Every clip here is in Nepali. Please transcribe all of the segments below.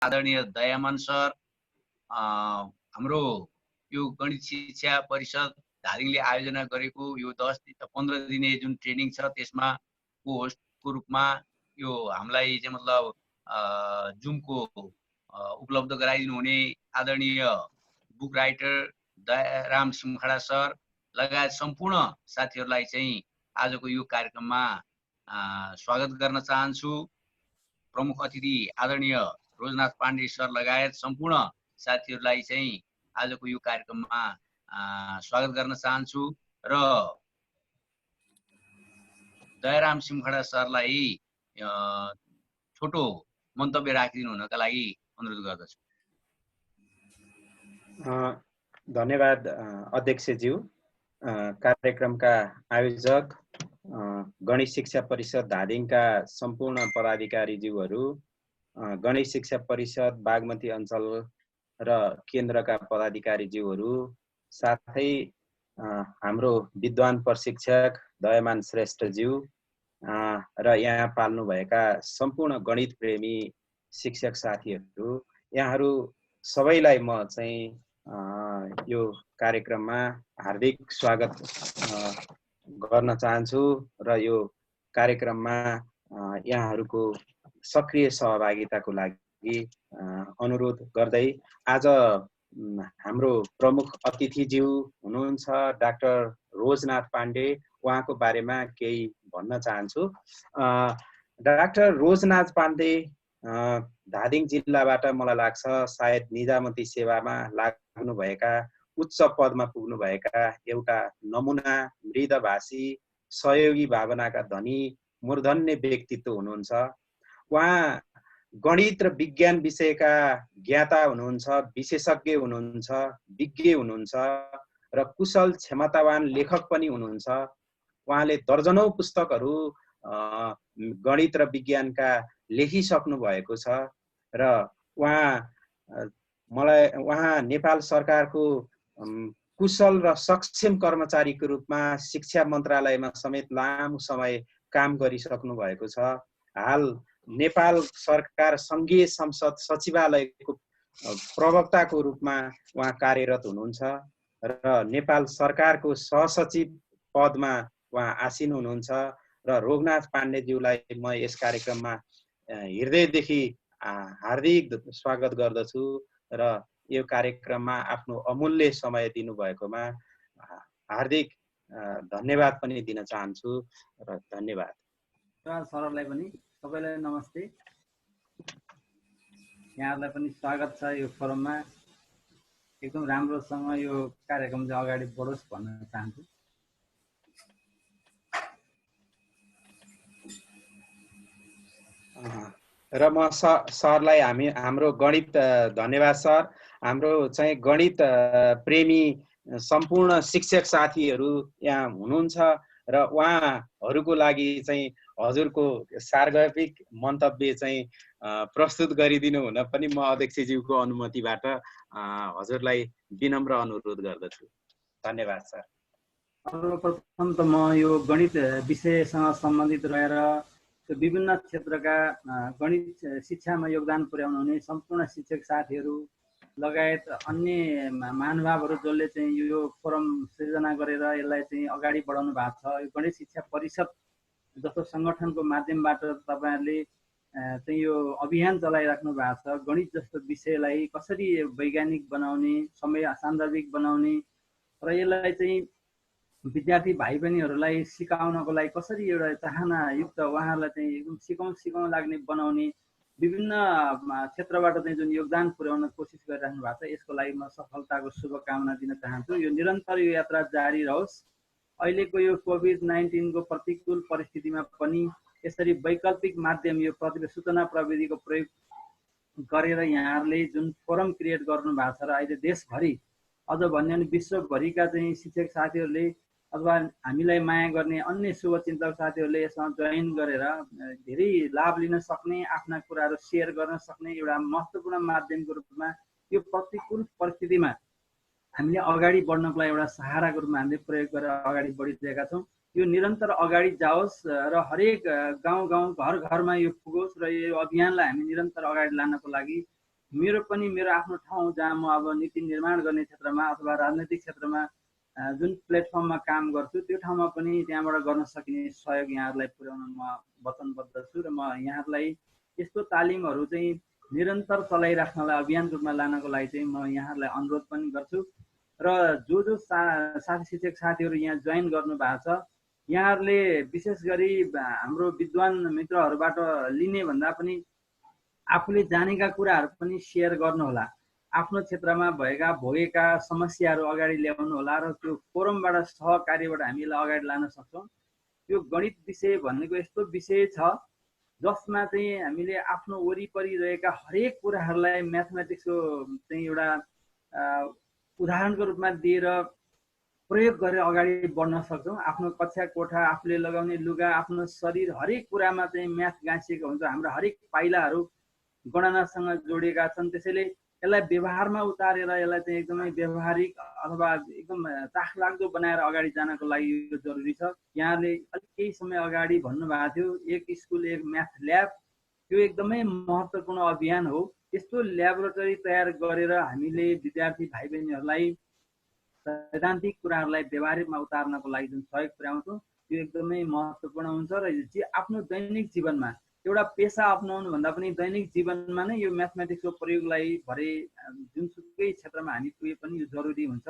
आदरणीय दयामान सर, हाम्रो यो गणित शिक्षा परिषद धादिङले आयोजना गरेको यो 15 दिने जुन ट्रेनिङ छ त्यसमा को होस्टको रूपमा यो हामीलाई चाहिँ मतलब जुमको उपलब्ध गराइदिनु हुने आदरणीय book writer Dayaram Simkhada sir लगायत सम्पूर्ण साथीहरूलाई चाहिँ आजको यो कार्यक्रममा स्वागत गर्न चाहन्छु। प्रमुख अतिथि आदरणीय रोजनाथ पाण्डे सर लगायत सम्पूर्ण साथीहरूलाई चाहिँ आजको यो कार्यक्रममा स्वागत गर्न चाहन्छु र दयाराम सिमखडा सरलाई छोटो मन्तव्य राखिदिनु हुनका लागि अनुरोध गर्दछु। धन्यवाद अध्यक्षज्यू, कार्यक्रमका आयोजक, गणित शिक्षा परिषद धादिङका सम्पूर्ण पदाधिकारीज्यूहरू, गणित शिक्षा परिषद बागमती अञ्चल र केन्द्रका पदाधिकारीज्यूहरू, साथै हाम्रो विद्वान प्रशिक्षक दयामान श्रेष्ठज्यू र यहाँ पाल्नुभएका सम्पूर्ण गणित प्रेमी शिक्षक साथीहरू, यहाँहरू सबैलाई म चाहिँ यो कार्यक्रममा हार्दिक स्वागत गर्न चाहन्छु र यो कार्यक्रममा यहाँहरूको सक्रिय सहभागिताको लागि अनुरोध गर्दै आज हाम्रो प्रमुख अतिथिज्यू हुनुहुन्छ डाक्टर रोजनाथ पाण्डे, उहाँको बारेमा केही भन्न चाहन्छु। डाक्टर रोजनाथ पाण्डे धादिङ जिल्लाबाट मलाई लाग्छ सायद निजामती सेवामा लाग्नुभएका उच्च पदमा पुग्नुभएका एउटा नमुना मृदभाषी सहयोगी भावनाका धनी मूर्धन्य व्यक्तित्व हुनुहुन्छ। उहाँ गणित र विज्ञान विषयका ज्ञाता हुनुहुन्छ, विशेषज्ञ हुनुहुन्छ, विज्ञ हुनुहुन्छ र कुशल क्षमतावान लेखक पनि हुनुहुन्छ। उहाँले दर्जनौं पुस्तकहरू गणित र विज्ञानका लेखिसक्नु भएको छ र उहाँ नेपाल सरकारको कुशल र सक्षम कर्मचारीको रूपमा शिक्षा मन्त्रालयमा समेत लामो समय काम गरिसक्नु भएको छ। हाल नेपाल सरकार संघीय संसद सचिवालयको प्रवक्ताको रूपमा उहाँ कार्यरत हुनुहुन्छ र नेपाल सरकारको सहसचिव पदमा उहाँ आसीन हुनुहुन्छ र रोगनाथ पाण्डेज्यूलाई म यस कार्यक्रममा हृदयदेखि हार्दिक स्वागत गर्दछु र यो कार्यक्रममा आफ्नो अमूल्य समय दिनुभएकोमा हार्दिक धन्यवाद पनि दिन चाहन्छु र धन्यवाद। सरलाई पनि सबैलाई नमस्ते। यहाँहरूलाई पनि स्वागत छ यो फोरममा। एकदम राम्रोसँग यो कार्यक्रम चाहिँ अगाडि बढोस् भन्न चाहन्छु। र म सरलाई हाम्रो गणित धन्यवाद सर। हाम्रो चाहिँ गणित प्रेमी सम्पूर्ण शिक्षक साथीहरू यहाँ हुनुहुन्छ र उहाँहरूको लागि चाहिँ हजुरको सार्वजनिक मन्तव्य चाहिँ प्रस्तुत गरिदिनु हुन पनि म अध्यक्षज्यूको अनुमतिबाट हजुरलाई विनम्र अनुरोध गर्दछु। धन्यवाद सर। सर्वप्रथम त म यो गणित विषयसँग सम्बन्धित रहेर विभिन्न क्षेत्रका गणित शिक्षामा योगदान पुर्याउनु हुने सम्पूर्ण शिक्षक साथीहरू लगायत अन्य महानुभावहरू जसले चाहिँ यो फोरम सृजना गरेर यसलाई चाहिँ अगाडि बढाउनु भएको छ। यो गणित शिक्षा परिषद जस्तो सङ्गठनको माध्यमबाट तपाईँहरूले चाहिँ यो अभियान चलाइराख्नु भएको छ। गणित जस्तो विषयलाई कसरी वैज्ञानिक बनाउने, समय सान्दर्भिक बनाउने र यसलाई चाहिँ विद्यार्थी भाइ बहिनीहरूलाई सिकाउनको लागि कसरी एउटा चाहनायुक्त उहाँहरूलाई चाहिँ एकदम सिकाउँ लाग्ने बनाउने विभिन्न क्षेत्रबाट चाहिँ जुन योगदान पुर्याउन कोसिस गरिराख्नु भएको छ, यसको लागि म सफलताको शुभकामना दिन चाहन्छु। यो निरन्तर यो यात्रा जारी रहोस्। अहिलेको यो कोभिड-19 को प्रतिकूल परिस्थितिमा पनि यसरी वैकल्पिक माध्यम यो सूचना प्रविधिको प्रयोग गरेर यहाँहरूले जुन फोरम क्रिएट गर्नु भएको छ र अहिले देशभरि अझ भन्यो भने विश्वभरिका चाहिँ शिक्षक साथीहरूले अथवा हामीलाई माया गर्ने अन्य शुभचिन्तक साथीहरूले यसमा जोइन गरेर धेरै लाभ लिन सक्ने, आफ्ना कुराहरू सेयर गर्न सक्ने एउटा महत्त्वपूर्ण माध्यमको रूपमा यो प्रतिकूल परिस्थितिमा हामीले अगाडि बढ्नको लागि एउटा सहाराको रूपमा हामीले प्रयोग गरेर अगाडि बढिरहेका छौँ। यो निरन्तर अगाडि जाओस् र हरेक गाउँ घर घरमा यो पुगोस् र यो अभियानलाई हामी निरन्तर अगाडि लानको लागि मेरो पनि मेरो आफ्नो ठाउँ जहाँ म अब नीति निर्माण गर्ने क्षेत्रमा अथवा राजनैतिक क्षेत्रमा जुन प्लेटफर्ममा काम गर्छु त्यो ठाउँमा पनि त्यहाँबाट गर्न सकिने सहयोग यहाँहरूलाई पुर्याउन म वचनबद्ध छु र म यहाँहरूलाई यस्तो तालिमहरू चाहिँ निरन्तर चलाइराख्नलाई अभियान रूपमा लानको लागि चाहिँ म यहाँहरूलाई अनुरोध पनि गर्छु र जो साथी शिक्षक साथीहरू यहाँ जोइन गर्नु भएको छ यहाँहरूले विशेष गरी हाम्रो विद्वान मित्रहरूबाट लिने भन्दा पनि आफूले जानेका कुराहरू पनि सेयर गर्नुहोला, आफ्नो क्षेत्रमा भोगेका समस्याहरू अगाडि ल्याउनु होला र त्यो फोरमबाट सहकार्यबाट हामी यसलाई अगाडि लान सक्छौँ। यो गणित विषय भनेको यस्तो विषय छ जसमा चाहिँ हामीले आफ्नो वरिपरि रहेका हरेक कुराहरूलाई म्याथमेटिक्सको चाहिँ एउटा उदाहरणको रूपमा दिएर प्रयोग गरेर अगाडि बढ्न सक्छौँ। आफ्नो कक्षा कोठा, आफूले लगाउने लुगा, आफ्नो शरीर हरेक कुरामा चाहिँ म्याथ गाँसिएको हुन्छ। हाम्रो हरेक पाइलाहरू गणनासँग जोडिएका छन्। त्यसैले यसलाई व्यवहारमा उतारेर यसलाई चाहिँ एकदमै व्यवहारिक अथवा एकदम चाखलाग्दो बनाएर अगाडि जानको लागि यो जरुरी छ। यहाँले अलिक केही समय अगाडि भन्नुभएको थियो एक स्कुल एक म्याथ ल्याब, त्यो एकदमै महत्त्वपूर्ण अभियान हो। यस्तो ल्याबोरेटरी तयार गरेर हामीले विद्यार्थी भाइ बहिनीहरूलाई सैद्धान्तिक कुराहरूलाई व्यवहारिकमा उतार्नको लागि जुन सहयोग पुर्याउँछौँ त्यो एकदमै महत्त्वपूर्ण हुन्छ र आफ्नो दैनिक जीवनमा एउटा पेसा अपनाउनु भन्दा पनि दैनिक जीवनमा नै यो म्याथमेटिक्सको प्रयोगलाई भरे जुनसुकै क्षेत्रमा हामी पुगे पनि यो जरुरी हुन्छ।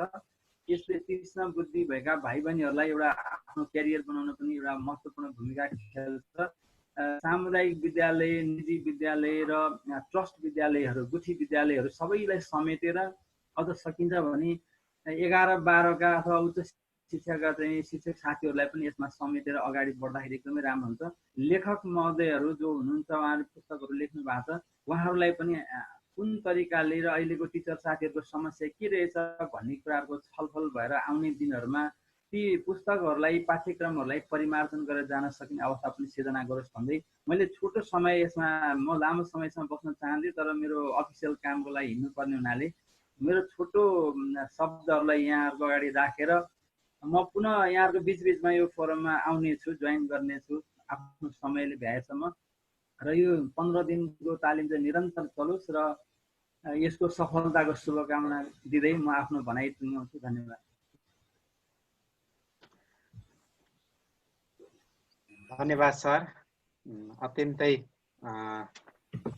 यसले तीक्ष्ण बुद्धि भएका भाइ बहिनीहरूलाई एउटा आफ्नो क्यारियर बनाउन पनि एउटा महत्त्वपूर्ण भूमिका खेल्छ। सामुदायिक विद्यालय, निजी विद्यालय र ट्रस्ट विद्यालयहरू, गुठी विद्यालयहरू सबैलाई समेटेर अझ सकिन्छ भने 11-12 का अथवा उच्च शिक्षाका चाहिँ शिक्षक साथीहरूलाई पनि यसमा समेटेर अगाडि बढ्दाखेरि एकदमै राम्रो हुन्छ। लेखक महोदयहरू जो हुनुहुन्छ उहाँहरूले पुस्तकहरू लेख्नु भएको छ, उहाँहरूलाई पनि कुन तरिकाले र अहिलेको टिचर साथीहरूको समस्या के रहेछ भन्ने कुराहरूको छलफल भएर आउने दिनहरूमा ती पुस्तकहरूलाई पाठ्यक्रमहरूलाई परिमार्जन गरेर जान सकिने अवस्था पनि सिर्जना गरोस् भन्दै मैले छोटो समय यसमा म लामो समयसम्म बस्न चाहन्थेँ, तर मेरो अफिसियल कामको लागि हिँड्नुपर्ने हुनाले मेरो छोटो शब्दहरूलाई यहाँहरूको अगाडि राखेर म पुनः यहाँहरूको बिचबिचमा यो फोरममा आउने छु, जोइन गर्ने छु आफ्नो समयले भ्याएसम्म। र यो 15 दिनको तालिम चाहिँ निरन्तर चलोस् र यसको सफलताको शुभकामना दिँदै म आफ्नो भनाइ टुङ्ग्याउँछु। धन्यवाद। धन्यवाद सर। अत्यन्तै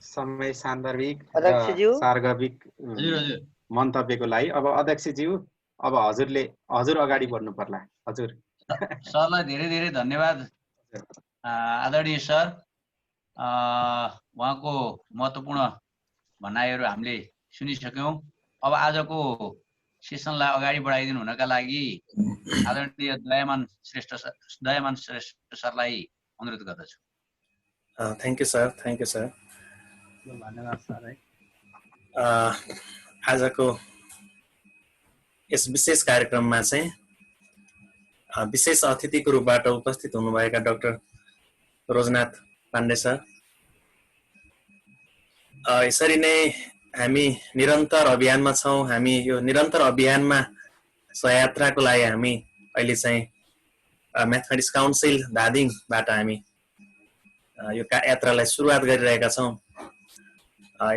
समय सान्दर्भिक र सार्गविक मन्तव्यको लागि। अब अध्यक्षज्यू, अब हजुर अगाडि बढ्नु पर्ला। हजुर। सरलाई धेरै धेरै धन्यवाद। आदरणीय सर, उहाँको महत्त्वपूर्ण भनाइहरू हामीले सुनिसक्यौँ। अब आजको सेसनलाई अगाडि बढाइदिनु हुनका लागि आदरणीय दयामान श्रेष्ठ सरलाई अनुरोध गर्दछु। Thank you sir, thank you sir. धन्यवाद सर। आजको यस विशेष कार्यक्रममा चाहिँ विशेष अतिथिको रूपबाट उपस्थित हुनुभएका डाक्टर रोजनाथ पाण्डे सर, यसरी नै हामी निरन्तर अभियानमा छौँ। हामी यो निरन्तर अभियानमा सहयात्राको लागि हामी अहिले चाहिँ म्याथमेटिक्स काउन्सिल धादिङबाट हामी यो यात्रालाई सुरुवात गरिरहेका छौँ।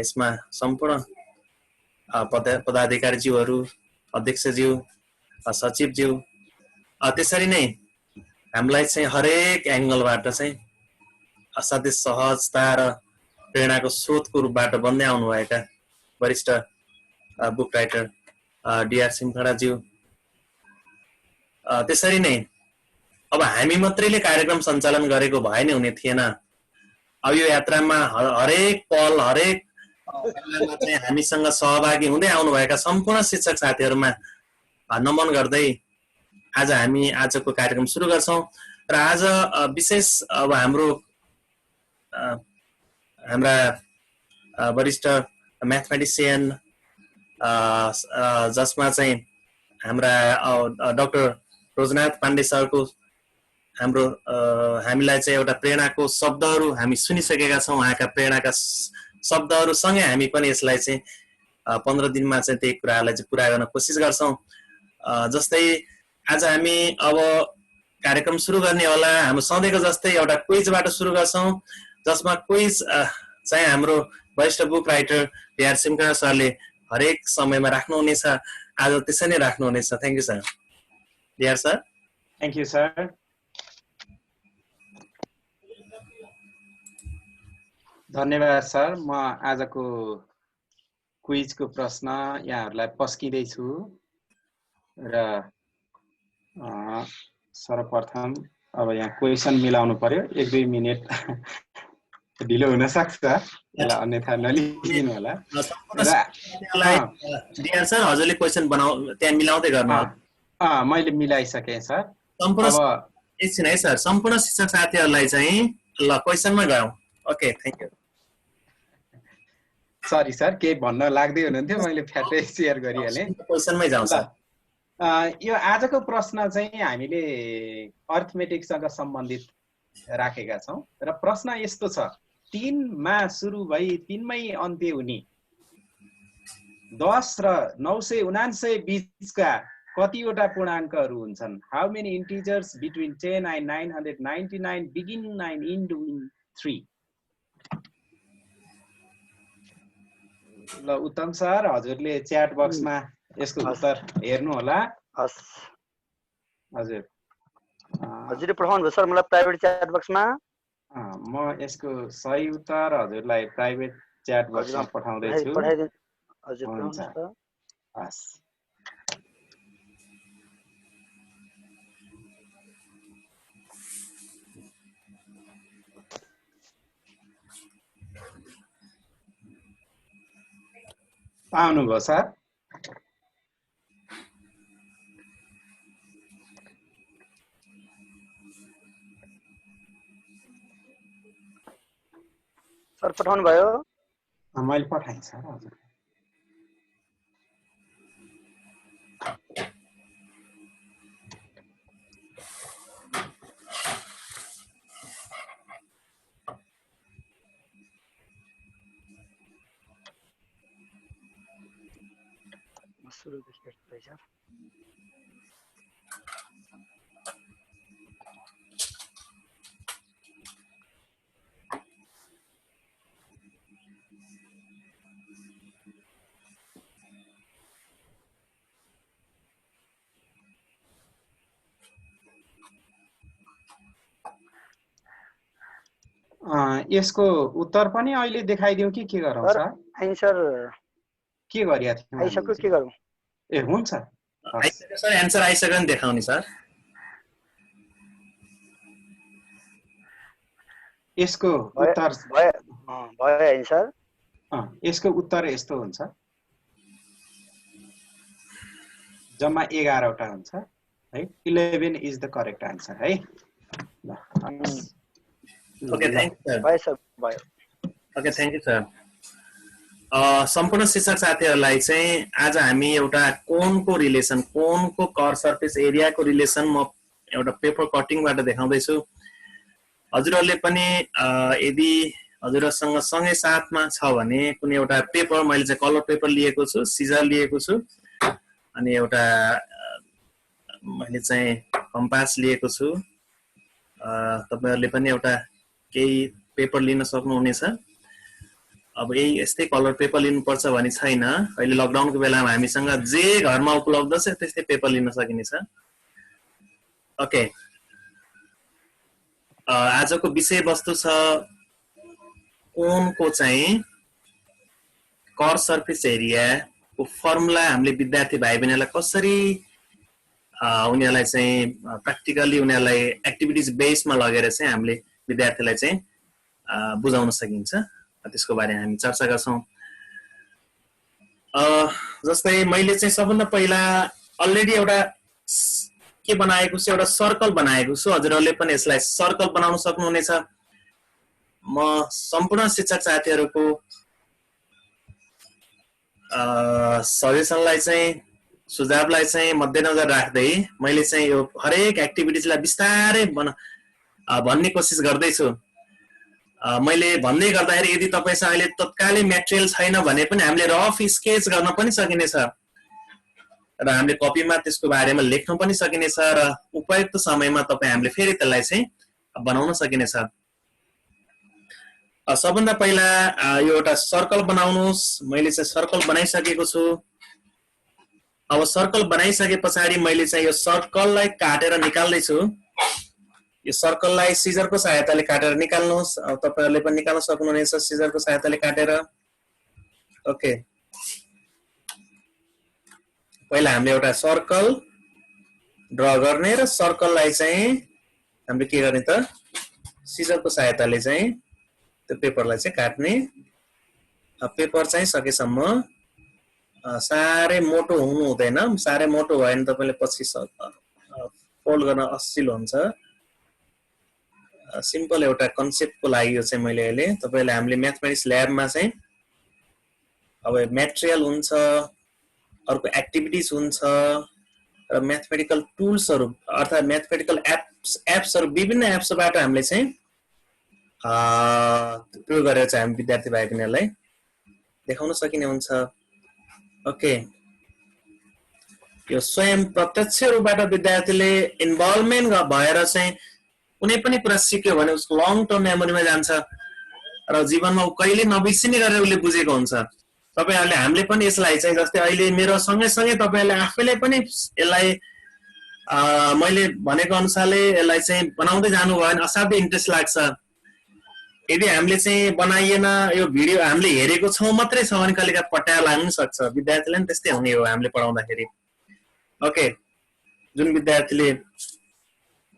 यसमा सम्पूर्ण पदाधिकारीज्यूहरू, अध्यक्षज्यू, सचिवज्यू, त्यसरी नै हामीलाई चाहिँ हरेक एङ्गलबाट चाहिँ असाध्यै सहजता र प्रेरणाको स्रोतको रूपबाट बन्दै आउनुभएका वरिष्ठ बुक राइटर डिआर सिमखडाज्यू, त्यसरी नै अब हामी मात्रैले कार्यक्रम सञ्चालन गरेको भए नै हुने थिएन। अब यो यात्रामा हरेक पल, हरेक चाहिँ हामीसँग सहभागी हुँदै आउनुभएका सम्पूर्ण शिक्षक साथीहरूमा नमन गर्दै आज हामी आजको कार्यक्रम सुरु गर्छौँ। र आज विशेष अब हाम्रा वरिष्ठ म्याथमेटिसियन जसमा चाहिँ हाम्रा डाक्टर रोजनाथ पाण्डे सरको हामीलाई चाहिँ एउटा प्रेरणाको शब्दहरू हामी सुनिसकेका छौँ। उहाँका प्रेरणाका शब्दहरूसँगै हामी पनि यसलाई चाहिँ 15 दिनमा चाहिँ त्यही कुराहरूलाई चाहिँ पुरा गर्न कोसिस गर्छौँ। जस्तै आज हामी अब कार्यक्रम सुरु गर्ने होला, हाम्रो सधैँको जस्तै एउटा क्विजबाट सुरु गर्छौँ, जसमा क्विज चाहिँ हाम्रो वरिष्ठ बुक राइटर डिआर सिमका सरले हरेक समयमा राख्नुहुनेछ, आज त्यसै नै राख्नुहुनेछ। Thank you sir. Dear sir. Thank you sir. धन्यवाद सर। म आजको क्विजको प्रश्न यहाँहरूलाई पस्किँदैछु र सर्वप्रथम अब यहाँ क्वेसन मिलाउनु पर्यो, 1-2 मिनेट ढिलो हुन सक्छ, यसलाई अन्यथा नलिदिनु होला। डिआर सर हजुरले क्वेसन त्यहाँ मिलाउँदै गर्नु। मैले मिलाइसकेँ सर। सम्पूर्ण एकछिन है सर, सम्पूर्ण शिक्षक साथीहरूलाई चाहिँ ल क्वेसनमा गयौँ। Okay thank you. Sorry sir, केही भन्न लाग्दै हुनुहुन्थ्यो, मैले फ्याटै सेयर गरिहालेँ। क्वेसनमै जाउँ सर। यो आजको प्रश्न चाहिँ हामीले अर्थमेटिकसँग सम्बन्धित राखेका छौँ र प्रश्न यस्तो छ, 3 मा सुरु भई 3 मै अन्त्य हुने 10 र 979 बीचका कतिवटा पूर्णाङ्कहरू हुन्छन्? How many integers between 10 and 999 begin and end in 3? ल उत्तम सर, हजुरले च्याट बक्समा यसको उत्तर हेर्नु होला। हस् हजुर, हजुरले पठाउनु भयो सर मलाई प्राइभेट च्याट बक्समा। म यसको सही उत्तर हजुरलाई प्राइभेट च्याट बक्समा पठाउँदै छु। पठाइदिनु हजुर, पठाउनुस् त। हस्। पाउनुभयो सर? सर पठाउनु भयो? मैले पठाएँ सर हजुर। सुरुदेखि हेर्दै सर। यसको उत्तर पनि अहिले देखाइदिउँ कि के गरौँ सर? आन्सर के गरिया थियौँ? आइसक्यो, के गरौँ? ए हुन्छ आइसक्यो सर, एन्सर आइसक्यो नि देखाउने सर। यसको उत्तर भयो आन्सर। यसको उत्तर यस्तो हुन्छ, जम्मा 11 वटा हुन्छ है। 11 इज द करेक्ट आन्सर है। Okay thank you sir. भयो सर, भयो। Okay thank you sir. सम्पूर्ण शिक्षक साथीहरूलाई चाहिँ आज हामी एउटा कोनको रिलेसन, कोनको कर सर्फेस एरियाको रिलेसन म एउटा पेपर कटिङबाट देखाउँदैछु। हजुरहरूले पनि यदि हजुरसँग सँगै साथमा छ भने कुनै एउटा पेपर, मैले चाहिँ कलर पेपर लिएको छु, सिजर लिएको छु, अनि एउटा मैले चाहिँ कम्पास लिएको छु। तपाईहरुले पनि एउटा केही पेपर लिन सक्नुहुनेछ। अब यही यस्तै कलर पेपर लिनुपर्छ भनी छैन। अहिले लकडाउनको बेलामा हामीसँग जे घरमा उपलब्ध छ त्यस्तै पेपर लिन सकिनेछ। ओके, आजको विषयवस्तु छ कोनको चाहिँ कर सर्फेस एरियाको फर्मुला हामीले विद्यार्थी भाइ बहिनीलाई कसरी उनीहरूलाई चाहिँ प्र्याक्टिकली उनीहरूलाई एक्टिभिटिज बेसमा लगेर चाहिँ हामीले विद्यार्थीलाई चाहिँ बुझाउन सकिन्छ, त्यसको बारेमा हामी चर्चा गर्छौं। जस्तै मैले चाहिँ सबभन्दा पहिला अलरेडी एउटा के बनाएको छु, एउटा सर्कल बनाएको छु। हजुरहरूले पनि यसलाई सर्कल बनाउन सक्नुहुनेछ। म सम्पूर्ण शिक्षक साथीहरूको सजेसनलाई चाहिँ, सुझावलाई चाहिँ मध्यनजर राख्दै मैले चाहिँ यो हरेक एक्टिभिटिजलाई बिस्तारै भन्ने कोसिस गर्दैछु। मैले भन्दै गर्दाखेरि यदि तपाईसँग अहिले तत्कालै मेटेरियल छैन भने पनि हामीले रफ स्केच गर्न पनि सकिनेछ र हामीले कपीमा त्यसको बारेमा लेख्न पनि सकिनेछ र उपयुक्त समयमा तपाईँ हामीले फेरि त्यसलाई चाहिँ बनाउन सकिनेछ। सबभन्दा पहिला यो एउटा सर्कल बनाउनुहोस्। मैले चाहिँ सर्कल बनाइसकेको छु। अब सर्कल बनाइसके पछाडि मैले चाहिँ यो सर्कललाई काटेर निकाल्दै छु। यो सर्कललाई सिजरको सहायताले काटेर निकाल्नुहोस्। अब तपाईहरुले पनि निकाल्न सक्नुहुनेछ सिजरको सहायताले काटेर। ओके, पहिला हामीले एउटा सर्कल ड्रा गर्ने र सर्कललाई चाहिँ हामीले के गर्ने त सिजरको सहायताले चाहिँ त्यो पेपरलाई चाहिँ काट्ने। पेपर चाहिँ सकेसम्म साह्रै मोटो हुनु हुँदैन, साह्रै मोटो भयो भने तपाईले पछि फोल्ड गर्न असजिलो हुन्छ। सिम्पल एउटा कन्सेप्टको लागि यो चाहिँ मैले अहिले तपाईले हामीले म्याथमेटिक्स ल्याबमा चाहिँ अब मटेरियल हुन्छ, अर्को एक्टिभिटिज हुन्छ र म्याथमेटिकल टुल्सहरु अर्थात म्याथमेटिकल एप्सहरु विभिन्न एप्सबाट हामीले चाहिँ प्रयोग गरेर चाहिँ हामी विद्यार्थी भाइ बहिनीहरुलाई देखाउन सकिने हुन्छ। ओके, यो स्वयं प्रत्यक्ष रूपबाट विद्यार्थीले इन्भल्भमेन्ट भएर चाहिँ कुनै पनि कुरा सिक्यो भने उसको लङ टर्म मेमोरीमा जान्छ र जीवनमा कहिले नबिर्सिने गरेर उसले बुझेको हुन्छ। तपाईहरुले हामीले पनि यसलाई चाहिँ जस्तै अहिले मेरो सँगै तपाईहरुले आफैले पनि यसलाई मैले भनेको अनुसारले यसलाई चाहिँ बनाउँदै जानु भयो भने असाध्यै इन्ट्रेस्ट लाग्छ। यदि हामीले चाहिँ बनाइएन यो भिडियो हामीले हेरेको छौं मात्रै छ भने कहिलेका पट्याएर लाग्न सक्छ। विद्यार्थीले पनि त्यस्तै हुने हो हामीले पढाउँदाखेरि। ओके, जुन विद्यार्थीले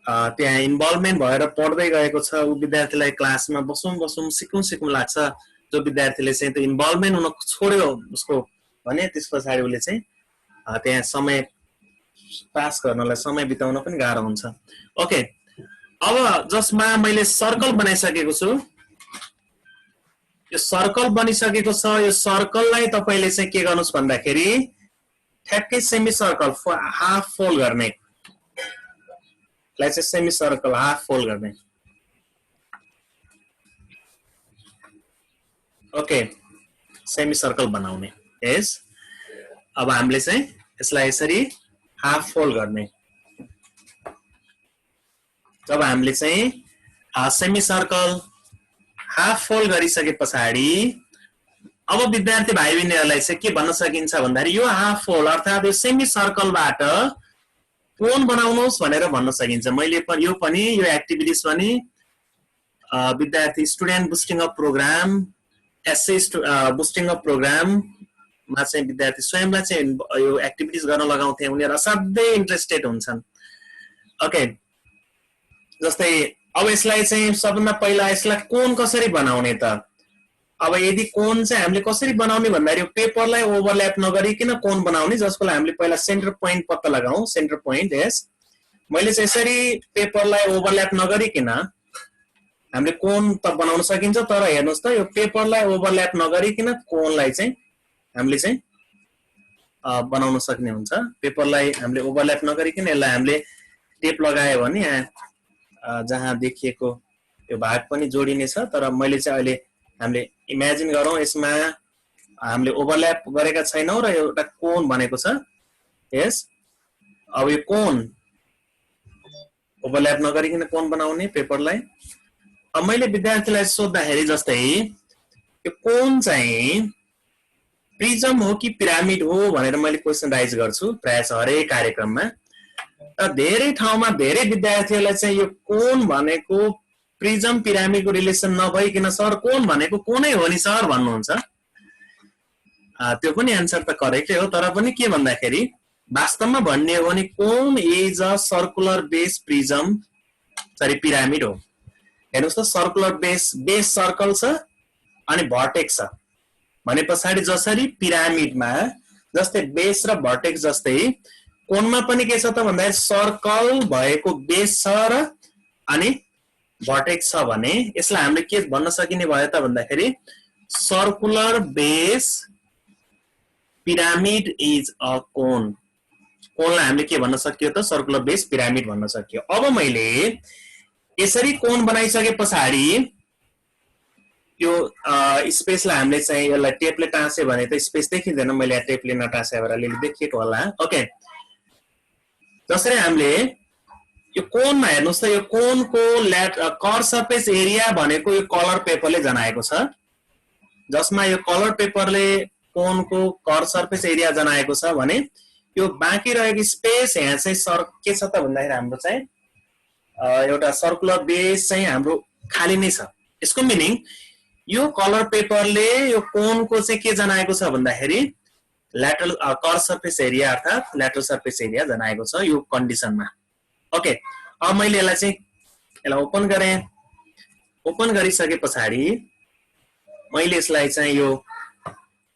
त्यहाँ इन्भल्भमेन्ट भएर पढ्दै गएको छ उ विद्यार्थीलाई क्लासमा बसौं सिकौं लाग्छ। जो विद्यार्थीले चाहिँ त्यो इन्भल्भमेन्ट हुन छोड्यो उसको भने त्यस पछाडि उसले चाहिँ त्यहाँ समय पास गर्नलाई समय बिताउन पनि गाह्रो हुन्छ। ओके, अब जसमा मैले सर्कल बनाइसकेको छु, यो सर्कल बनिसकेको छ। यो सर्कललाई तपाईले चाहिँ के गर्नुस् भन्दाखेरि ठ्याक्कै सेमी सर्कल हाफ फोल्ड गर्ने लाई चाहिँ सेमी सर्कल हाफ फोल्ड गर्ने। ओके, सेमी सर्कल बनाउने। यस, अब हामीले चाहिँ यसलाई यसरी हाफ फोल्ड गर्ने। जब हामीले चाहिँ सेमी सर्कल हाफ फोल्ड गरिसके पछाडि अब विद्यार्थी भाइ बहिनीहरुलाई चाहिँ के भन्न सकिन्छ भन्दाखेरि यो हाफ फोल्ड अर्थात यो सेमी सर्कलबाट कोन बनाउनुहोस् भनेर भन्न सकिन्छ। मैले पनि यो एक्टिभिटिज पनि विद्यार्थी student boosting up programme SA boosting up programme मा चाहिँ विद्यार्थी स्वयंलाई चाहिँ यो एक्टिभिटिज गर्न लगाउँथे। उनीहरु असाध्यै इन्ट्रेस्टेड हुन्छन्। ओके, जस्तै अब यसलाई चाहिँ सबभन्दा पहिला यसलाई कोन कसरी बनाउने त? अब यदि कोन चाहिँ हामीले कसरी बनाउने भन्दाखेरि यो पेपरलाई ओभरल्याप नगरिकन कोन बनाउने, जसको लागि हामीले पहिला सेन्टर पोइन्ट पत्ता लगाऊ। सेन्टर पोइन्ट, यस, मैले चाहिँ यसरी पेपरलाई ओभरल्याप नगरिकन हामीले कोन त बनाउन सकिन्छ। तर हेर्नुस् त यो पेपरलाई ओभरल्याप नगरिकन कोनलाई चाहिँ हामीले चाहिँ बनाउन सक्ने हुन्छ। पेपरलाई हामीले ओभरल्याप नगरिकन यसलाई हामीले टेप लगायो भने यहाँ जहाँ देखिएको यो भाग पनि जोडिनेछ। तर मैले चाहिँ अहिले हामीले इमेजिन गरौँ यसमा हामीले ओभरल्याप गरेका छैनौं र एउटा कोन बनेको छ। यस, अब यो कोन ओभरल्याप नगरिकन कोन बनाउने पेपरलाई। अब मैले विद्यार्थीलाई सोध्दाखेरि जस्तै यो कोन चाहिँ प्रिजम हो कि पिरामिड हो भनेर मैले क्वेशन राइज गर्छु प्रायः हरेक कार्यक्रममा। र धेरै ठाउँमा धेरै विद्यार्थीहरूलाई चाहिँ यो कोन भनेको प्रिजम पिरामिडको रिलेसन नभइकन सर कोन भनेको कोनै हो नि सर भन्नुहुन्छ। त्यो पनि आन्सर त करेक्टै हो, तर पनि के भन्दाखेरि वास्तवमा भन्ने हो भने cone is a circular base prism pyramid हो। हेर्नुस् त सर्कुलर बेस सर्कल छ अनि भर्टेक्स छ भने पछाडि जसरी पिरामिडमा जस्तै बेस र भर्टेक्स जस्तै कोनमा पनि के छ त भन्दाखेरि सर्कल भएको बेस छ र अनि भर्टेक्स छ भने यसलाई हामीले के भन्न सकिने भयो त भन्दाखेरि circular base pyramid is a cone. कोनलाई हामीले के भन्न सकियो त सर्कुलर बेस पिरामिड भन्न सकियो। अब मैले यसरी कोन बनाइसके पछाडि यो स्पेसलाई हामीले चाहिँ यसलाई टेपले टाँसे भने त स्पेस देखिँदैन। मैले यहाँ टेपले नटाँसे भएर अलिअलि देखिएको होला। ओके, जसरी हामीले यो कोनमा हेर्नुस् त यो कोनको कर सर्फेस एरिया भनेको यो कलर पेपरले जनाएको छ, जसमा यो कलर पेपरले कोनको कर सर्फेस एरिया जनाएको छ भने यो बाँकी रहेको स्पेस यहाँ चाहिँ के छ त भन्दाखेरि हाम्रो चाहिँ एउटा सर्कुलर बेस चाहिँ हाम्रो खाली नै छ। यसको मिनिङ यो कलर पेपरले यो कोनको चाहिँ के जनाएको छ भन्दाखेरि ल्याटरल कर सर्फेस एरिया अर्थात् ल्याटरल सर्फेस एरिया जनाएको छ यो कन्डिसनमा। ओके, अब मैले यसलाई ओपन गरेँ। ओपन गरिसके पछाडि मैले यसलाई चाहिँ यो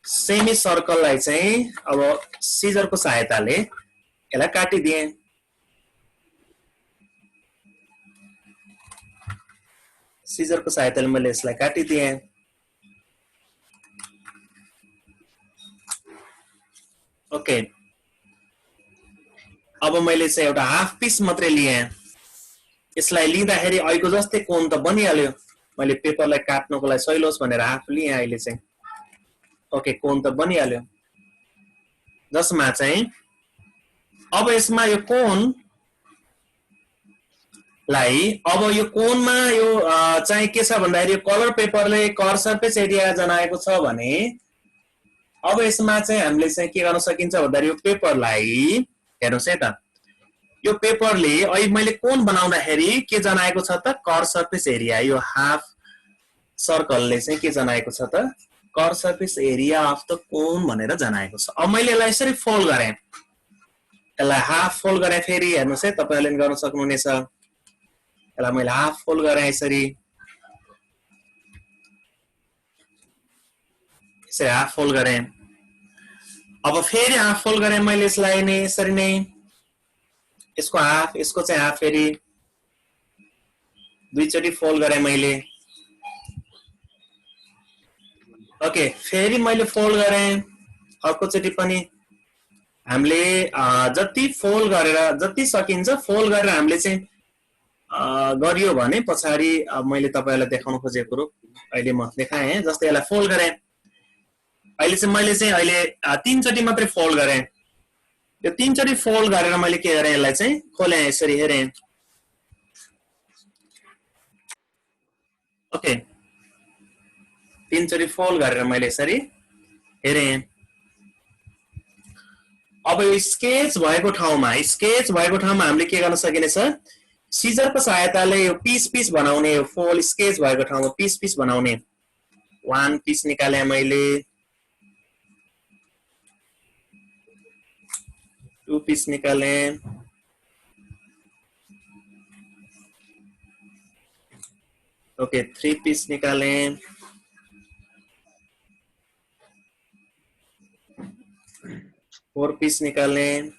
सेमी सर्कललाई चाहिँ अब सिजरको सहायताले यसलाई काटिदिएँ। सिजरको सहायताले मैले यसलाई काटिदिएँ। ओके, अब मैले चाहिँ एउटा हाफ पिस मात्रै लिएँ। यसलाई लिँदाखेरि अहिलेको जस्तै कोन त बनिहाल्यो। मैले पेपरलाई काट्नको लागि सजिलो होस् भनेर हाफ लिएँ अहिले चाहिँ। ओके, कोन त बनिहाल्यो, जसमा चाहिँ अब यसमा यो कोनलाई अब यो कोनमा यो चाहिँ के छ भन्दाखेरि कलर पेपरले कर सर्फेस एरिया जनाएको छ भने अब यसमा चाहिँ हामीले चाहिँ के गर्न सकिन्छ भन्दाखेरि यो पेपरलाई हेर्नुहोस् है त, यो पेपरले अहिले मैले कोन बनाउँदाखेरि के जनाएको छ त कर सर्फेस एरिया। यो हाफ सर्कलले चाहिँ के जनाएको छ त कर surface area of the cone भनेर जनाएको छ। अब मैले यसलाई यसरी फोल्ड गरेँ, यसलाई हाफ फोल्ड गरेँ। फेरि हेर्नुहोस् है, तपाईँहरूले गर्न सक्नुहुनेछ। यसलाई मैले हाफ फोल्ड गरेँ, यसरी हाफ फोल्ड गरेँ। अब फेरि हाफ फोल्ड गरेँ मैले यसलाई नै यसरी नै, यसको हाफ, यसको चाहिँ हाफ, फेरि दुईचोटि फोल्ड गरेँ मैले। ओके, फेरि मैले फोल्ड गरेँ अर्कोचोटि पनि। हामीले जति फोल्ड गरेर जति सकिन्छ फोल्ड गरेर हामीले चाहिँ गरियो भने पछाडि मैले तपाईँलाई देखाउन खोजेको कुरो अहिले म देखाएँ। जस्तै यसलाई फोल्ड गरेँ, अहिले चाहिँ मैले चाहिँ अहिले 3 चोटि मात्रै फोल्ड गरेँ। यो 3 चोटि फोल्ड गरेर मैले के गरेँ, यसलाई चाहिँ खोलेँ, यसरी हेरेँ। ओके, 3 चोटि फोल्ड गरेर मैले यसरी हेरेँ। अब यो स्केच भएको ठाउँमा हामीले के गर्न सकिनेछ, सिजरको सहायताले यो पिस बनाउने, यो फोल स्केच भएको ठाउँमा पिस बनाउने। 1 पिस निकालेँ मैले, 2 पिस निकालें। ओके, 3 पीस निकालें। 4 पीस निकालें।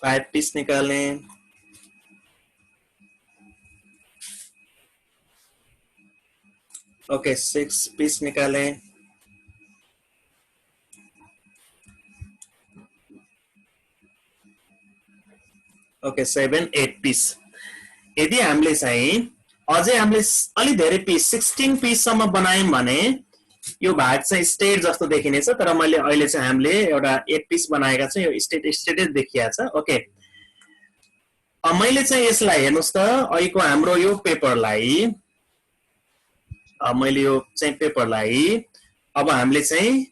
5 पीस निकालें। 6 पीस निकालें। 7 8 पीस। यदि हामीले चाहिँ अझै हामीले अलि धेरै पीस 16 पीस सम्म बनायौं भने यो भाग चाहिँ स्टेट जस्तो देखिनेछ। तर मैले अहिले चाहिँ हामीले एउटा 8 पीस बनाएका छौं, यो स्टेट देखिया छ। ओके, मैले चाहिँ यसलाई हेर्नुस् त, अहिलेको हाम्रो यो पेपरलाई मैले यो चाहिँ पेपरलाई अब हामीले चाहिँ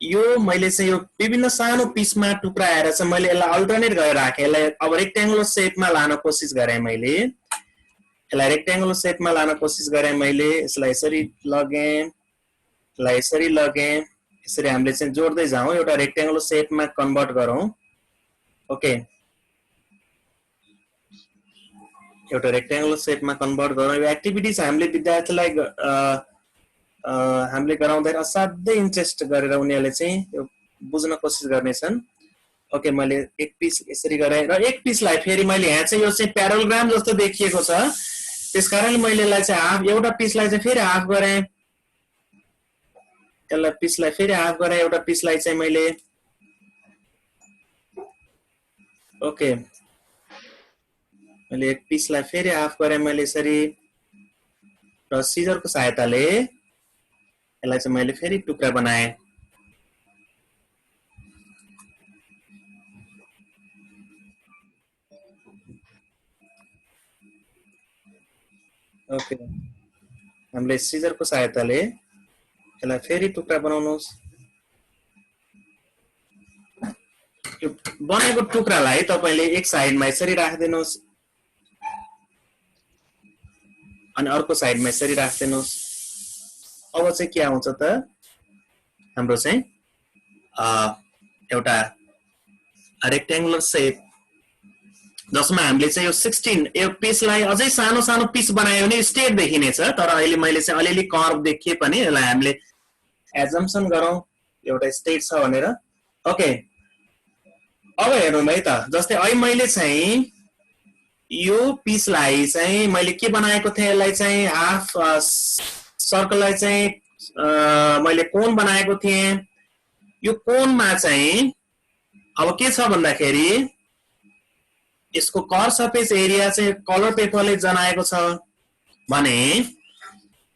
यो मैले चाहिँ यो विभिन्न सानो पिसमा टुक्राएर चाहिँ मैले यसलाई अल्टरनेट गरेर राखेँ। यसलाई अब रेक्टेंगुलर शेपमा लान कोसिस गरेँ मैले। यसलाई रेक्टेंगुलर शेपमा लान कोसिस गरेँ मैले। यसलाई यसरी लगेँ, यसलाई यसरी लगेँ। यसरी हामीले चाहिँ जोड्दै जाउँ, एउटा रेक्टेंगुलर शेपमा कन्भर्ट गरौँ। ओके, एउटा रेक्टेंगुलर शेपमा कन्भर्ट गरौँ। यो एक्टिभिटीज हामीले विद्यार्थीलाई हामीले गराउँदा असाध्यै इन्ट्रेस्ट गरेर उनीहरूले चाहिँ यो बुझ्न कोसिस गर्नेछन्। ओके, मैले 1 पीस यसरी गरेँ र 1 पीसलाई फेरि मैले यहाँ चाहिँ यो चाहिँ प्यारालोग्राम जस्तो देखिएको छ, त्यसकारण मैले यसलाई चाहिँ हाफ, एउटा पीसलाई चाहिँ फेरि हाफ गरेँ। यसलाई पीसलाई फेरि हाफ गरेँ, एउटा पीसलाई चाहिँ मैले ओके मैले 1 पीसलाई फेरि हाफ गरेँ मैले यसरी, र सिजरको सहायताले यसलाई चाहिँ मैले फेरि टुक्रा बनाएँ। ओके, हामीले सिजरको सहायताले यसलाई फेरि टुक्रा बनाउनुहोस्। यो बनेको टुक्रालाई तपाईले एक साइडमा यसरी राखिदिनुहोस् अनि अर्को साइडमा यसरी राखिदिनुहोस्। अब चाहिँ के आउँछ त, हाम्रो चाहिँ एउटा रेक्टेंगुलर शेप जसमा हामीले चाहिँ यो 16 यो पिसलाई अझै सानो सानो पिस बनायो भने स्ट्रेट देखिनेछ, तर अहिले मैले चाहिँ अलिअलि कर्भ देखिए पनि यसलाई हामीले एजम्पसन गरौँ एउटा स्ट्रेट छ भनेर। ओके, अब हेरौँ है त, जस्तै अहिले मैले चाहिँ यो पिसलाई चाहिँ मैले के बनाएको थिएँ, यसलाई चाहिँ हाफ सर्कललाई चाहिँ मैले कोन बनाएको थिएँ। यो कोनमा चाहिँ अब के छ भन्दाखेरि यसको कर्व सर्फेस एरिया चाहिँ कलर पेपरले जनाएको छ भने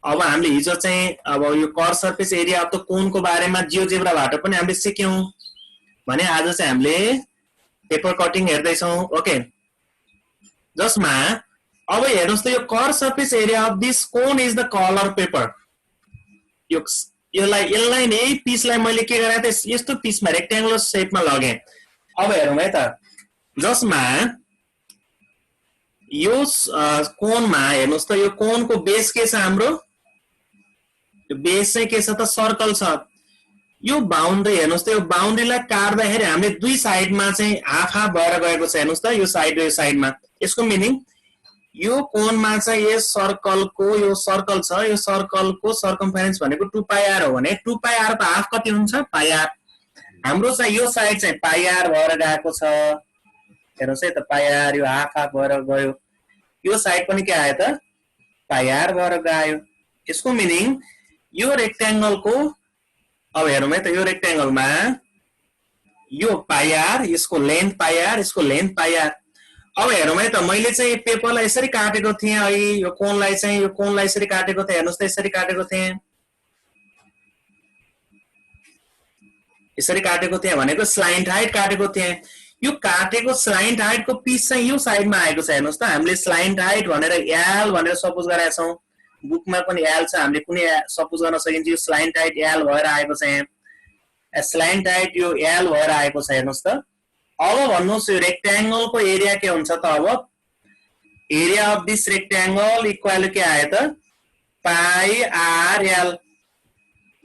अब हामीले हिजो चाहिँ अब यो curve surface area of the कोनको बारेमा जियोजेब्राबाट पनि हामीले सिक्यौं भने आज चाहिँ हामीले पेपर कटिङ हेर्दैछौँ। ओके, जसमा अब हेर्नुस् त यो curve surface area of this cone is the colour paper. यसलाई नै पिसलाई मैले के गरे त यस्तो पिसमा रेक्टेंगुलर शेपमा लगे। अब हेरौँ है त, जसमा यो कोनमा हेर्नुस् त यो कोनको बेस के छ, हाम्रो यो बेस चाहिँ के छ त सर्कल छ। यो बाउन्ड्री हेर्नुस् त, यो बाउन्ड्रीलाई काट्दाखेरि हामीले दुई साइडमा चाहिँ हाफ हाफ भएर गएको छ। हेर्नुस् त यो साइड र यो साइडमा, यसको मिनिङ यो कोनमा चाहिँ यस सर्कलको यो सर्कल छ, यो सर्कलको सर्कमफेरेन्स भनेको 2πr हो भने 2πr को हाफ कति हुन्छ, πr। हाम्रो चाहिँ यो साइड चाहिँ πr भएर गएको छ। हेर्नुस् है त, πr यो हाफ हाफ भएर गयो, यो साइड पनि के आयो त πr भएर गयो। यसको मिनिङ यो रेक्टेंगलको, अब हेरौँ है त, यो रेक्टेंगलमा यो πr, यसको लेन्थ πr, यसको लेन्थ πr। अब हेरौँ है त, मैले चाहिँ पेपरलाई यसरी काटेको थिएँ, अहिले यो कोनलाई यसरी काटेको थिएँ। हेर्नुस् त, यसरी काटेको थिएँ, यसरी काटेको थिएँ भनेको स्लाइन्ट हाइट काटेको थिएँ। यो काटेको स्लाइन्ट हाइटको पिस चाहिँ यो साइडमा आएको छ। हेर्नुस् त, हामीले स्लाइन्ट हाइट भनेर एल भनेर सपोज गरेका छौँ, बुकमा पनि एल छ, हामीले कुनै सपोज गर्न सकिन्छ। यो स्लाइन्ट हाइट एल भएर आएको छ, यहाँ स्लाइन्ट हाइट यो एल भएर आएको छ। हेर्नुस् त, अब भन्नुहोस् यो रेक्टेंगलको एरिया के हुन्छ त, अब area of this rectangle equal के आयो त πrl।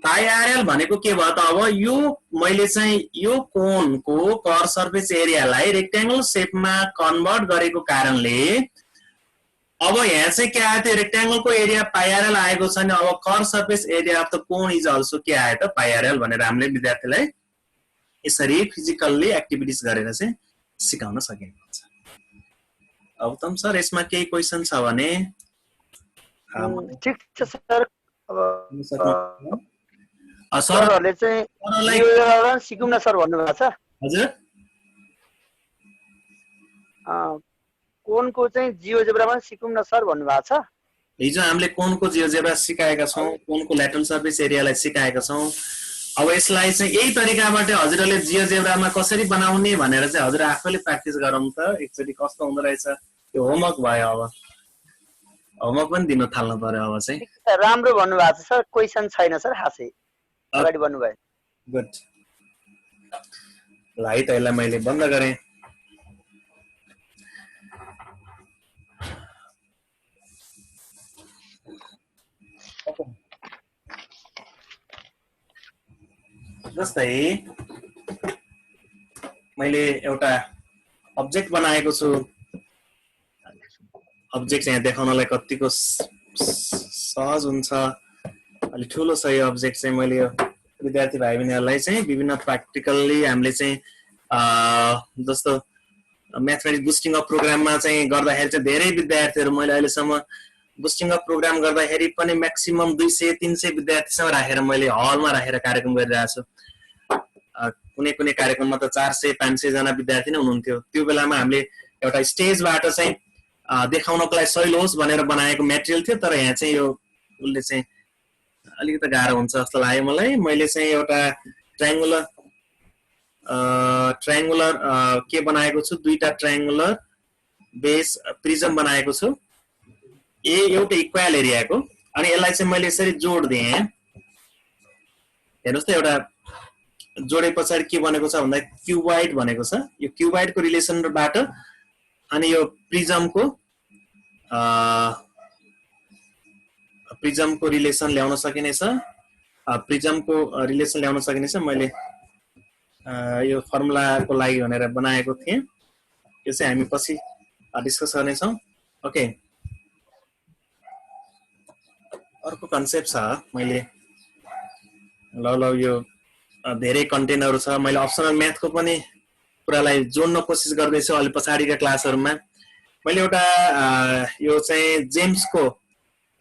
πrl भनेको के भयो त, अब यो मैले चाहिँ यो कोनको कर्व सर्फेस एरियालाई रेक्टेंगल शेपमा कन्भर्ट गरेको कारणले अब यहाँ चाहिँ के आयो त, रेक्टेंगलको एरिया πrl आएको छ नि। अब curve surface area of the cone is also के आयो त πrl भनेर हामीले विद्यार्थीलाई यसरी फिजिकल्ली एक्टिभिटिज गरेर चाहिँ सिकाउन सकिएको हुन्छ। अब तम सर यसमा केही क्वेशन छ भने ठीक छ सर। सरहरूले चाहिँ सिकौँ न सर भन्नुभएको छ। हजुर, कोनको चाहिँ जियोजेब्रामा सिकौँ न सर भन्नुभएको छ। हिजो हामीले कोनको जियोजेब्रा सिकाएका छौँ, कोनको ल्याटरल सर्फेस एरियालाई सिकाएका छौँ। अब यसलाई चाहिँ यही तरिकाबाट हजुरहरूले जियोजेब्रामा कसरी बनाउने भनेर चाहिँ हजुर आफैले प्र्याक्टिस गरौँ त एकचोटि कस्तो हुँदो रहेछ। यो होमवर्क भयो, अब होमवर्क पनि दिन थाल्नु पर्यो। अब चाहिँ राम्रो भन्नुभएको छ सर, क्वेसन छैन सर, खासै अगाडि भन्नुभयो। गुड ल, है त यसलाई मैले बन्द गरेँ। जस्तै मैले एउटा अब्जेक्ट बनाएको छु। अब्जेक्ट यहाँ देखाउनलाई कतिको सहज हुन्छ, अलि ठुलो छ यो अब्जेक्ट चाहिँ। मैले यो विद्यार्थी भाइ बहिनीहरूलाई चाहिँ विभिन्न प्र्याक्टिकल्ली हामीले चाहिँ जस्तो म्याथमेटिक्स बुस्टिङ अफ प्रोग्राममा चाहिँ गर्दाखेरि चाहिँ धेरै विद्यार्थीहरू मैले अहिलेसम्म बुस्टिङ अफ प्रोग्राम गर्दाखेरि पनि म्याक्सिमम 200-300 विद्यार्थीसँग राखेर मैले हलमा राखेर कार्यक्रम गरिरहेको छु। कुनै कुनै कार्यक्रममा त 400-500 जना विद्यार्थी नै हुनुहुन्थ्यो। त्यो बेलामा हामीले एउटा स्टेजबाट चाहिँ देखाउनको लागि सजिलो होस् भनेर बनाएको मेटेरियल थियो, तर यहाँ चाहिँ यो उसले चाहिँ अलिकति गाह्रो हुन्छ जस्तो लाग्यो मलाई। मैले चाहिँ एउटा ट्रायंगुलर के बनाएको छु, दुईटा ट्रायंगुलर बेस प्रिजम बनाएको छु। एउटा इक्वल एरियाको अनि यसलाई चाहिँ मैले यसरी जोड दिएँ हेर्नुस् त एउटा जोडे पछाडि के बनेको छ भन्दा क्युबाइड बनेको छ यो क्युबाइडको रिलेसनबाट अनि यो प्रिजमको रिलेसन ल्याउन सकिनेछ प्रिजमको रिलेसन ल्याउन सकिनेछ मैले यो फर्मुलाको लागि भनेर बनाएको थिएँ यो चाहिँ हामी पछि डिस्कस गर्नेछौँ ओके अर्को कन्सेप्ट छ मैले ल यो धेरै कन्टेन्टहरु छ मैले अप्सनल म्याथको पनि कुरालाई जोड्न कोसिस गर्दैछु अलि पछाडीका क्लासहरुमा मैले एउटा यो चाहिँ जेम्सको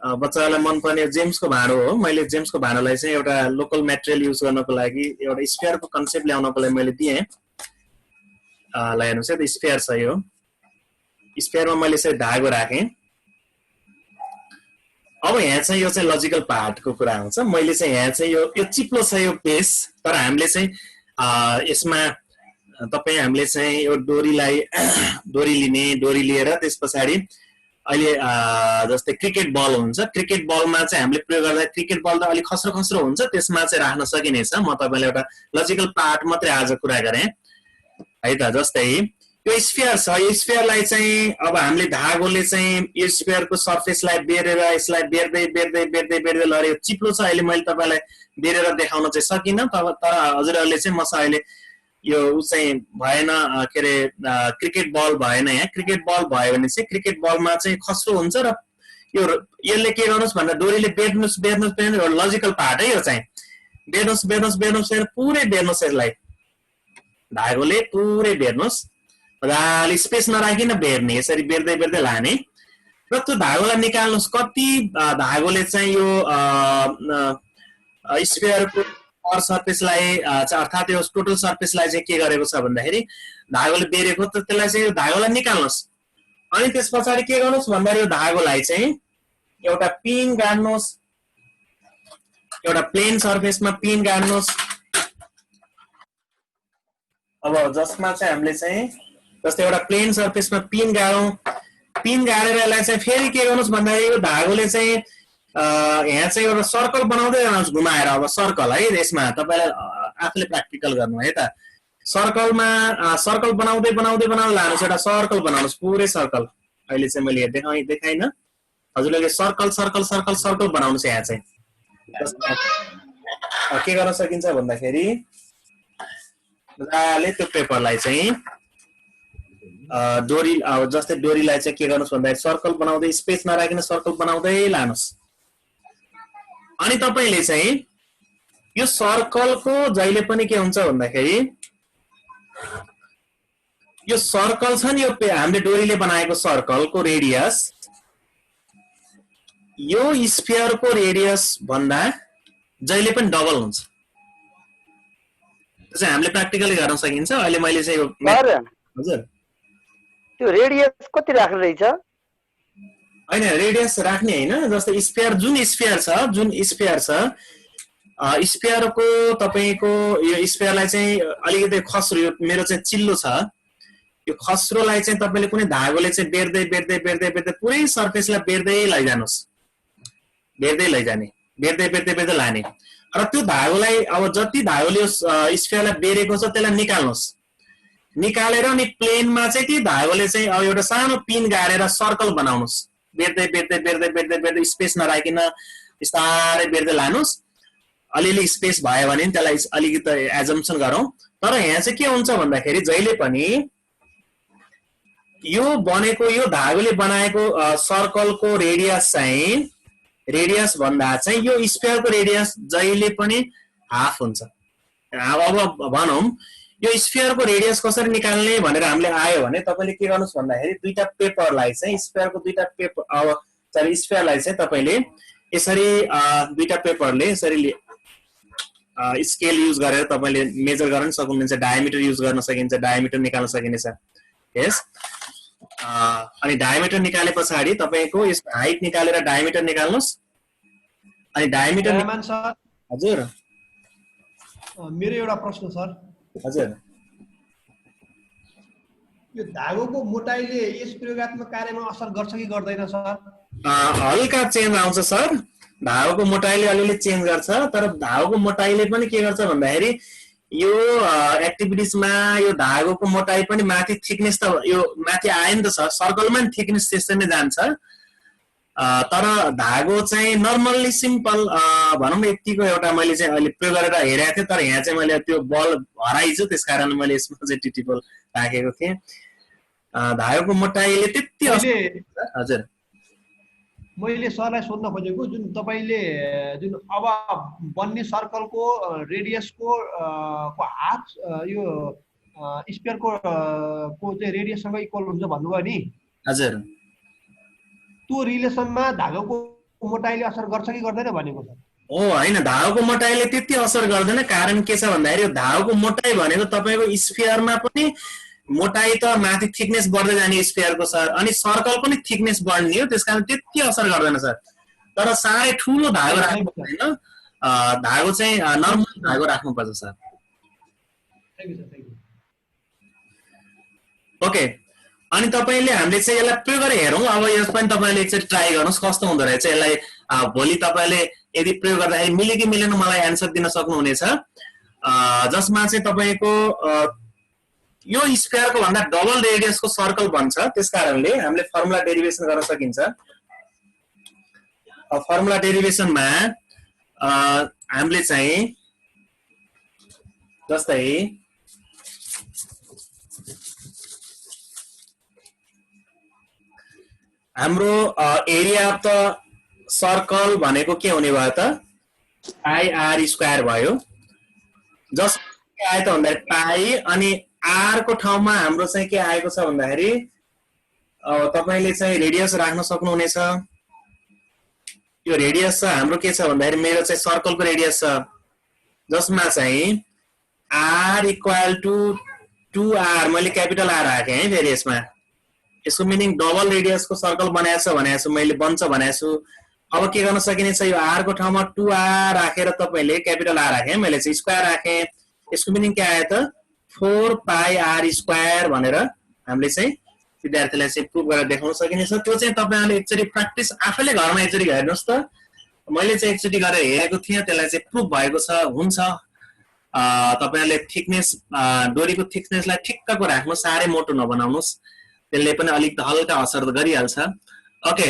बच्चालाई मन पर्ने जेम्सको भाँडो हो मैले जेम्सको भाँडोलाई चाहिँ एउटा लोकल मटेरियल युज गर्नको लागि एउटा स्फियरको कन्सेप्ट ल्याउनको लागि मैले दिएँ ल हेर्नुस् है त स्फियर छ यो स्फियरमा मैले चाहिँ धागो राखेँ अब यहाँ चाहिँ यो चाहिँ लजिकल पार्टको कुरा हुन्छ मैले चाहिँ यहाँ चाहिँ यो चिप्लो छ यो बेस तर हामीले चाहिँ यसमा हामीले चाहिँ यो डोरी लिएर त्यसपछि अहिले जस्तै क्रिकेट बल हुन्छ क्रिकेट बलमा चाहिँ हामीले प्रयोग गर्दा क्रिकेट बल त अलि खस्रो खस्रो हुन्छ त्यसमा चाहिँ राख्न सकिनेछ म तपाईलाई एउटा लजिकल पार्ट मात्रै आज कुरा गरेँ है त जस्तै यो स्फियर छ यो स्फियरलाई चाहिँ अब हामीले धागोले चाहिँ यो स्फियरको सर्फेसलाई बेरेर यसलाई बेर्दै लरे चिप्लो छ अहिले मैले तपाईलाई बेरेर देखाउन चाहिँ सकिनँ तर हजुरहरूले चाहिँ मसँग अहिले यो चाहिँ भएन के अरे क्रिकेट बल भएन यहाँ क्रिकेट बल भयो भने चाहिँ क्रिकेट बलमा चाहिँ खस्रो हुन्छ र यो यसले के गर्नुस् भन्दा डोरीले बेर्नुस् लजिकल पार्ट है यो चाहिँ बेर्नुस् पुरै बेर्नुस् यसलाई धागोले पुरै बेर्नुस् मजाले स्पेस नराखिन बेर्ने यसरी बेर्दै लाने र त्यो धागोलाई निकाल्नुस् कति धागोले चाहिँ यो स्फियरको सर्फेसलाई अर्थात् यो टोटल सर्फेसलाई चाहिँ के गरेको छ भन्दाखेरि धागोले बेरेको त त्यसलाई चाहिँ यो धागोलाई निकाल्नुस् अनि त्यसपछि के गर्नुस् भन्दा यो धागोलाई चाहिँ एउटा पिन गाड्नुस् एउटा प्लेन सर्फेसमा पिन गाड्नुस् अब जसमा चाहिँ हामीले चाहिँ जस्तै एउटा प्लेन सर्फेसमा पिन गाडौं पिन गाडेर यसलाई चाहिँ फेरि के गर्नुस् भन्दाखेरि यो धागोले चाहिँ यहाँ चाहिँ एउटा सर्कल बनाउँदै जानुहोस् घुमाएर अब सर्कल है यसमा तपाईलाई आफूले प्र्याक्टिकल गर्नु है त सर्कल बनाउँदै लानुहोस् एउटा सर्कल बनाउनुस् पुरै सर्कल अहिले चाहिँ मैले देखाइन हजुरले सर्कल बनाउनुस् यहाँ चाहिँ के गर्न सकिन्छ भन्दाखेरि मजाले त्यो पेपरलाई चाहिँ डोरी जस्तै डोरीलाई चाहिँ के गर्नुस् भन्दाखेरि सर्कल बनाउँदै स्पेस नराखिन सर्कल बनाउँदै लानुहोस् अनि तपाईले चाहिँ यो सर्कलको जहिले पनि के हुन्छ भन्दाखेरि यो सर्कल छ नि यो हामीले डोरीले बनाएको सर्कलको रेडियस यो स्फियरको रेडियस भन्दा जहिले पनि डबल हुन्छ चाहिँ हामीले प्र्याक्टिकली गर्न सकिन्छ अहिले मैले चाहिँ यो हजुर त्यो रेडियस कति राख्नु रहेछ हैन रेडियस राख्ने हैन जस्तै स्फियर जुन स्फियर छ स्फियरको तपाईको यो स्फियरलाई चाहिँ अलिकति खस्रो यो मेरो चाहिँ चिल्लो छ यो खस्रोलाई चाहिँ तपाईले कुनै धागोले चाहिँ बेर्दै पुरै सर्फेसलाई बेर्दै लैजानुस् बेर्दै लाने र त्यो धागोलाई अब जति धागोले स्फियरलाई बेरेको छ त्यसलाई निकालेर अनि प्लेनमा चाहिँ ती धागोले चाहिँ अब एउटा सानो पिन गाडेर सर्कल बनाउनुस् बेर्दै स्पेस नराखिन बिस्तारै बेर्दै लानुस् अलिअलि स्पेस भयो भने त्यसलाई अलिकति एजम्पसन गरौँ तर यहाँ चाहिँ के हुन्छ भन्दाखेरि जहिले पनि यो बनेको यो धागोले बनाएको सर्कलको रेडियस भन्दा चाहिँ यो स्फियरको रेडियस जहिले पनि हाफ हुन्छ अब भनौं यो स्फियरको रेडियस कसरी निकाल्ने भनेर हामीले आयो भने तपाईले के गर्नुस् भन्दाखेरि दुईटा पेपरलाई चाहिँ स्फियरको दुईटा पेपर अब चाहिँ स्फियरलाई चाहिँ तपाईले यसरी दुईटा पेपरले यसरी स्केल युज गरेर तपाईले मेजर गर्न सक्नुहुन्छ डायमिटर युज गर्न सकिन्छ डायमिटर निकाल्न सकिनेछ यस अनि डायमिटर निकाले पछाडी तपाईको यस हाइट निकालेर डायमिटर निकाल्नुस् अनि डायमिटर हजुर मेरो एउटा प्रश्न सर हजुर यो धागोको मोटाइले यस प्रयोगात्मक कार्यमा असर गर्छ कि गर्दैन सर हल्का चेन्ज आउँछ सर। धागोको मोटाइले अलिअलि चेन्ज गर्छ, तर धागोको मोटाइले पनि के गर्छ भन्दाखेरि यो एक्टिभिटिजमा यो धागोको मोटाइ पनि माथि थिकनेस त यो माथि आयो नि त सर, सर्कलमा नि थिकनेस त्यसरी नै जान्छ। तर धागो चाहिँ नर्मल्ली सिम्पल भनौँ न यतिको एउटा मैले चाहिँ अहिले प्रयोग गरेर हेरेको थिएँ, तर यहाँ चाहिँ मैले त्यो बल हराइछु, त्यस कारण मैले यसमा चाहिँ टिटी बल राखेको थिएँ। धागोको मोटाइले त्यति हजुर मैले सरलाई सोध्न खोजेको जुन तपाईँले जुन अब बन्ने सर्कलको रेडियसको हाफ यो स्पेयरको चाहिँ रेडियससँग इक्वल हुन्छ भन्नुभयो नि हजुर, त्यो रिलेसनमा धागोको मोटाइले असर गर्छ कि गर्दैन भनेको छ। होइन, धागोको मोटाइले त्यति असर गर्दैन। कारण के छ भन्दाखेरि यो धागोको मोटाइ भनेको तपाईँको स्फियरमा पनि मोटाइ त माथि थिकनेस बढ्दै जाने स्फियरको सर, अनि सर्कल पनि थिकनेस बढ्ने हो, त्यसकारण त्यति असर गर्दैन सर। तर साह्रै ठुलो धागो राख्नु पर्दैन, धागो चाहिँ नर्मल धागो राख्नुपर्छ सर। ओके, अनि तपाईँले हामीले चाहिँ यसलाई प्रयोग गरेर हेरौँ। अब यस पनि तपाईँले एकचोटि ट्राई गर्नुहोस् कस्तो हुँदो रहेछ। यसलाई भोलि तपाईँले यदि प्रयोग गर्दाखेरि मिल्यो कि मिलेन मलाई एन्सर दिन सक्नुहुनेछ, जसमा चाहिँ तपाईँको यो स्क्वायरको भन्दा डबल रेडियसको सर्कल बन्छ। त्यस कारणले हामीले फर्मुला डेरिभेसन गर्न सकिन्छ। फर्मुला डेरिभेसनमा हामीले चाहिँ जस्तै हाम्रो एरिया अफ द सर्कल भनेको के हुने भयो त पाई आर स्क्वायर भयो। जस के आयो त भन्दाखेरि पाई, अनि आर को ठाउँमा हाम्रो चाहिँ के आएको छ भन्दाखेरि तपाईले चाहिँ रेडियस राख्न सक्नुहुनेछ। यो रेडियस छ हाम्रो के छ भन्दाखेरि मेरो चाहिँ सर्कलको रेडियस छ, जसमा चाहिँ आर इक्वल टु 2r, मैले क्यापिटल आर राखेँ है फेरि यसमा। यसको मिनिङ डबल रेडियसको सर्कल बनाएको छ भनेको छु मैले, बन्छ भनेको छु। अब के गर्न सकिने छ, यो आर को ठाउँमा 2r राखेर तपाईले क्यापिटल आर राखेँ, मैले चाहिँ स्क्वायर राखेँ। यसको मिनिङ के आयो त 4 पाई आर स्क्वायर भनेर हामीले चाहिँ विद्यार्थीलाई चाहिँ प्रुभ गरेर देखाउन सकिने छ। त्यो चाहिँ तपाईहरुले एकचोटी प्र्याक्टिस आफैले घरमा एकचोटी हेर्नुस् त। मैले चाहिँ एकचोटी गरेर हेरेको थिएँ, त्यसलाई चाहिँ प्रुभ भएको छ। हुन्छ, तपाईहरुले थिकनेस डोरीको थिकनेसलाई ठिक्कको राख्नु, साह्रै मोटो नबनाउनुस्, त्यसले पनि अलिक हल्का असर गरिहाल्छ। ओके,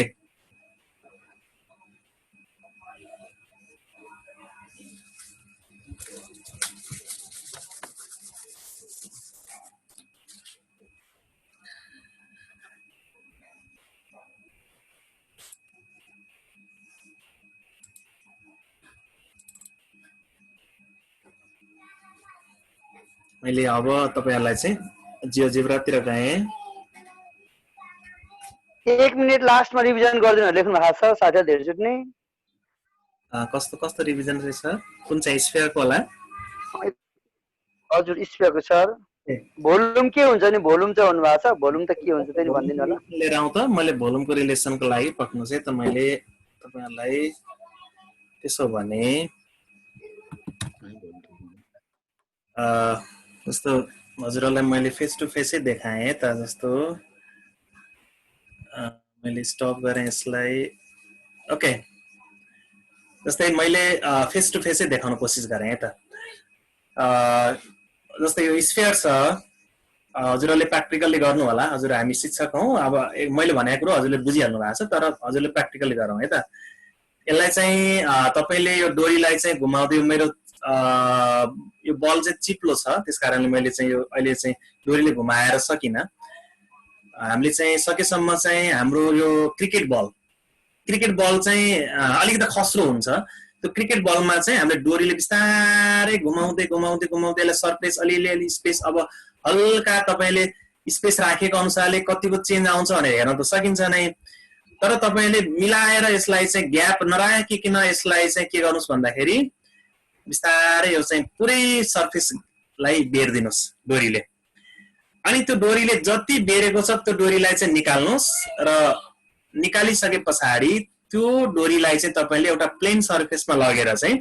मैले अब तपाईहरुलाई चाहिँ जियोजेब्रातिर गए। 1 मिनेट लास्टमा रिभिजन गर्दिनु लेख्नु भएको छ साथै धेरैचोटि नै। कस्तो कस्तो रिभिजन रहेछ सर? कुन चाहिँ स्फियरको होला? हजुर स्फियरको सर। भोल्युम के हुन्छ नि? भोल्युम चाहिँ भन्नु भएको छ, भोल्युम त के हुन्छ त्यही भन्दिनु होला। लिएर आउँ त, मैले भोल्युमको रिलेसनको लागि पक्नु चाहिँ त मैले तपाईहरुलाई त्यसो भने जस्तो हजुरहरूलाई मैले फेस टु फेसै देखाएँ त, जस्तो मैले स्टप गरेँ यसलाई। ओके, जस्तै मैले फेस टु फेसै देखाउन कोसिस गरेँ त। जस्तै यो स्फियर छ, हजुरहरूले प्र्याक्टिकल्ली गर्नु होला। हजुर हामी शिक्षक हौँ, अब मैले भनेको कुरो हजुरले बुझिहाल्नु भएको छ, तर हजुरले प्र्याक्टिकल्ली गरौँ है त। यसलाई चाहिँ तपाईले यो डोरीलाई चाहिँ घुमाउँदै, मेरो यो बल चाहिँ चिप्लो छ, त्यस कारणले मैले चाहिँ यो अहिले चाहिँ डोरीले घुमाएर सकिनँ। हामीले चाहिँ सकेसम्म चाहिँ हाम्रो यो क्रिकेट बल चाहिँ अलिकति खस्रो हुन्छ। त्यो क्रिकेट बलमा चाहिँ हामीले डोरीले बिस्तारै घुमाउँदै घुमाउँदै घुमाउँदै यसलाई सरफेस अलिअलि स्पेस, अब हल्का तपाईले स्पेस राखेको अनुसारले कतिको चेन्ज आउँछ भनेर हेर्न त सकिन्छ नै। तर तपाईले मिलाएर यसलाई चाहिँ ग्याप नराखिकन यसलाई चाहिँ के गर्नुस् भन्दाखेरि बिस्तारै यो चाहिँ पुरै सर्फेसलाई बेर्दिनुस् डोरीले। अनि त्यो डोरीले जति बेरेको छ त्यो डोरीलाई चाहिँ निकाल्नुस्, र निकालिसके पछाडि त्यो डोरीलाई चाहिँ तपाईले एउटा प्लेन सर्फेसमा लगेर चाहिँ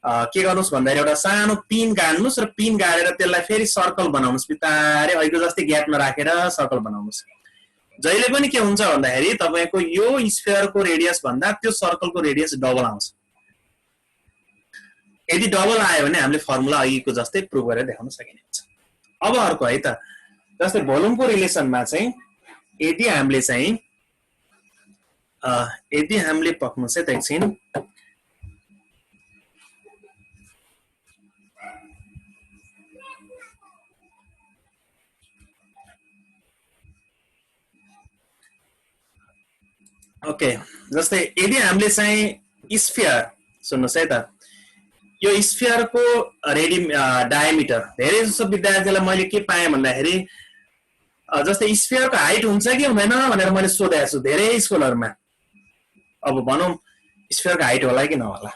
के गर्नुस् भन्दाखेरि एउटा सानो पिन गाड्नुस्, र पिन गाडेर त्यसलाई फेरि सर्कल बनाउनुस्, बिस्तारै अहिलेको जस्तै ग्याप नराखेर सर्कल बनाउनुस्। जहिले पनि के हुन्छ भन्दाखेरि तपाईको यो स्फियरको रेडियस भन्दा त्यो सर्कलको रेडियस डबल आउँछ। यदि डबल आयो भने हामीले फर्मुला अघिको जस्तै प्रुभ गरेर देखाउन सकिने हुन्छ। अब अर्को है त, जस्तै भोल्युमको रिलेसनमा चाहिँ यदि हामीले पक्नु चाहिँ एकछिन ओके, जस्तै यदि हामीले चाहिँ स्फियर सुन्नुहोस् है त, यो स्फियरको डायमिटर धेरै जसो विद्यार्थीलाई मैले के पाएँ भन्दाखेरि जस्तै स्फियरको हाइट हुन्छ कि हुँदैन भनेर मैले सोधेको छु धेरै स्कुलहरुमा। अब भनौं स्फियरको हाइट होला कि नहोला।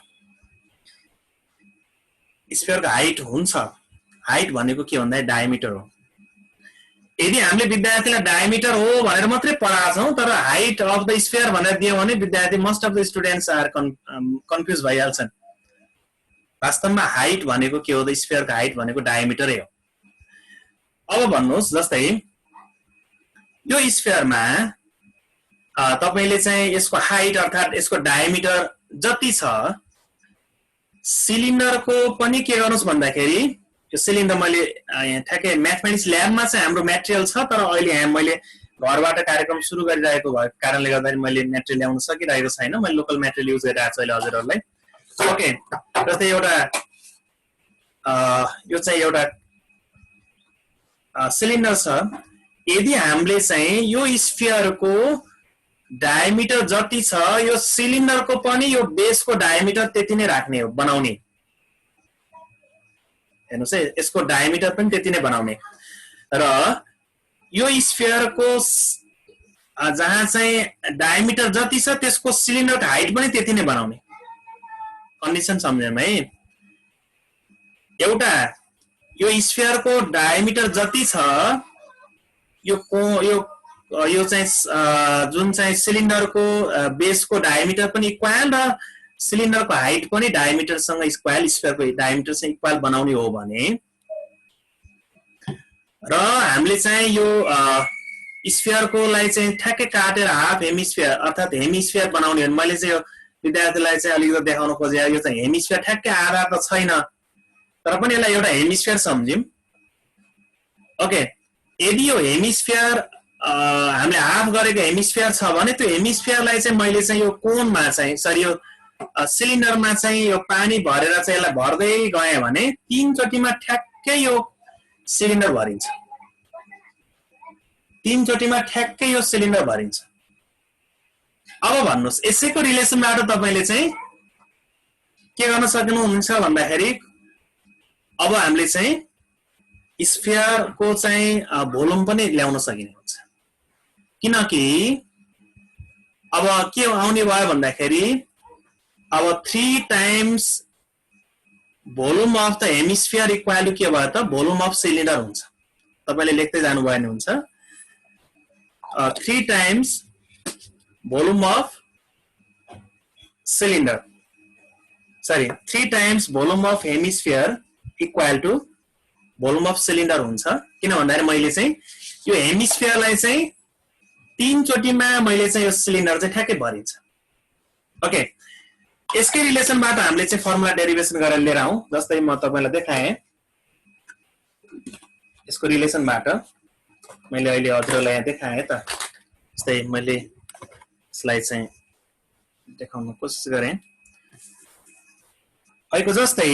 स्फियरको हाइट हुन्छ, हाइट भनेको के भन्दा डायमिटर हो। यदि हामीले विद्यार्थीलाई डायमिटर हो भनेर मात्रै पढाएको छौं तर हाइट अफ द स्फियर भनेर दियौ भने विद्यार्थी most of the students are confuse भइहाल्छन्। वास्तवमा हाइट भनेको के हो, द स्फियरको हाइट भनेको डायमिटरै हो। अब भन्नुहोस् जस्तै यो स्फियरमा तपाईले चाहिँ यसको हाइट अर्थात यसको डायमिटर जति छ, सिलिन्डरको पनि के गर्नुस् भन्दाखेरि यो सिलिन्डर मैले ठ्याक्कै म्याथमेटिक्स ल्याबमा चाहिँ हाम्रो मेटेरियल छ तर अहिले यहाँ मैले घरबाट कार्यक्रम सुरु गरिरहेको भएको कारणले गर्दा मैले मेटेरियल ल्याउन सकिरहेको छैन। मैले लोकल मेटेरियल युज गरिरहेको छु अहिले हजुरहरुलाई। ओके, जस्तै एउटा यो चाहिँ एउटा सिलिन्डर छ। यदि हामीले चाहिँ यो स्फियरको डायमिटर जति छ यो सिलिन्डरको पनि यो बेसको डायमिटर त्यति नै राख्ने हो, बनाउने। हेर्नुस् है, यसको डायमिटर पनि त्यति नै बनाउने र यो स्फियरको जहाँ चाहिँ डायमिटर जति छ त्यसको सिलिन्डरको हाइट पनि त्यति नै बनाउने। कन्डिसन सम्झौँ है, एउटा यो स्फियरको डायमिटर जति छ यो चाहिँ जुन चाहिँ सिलिन्डरको बेसको डायमिटर पनि इक्वल र सिलिन्डरको हाइट पनि डायमिटरसँग इक्वल, स्फियरको डायमिटरसँग इक्वल बनाउने हो भने र हामीले चाहिँ यो स्फियरकोलाई चाहिँ ठ्याक्कै काटेर हाफ हेमिस्फियर अर्थात हेमिस्फियर बनाउने हो भने मैले चाहिँ यो विद्यार्थीलाई चाहिँ अलिकति देखाउन खोजे यो चाहिँ हेमिस्फियर ठ्याक्कै आधा त छैन तर पनि यसलाई एउटा हेमिस्फियर सम्झौं। ओके, यदि यो हेमिस्फियर हामीले हाफ गरेको हेमिस्फियर छ भने त्यो हेमिस्फियरलाई चाहिँ मैले चाहिँ यो कोनमा चाहिँ सरी यो सिलिन्डरमा चाहिँ यो पानी भरेर चाहिँ यसलाई भर्दै गए भने 3 चोटीमा ठ्याक्कै यो सिलिन्डर भरिन्छ। 3 चोटीमा ठ्याक्कै यो सिलिन्डर भरिन्छ। अब भन्नुस् यसैको रिलेसनबाट तपाईले चाहिँ के गर्न सक्नुहुन्छ भन्दाखेरि अब हामीले चाहिँ स्फियरको चाहिँ भोल्युम पनि ल्याउन सकिने हुन्छ। किनकि अब के आउने भयो भन्दाखेरि अब 3 times volume of the hemisphere equal to के भयो त भोल्युम अफ सिलिन्डर हुन्छ। तपाईले लेख्दै जानु भयो हुन्छ 3 टाइम्स भोल्युम अफ सिलिन्डर सरी 3 times volume of hemisphere equal to volume of cylinder हुन्छ। किन भन्दाखेरि मैले चाहिँ यो हेमिस्फियरलाई चाहिँ 3 चोटीमा मैले चाहिँ यो सिलिन्डर चाहिँ ठ्याक्कै भरिन्छ। ओके, यसकै रिलेसनबाट हामीले चाहिँ फर्मुला डेरिभेसन गरेर लिएर आउँ। जस्तै म तपाईलाई देखाएँ यसको रिलेसनबाट मैले अहिले हजुरलाई यहाँ देखाएँ त। जस्तै मैले यसलाई चाहिँ देखाउन कोसिस गरेँ। अहिलेको जस्तै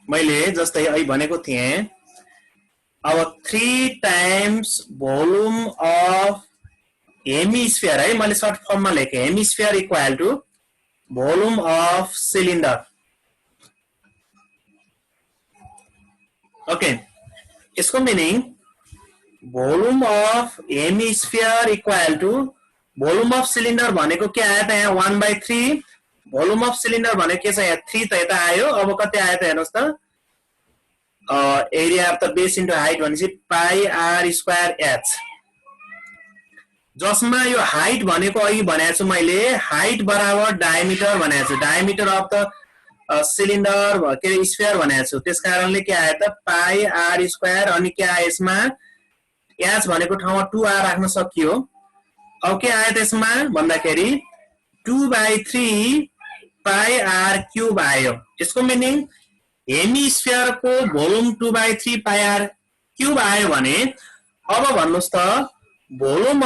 मैले जस्तै अहिले भनेको थिएँ अब 3 टाइम्स भोल्युम अफ हेमिस्फियर है, मैले सर्ट फर्ममा लेखेँ hemisphere equal to volume of cylinder. Okay, यसको meaning volume of hemisphere equal to volume of cylinder भनेको के आयो त यहाँ 1/3 भोल्युम अफ सिलिन्डर भनेको के छ यहाँ 3 त यता आयो। अब कति आयो त हेर्नुस् त area of the base into height भनेपछि पाई आर स्क्वायर एच, जसमा यो हाइट भनेको अघि भनेको छु मैले हाइट बराबर डायमिटर भनेको छु। डायमिटर अफ द सिलिन्डर के अरे स्फियर भनेको छु, त्यस कारणले के आयो त पाई आर स्क्वायर अनि के आयो यसमा एच भनेको ठाउँमा 2r राख्न सकियो। अब के आयो त्यसमा भन्दाखेरि 2/3 पाई आर क्यूब आयो। यसको मिनिङ हेमिस्फियरको भोल्युम 2/3 पाई आर क्यूब आयो भने अब भन्नुस् त भोल्युम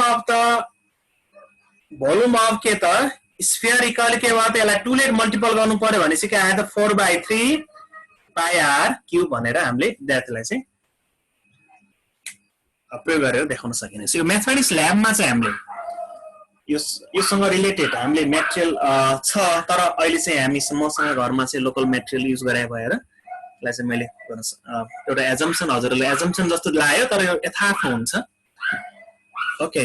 अफ के त स्फियर इक्वल के भयो त यसलाई 2 ले मल्टिपल गर्नु पर्यो भनेपछि के आयो त 4/3 पाई आर क्यूब भनेर हामीले विद्यार्थीलाई चाहिँ प्रयोग गरेर देखाउन सकिन्छ। यो म्याथमेटिक्स ल्याबमा चाहिँ हामीले योसँग रिलेटेड हामीले मेटेरियल छ, तर अहिले चाहिँ हामी मसँग घरमा चाहिँ लोकल मेटेरियल युज गरे भएर यसलाई चाहिँ मैले एउटा एजम्पसन हजुरले एजम्पसन जस्तो लायो तर यो यथार्थ हुन्छ। ओके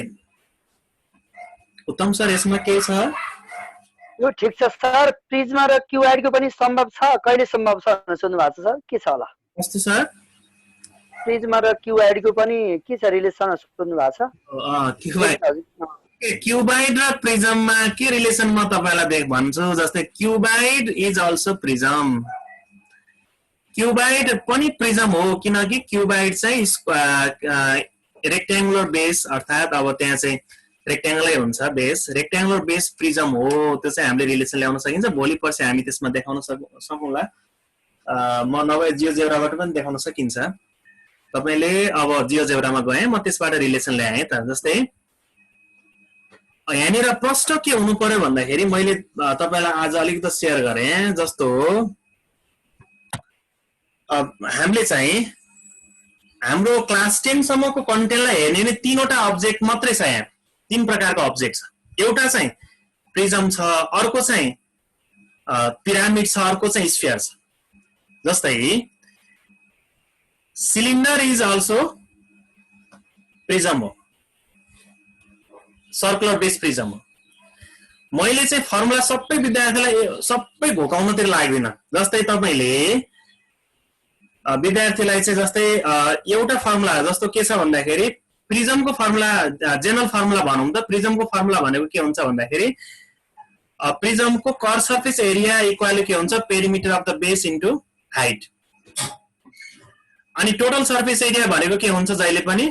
उत्तम सर, यसमा के छ? यो ठिक छ सर। प्रिज्मा र क्युआइडको पनि सम्भव छ, कहिले सम्भव छ भनेर सोध्नु भएको छ सर, के छ होला? कस्तो सर? प्रिज्मा र क्युआइडको पनि के छ रिलेसन सोध्नु भएको छ। क्युबाइड र प्रिजममा के रिलेसन म तपाईलाई भन्छु। जस्तै क्युबाइड इज अल्सो प्रिजम, क्युबाइड पनि प्रिजम हो किनकि क्युबाइड चाहिँ रेक्ट्याङ्गुलर बेस अर्थात् अब त्यहाँ चाहिँ रेक्ट्याङ्गलै हुन्छ बेस, रेक्ट्याङ्गुलर बेस प्रिजम हो। त्यो चाहिँ हामीले रिलेसन ल्याउन सकिन्छ। भोलि पर्सि हामी त्यसमा देखाउन सकौँला, म नभए जियोजेब्राबाट पनि देखाउन सकिन्छ। तपाईले अब जियोजेब्रामा गए म त्यसबाट रिलेसन ल्याएँ त। जस्तै यहाँनिर प्रश्न के हुनु पर्यो भन्दाखेरि मैले तपाईलाई आज अलिकति शेयर गरेँ। जस्तो हामीले चाहिँ हाम्रो क्लास 10 सम्मको कन्टेन्टलाई हेर्ने भने 3वटा अब्जेक्ट मात्रै छ। यहाँ 3 प्रकारको अब्जेक्ट छ। एउटा चाहिँ प्रिजम छ, अर्को चाहिँ पिरामिड छ, अर्को चाहिँ स्फियर छ। जस्तै सिलिन्डर इज अल्सो प्रिजम हो, सर्कुलर बेस प्रिजम हो। मैले चाहिँ फर्मुला सबै विद्यार्थीलाई सबै घोकाउनतिर लाग्दिन। जस्तै तपाईले विद्यार्थीलाई चाहिँ जस्तै एउटा फर्मुला जस्तो के छ भन्दाखेरि प्रिजमको फर्मुला जेनरल फर्मुला भनौँ त। प्रिजमको फर्मुला भनेको के हुन्छ भन्दाखेरि प्रिजमको कर्व सर्फेस एरिया इक्वल के हुन्छ perimeter of the base into height. अनि टोटल सर्फेस एरिया भनेको के हुन्छ जहिले पनि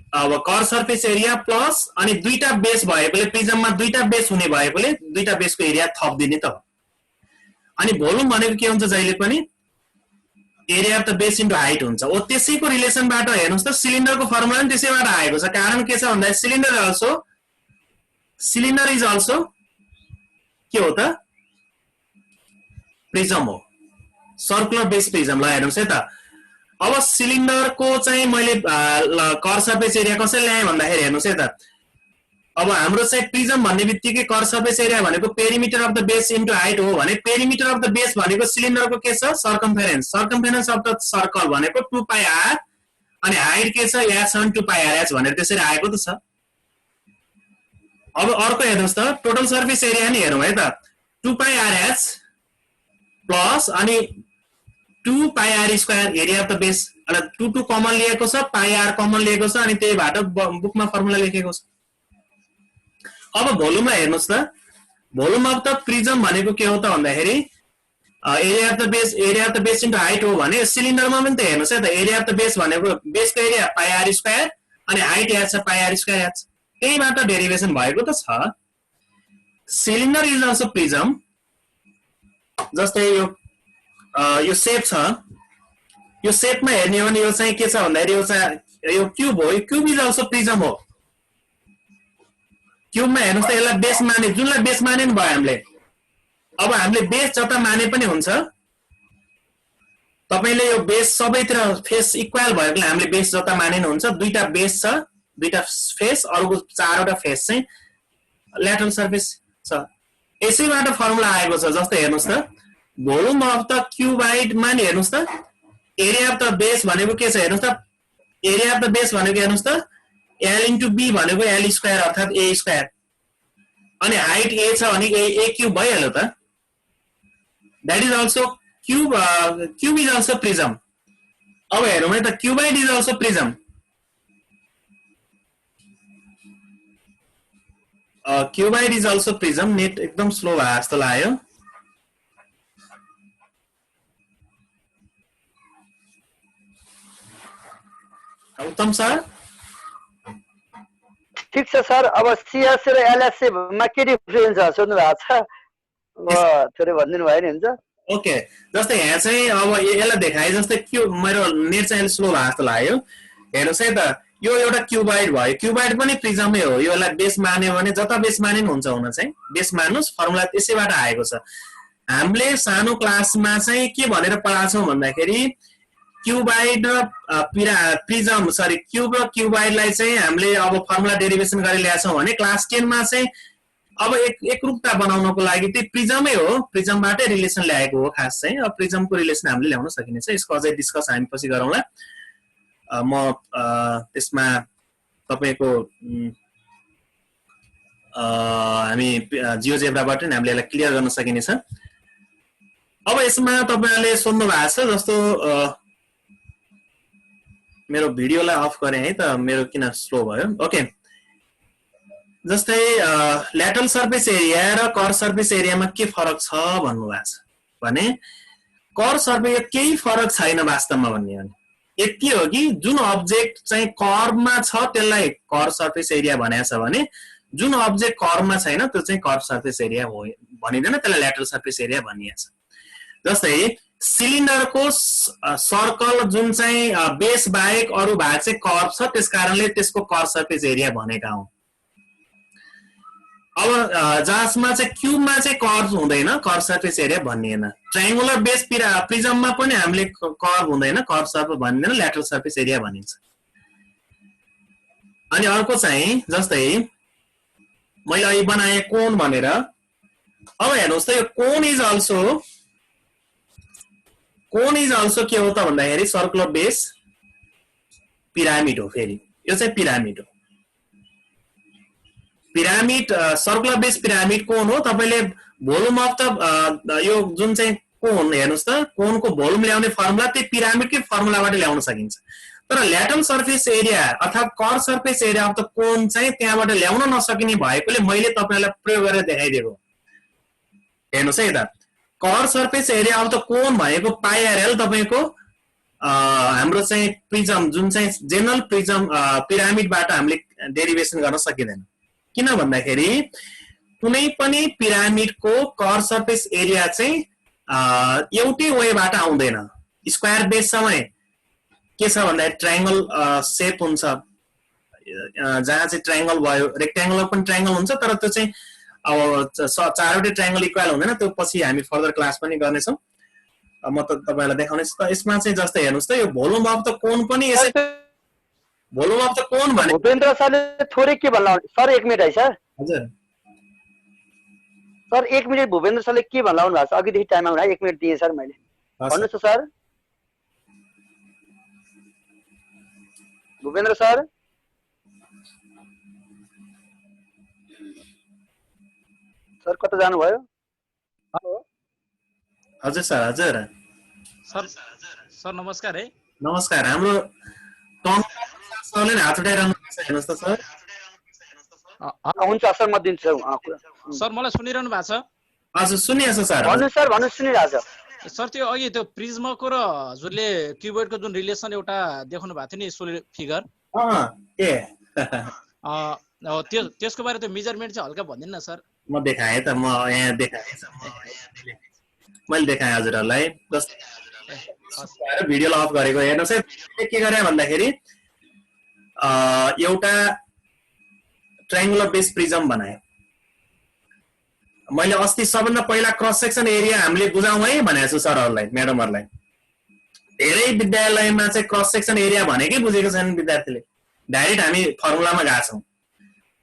अब कर्व सर्फेस एरिया प्लस अनि दुईटा बेस भएकोले प्रिजममा दुईटा बेस हुने भएकोले दुईटा बेसको एरिया थपिदिने त हो। अनि भोल्युम भनेको के हुन्छ जहिले पनि area of the base into height हुन्छ। ओ त्यसैको रिलेसनबाट हेर्नुस् त सिलिन्डरको फर्मुला पनि त्यसैबाट आएको छ। कारण के छ भन्दा सिलिन्डर इज अल्सो के हो त प्रिजम हो, सर्कुलर बेस प्रिजम। ल हेर्नुस् है त। अब सिलिन्डरको चाहिँ मैले कर्व सर्फेस एरिया कसरी ल्याएँ भन्दाखेरि हेर्नुस् है त। अब हाम्रो चाहिँ प्रिजम भन्ने बित्तिकै कर्व सर्फेस एरिया भनेको perimeter of the base into height हो भने पेरिमिटर अफ द बेस भनेको सिलिन्डरको के छ सर्कमफेरेन्स, सर्कमफेरेन्स अफ द सर्कल भनेको 2 पाई आर अनि हाइट के छ h 2 पाई आर एच भनेर त्यसरी आएको त छ। अब अर्को हेर्नुस् त टोटल सर्फेस एरिया नि हेरौँ है त। 2 पाई आर एच प्लस अनि 2 pi R square area of the base. अनि 2 कमन लिएको छ, पाई आर कमन लिएको छ अनि त्यहीबाट बुकमा फर्मुला लेखेको छ। अब भोल्युमलाई हेर्नुस् त। भोल्युम अफ द प्रिजम भनेको के हो त भन्दाखेरि area of the base into height हो भने सिलिन्डरमा पनि त हेर्नुस् है त। एरिया अफ द बेस भनेको बेसको एरिया पाई आर स्क्वायर अनि हाइट एच छ पाई आर स्क्वायर एच। त्यहीबाट डेरिभेसन भएको त छ। Cylinder is also prism. जस्तै यो सेप छ, यो सेपमा हेर्ने हो भने यो चाहिँ के छ भन्दाखेरि यो क्यूब हो। यो क्यूब इज अल्सो प्रिजम हो। क्यूबमा हेर्नुस् त यसलाई बेस माने, जुनलाई बेस माने नि भयो हामीले। अब हामीले बेस जता माने पनि हुन्छ। तपाईले यो बेस सबैतिर फेस इक्वल भएकोले हामीले बेस जता माने नि हुन्छ। दुईटा बेस छ, दुईटा फेस, अरुको 4वटा फेस चाहिँ ल्याटरल सर्फेस छ। यसैबाट फर्मुला आएको छ। जस्तै हेर्नुस् त भोल्युम अफ द क्युबाइडमा नि हेर्नुस् त एरिया अफ द बेस भनेको के छ हेर्नुस् त। एरिया अफ द बेस भनेको हेर्नुस् त L इन्टु B भनेको L स्क्वायर अर्थात् A स्क्वायर अनि हाइट A छ भने A क्यूब भइहाल्यो त। That is also cube is also prism. अब हेरौँ है त cuboid is also prism. Cuboid is also prism. Net एकदम स्लो भयो जस्तो लाग्यो। उत्तम सर ठिक छ सर। अब सिएससी र एलएससी मा के डिफरेन्स छ सोध्नु भएको छ, थोरै भनिदिनु भयो नि हुन्छ। ओके, जस्तै यहाँ चाहिँ अब यसलाई देखाए जस्तै मेरो नेट चाहिँ अलिक स्लो भएको जस्तो लाग्यो। हेर्नुहोस् है त, यो एउटा क्युबाइड भयो, क्युबाइड पनि प्रिजमै हो। यो यसलाई बेस मान्यो भने जता बेस माने पनि हुन्छ, हुन चाहिँ बेस मान्नुहोस्, फर्मुला त्यसैबाट आएको छ। हामीले सानो क्लासमा चाहिँ के भनेर पढाएको छौँ भन्दाखेरि क्युबाइड र प्रिजम सरी क्युब र क्युबाइडलाई चाहिँ हामीले अब फर्मुला डेरिभेसन गरेर ल्याएको छौँ भने क्लास 10 मा चाहिँ अब एकरूपता बनाउनको लागि त्यही प्रिजमै हो, प्रिजमबाटै रिलेसन ल्याएको हो खास चाहिँ। अब प्रिजमको रिलेसन हामीले ल्याउन सकिनेछ, यसको अझै डिस्कस हामी पछि गरौँला। म त्यसमा तपाईको हामी जियोजेब्राबाट नि हामीले यसलाई क्लियर गर्न सकिनेछ। अब यसमा तपाईहरुले सोध्नु भएको छ, जस्तो मेरो भिडियोलाई अफ गरे है त, मेरो किन स्लो भयो। ओके, जस्तै ल्याटरल सर्फेस एरिया र कर्व सर्फेस एरियामा के फरक छ भन्नु भएको छ भने कर्व सर्फेस केही फरक छैन वास्तवमा भन्ने हो। यति हो कि जुन अब्जेक्ट चाहिँ कर्वमा छ त्यसलाई कर्व सर्फेस एरिया भनेको छ भने जुन अब्जेक्ट कर्वमा छैन त्यो चाहिँ कर्व सर्फेस एरिया हो भनिदैन, त्यसलाई ल्याटरल सर्फेस एरिया भनिएको छ। जस्तै सिलिन्डरको सर्कल जुन चाहिँ बेस बाहेक अरु भाग चाहिँ कर्व छ, त्यसकारणले त्यसको कर्व सर्फेस एरिया भनेका हौं। अब जसमा चाहिँ क्यूबमा चाहिँ कर्व हुँदैन, कर्व सर्फेस एरिया भनिएन। ट्रायंगुलर बेस प्रिजममा पनि हामीले कर्व हुँदैन, कर्व सर्फेस भनिदैन, ल्याटरल सर्फेस एरिया भनिन्छ। अनि अर्को चाहिँ जस्तै मैले अहिले बनाए कोन भनेर, अब हेर्नुस् त यो कोन इज अल्सो के हो त भन्दाखेरि सर्कुलर बेस पिरामिड हो। फेरि यो चाहिँ पिरामिड हो। पिरामिड सर्कुलर बेस पिरामिड कोन हो। तपाईले भोल्युम अफ द यो जुन चाहिँ कोन हेर्नुस् त, कोनको भोल्युम ल्याउने फर्मुला त्यही पिरामिडकै फर्मुलाबाट ल्याउन सकिन्छ। तर ल्याटरल सर्फेस एरिया अर्थात् curve surface area of the cone चाहिँ त्यहाँबाट ल्याउन नसकिने भएकोले मैले तपाईलाई प्रयोग गरेर देखाइदिएको। हेर्नुस् है त, curve surface area of the cone भनेको पाइआरएल तपाईको हाम्रो चाहिँ प्रिजम जुन चाहिँ जेनरल प्रिजम पिरामिडबाट हामीले डेरिभेसन गर्न सकिदैन। किन भन्दाखेरि कुनै पनि पिरामिडको कर्व सर्फेस एरिया चाहिँ एउटै वेबाट आउँदैन। स्क्वायर बेससँगै के छ भन्दाखेरि ट्रायंगल शेप हुन्छ, जहाँ चाहिँ ट्रायंगल भयो, रेक्ट्याङ्गुलर पनि ट्रायंगल हुन्छ, तर त्यो चाहिँ अब चारवटै ट्रायंगल इक्वल हुँदैन। त्यो पछि हामी फर्दर क्लास पनि गर्नेछौँ, म त तपाईलाई देखाउनेछु। त यसमा चाहिँ जस्तै हेर्नुस् त, यो भोल्युम अफ द कोन पनि यसै भोल्युम अफ द कोन भने भूपेन्द्र सरले थोरै के भन्ला सर, 1 मिनेट है सर। हजुर सर 1 मिनेट भूपेन्द्र सरले के भन्लाउनु भएको छ, अघिदेखि टाइम आउनु 1 मिनेट दिए सर मैले। भन्नुस् त सर भूपेन्द्र सर। सर कता जानुभयो? हेलो हजुर सर। हजुर सर नमस्कार है। नमस्कार। हाम्रो टम सरले हात उठाइरहनु भएको छ, हेर्नुस् त सर। हुन्छ सर म दिन्छु सर, मलाई सुनिरहनु भएको छ? हजुर सुनिएको छ सर। भन्नुस् सर, भन्नुस्, सुनिरहेको छ सर। त्यो अघि त्यो प्रिज्मको र हजुरले क्युबोइडको जुन रिलेसन एउटा देखाउनु भएको थियो नि सोलिड फिगर, त्यसको बारे त्यो मेजरमेन्ट चाहिँ हल्का भनिदिनु न सर। म देखाएँ त, म यहाँ देखाएँ, मैले देखाएँ हजुरहरूलाई। भिडियोलाई अफ गरेको हेर्नुहोस् है। के गरे भन्दाखेरि एउटा ट्रायंगुलर बेस प्रिजम बनाए। मैले अस्ति सबभन्दा पहिला क्रस सेक्सन एरिया हामीले बुझाउँ है भनेको छु सरहरूलाई, म्याडमहरूलाई। धेरै विद्यालयमा चाहिँ क्रस सेक्सन एरिया भनेकै बुझेको छैन विद्यार्थीले, डाइरेक्ट हामी फर्मुलामा गएको छौँ।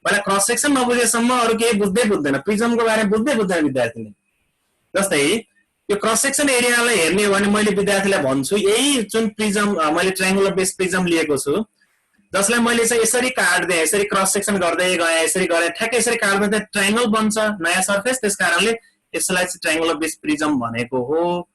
पहिला क्रस सेक्सन नबुझेसम्म अरू केही बुझ्दैन, प्रिजमको बारेमा बुझ्दैन विद्यार्थीले। जस्तै यो क्रस सेक्सन एरियालाई हेर्ने हो भने मैले विद्यार्थीलाई भन्छु, यही जुन प्रिजम मैले ट्रायंगुलर बेस प्रिजम लिएको छु, जसलाई मैले चाहिँ यसरी काट्दै यसरी क्रस सेक्सन गर्दै गएँ, यसरी गरेँ, ठ्याक्कै यसरी काट्दा चाहिँ ट्रायंगल बन्छ नयाँ सर्फेस। त्यसकारणले यसलाई चाहिँ ट्रायंगुलर बेस प्रिजम भनेको हो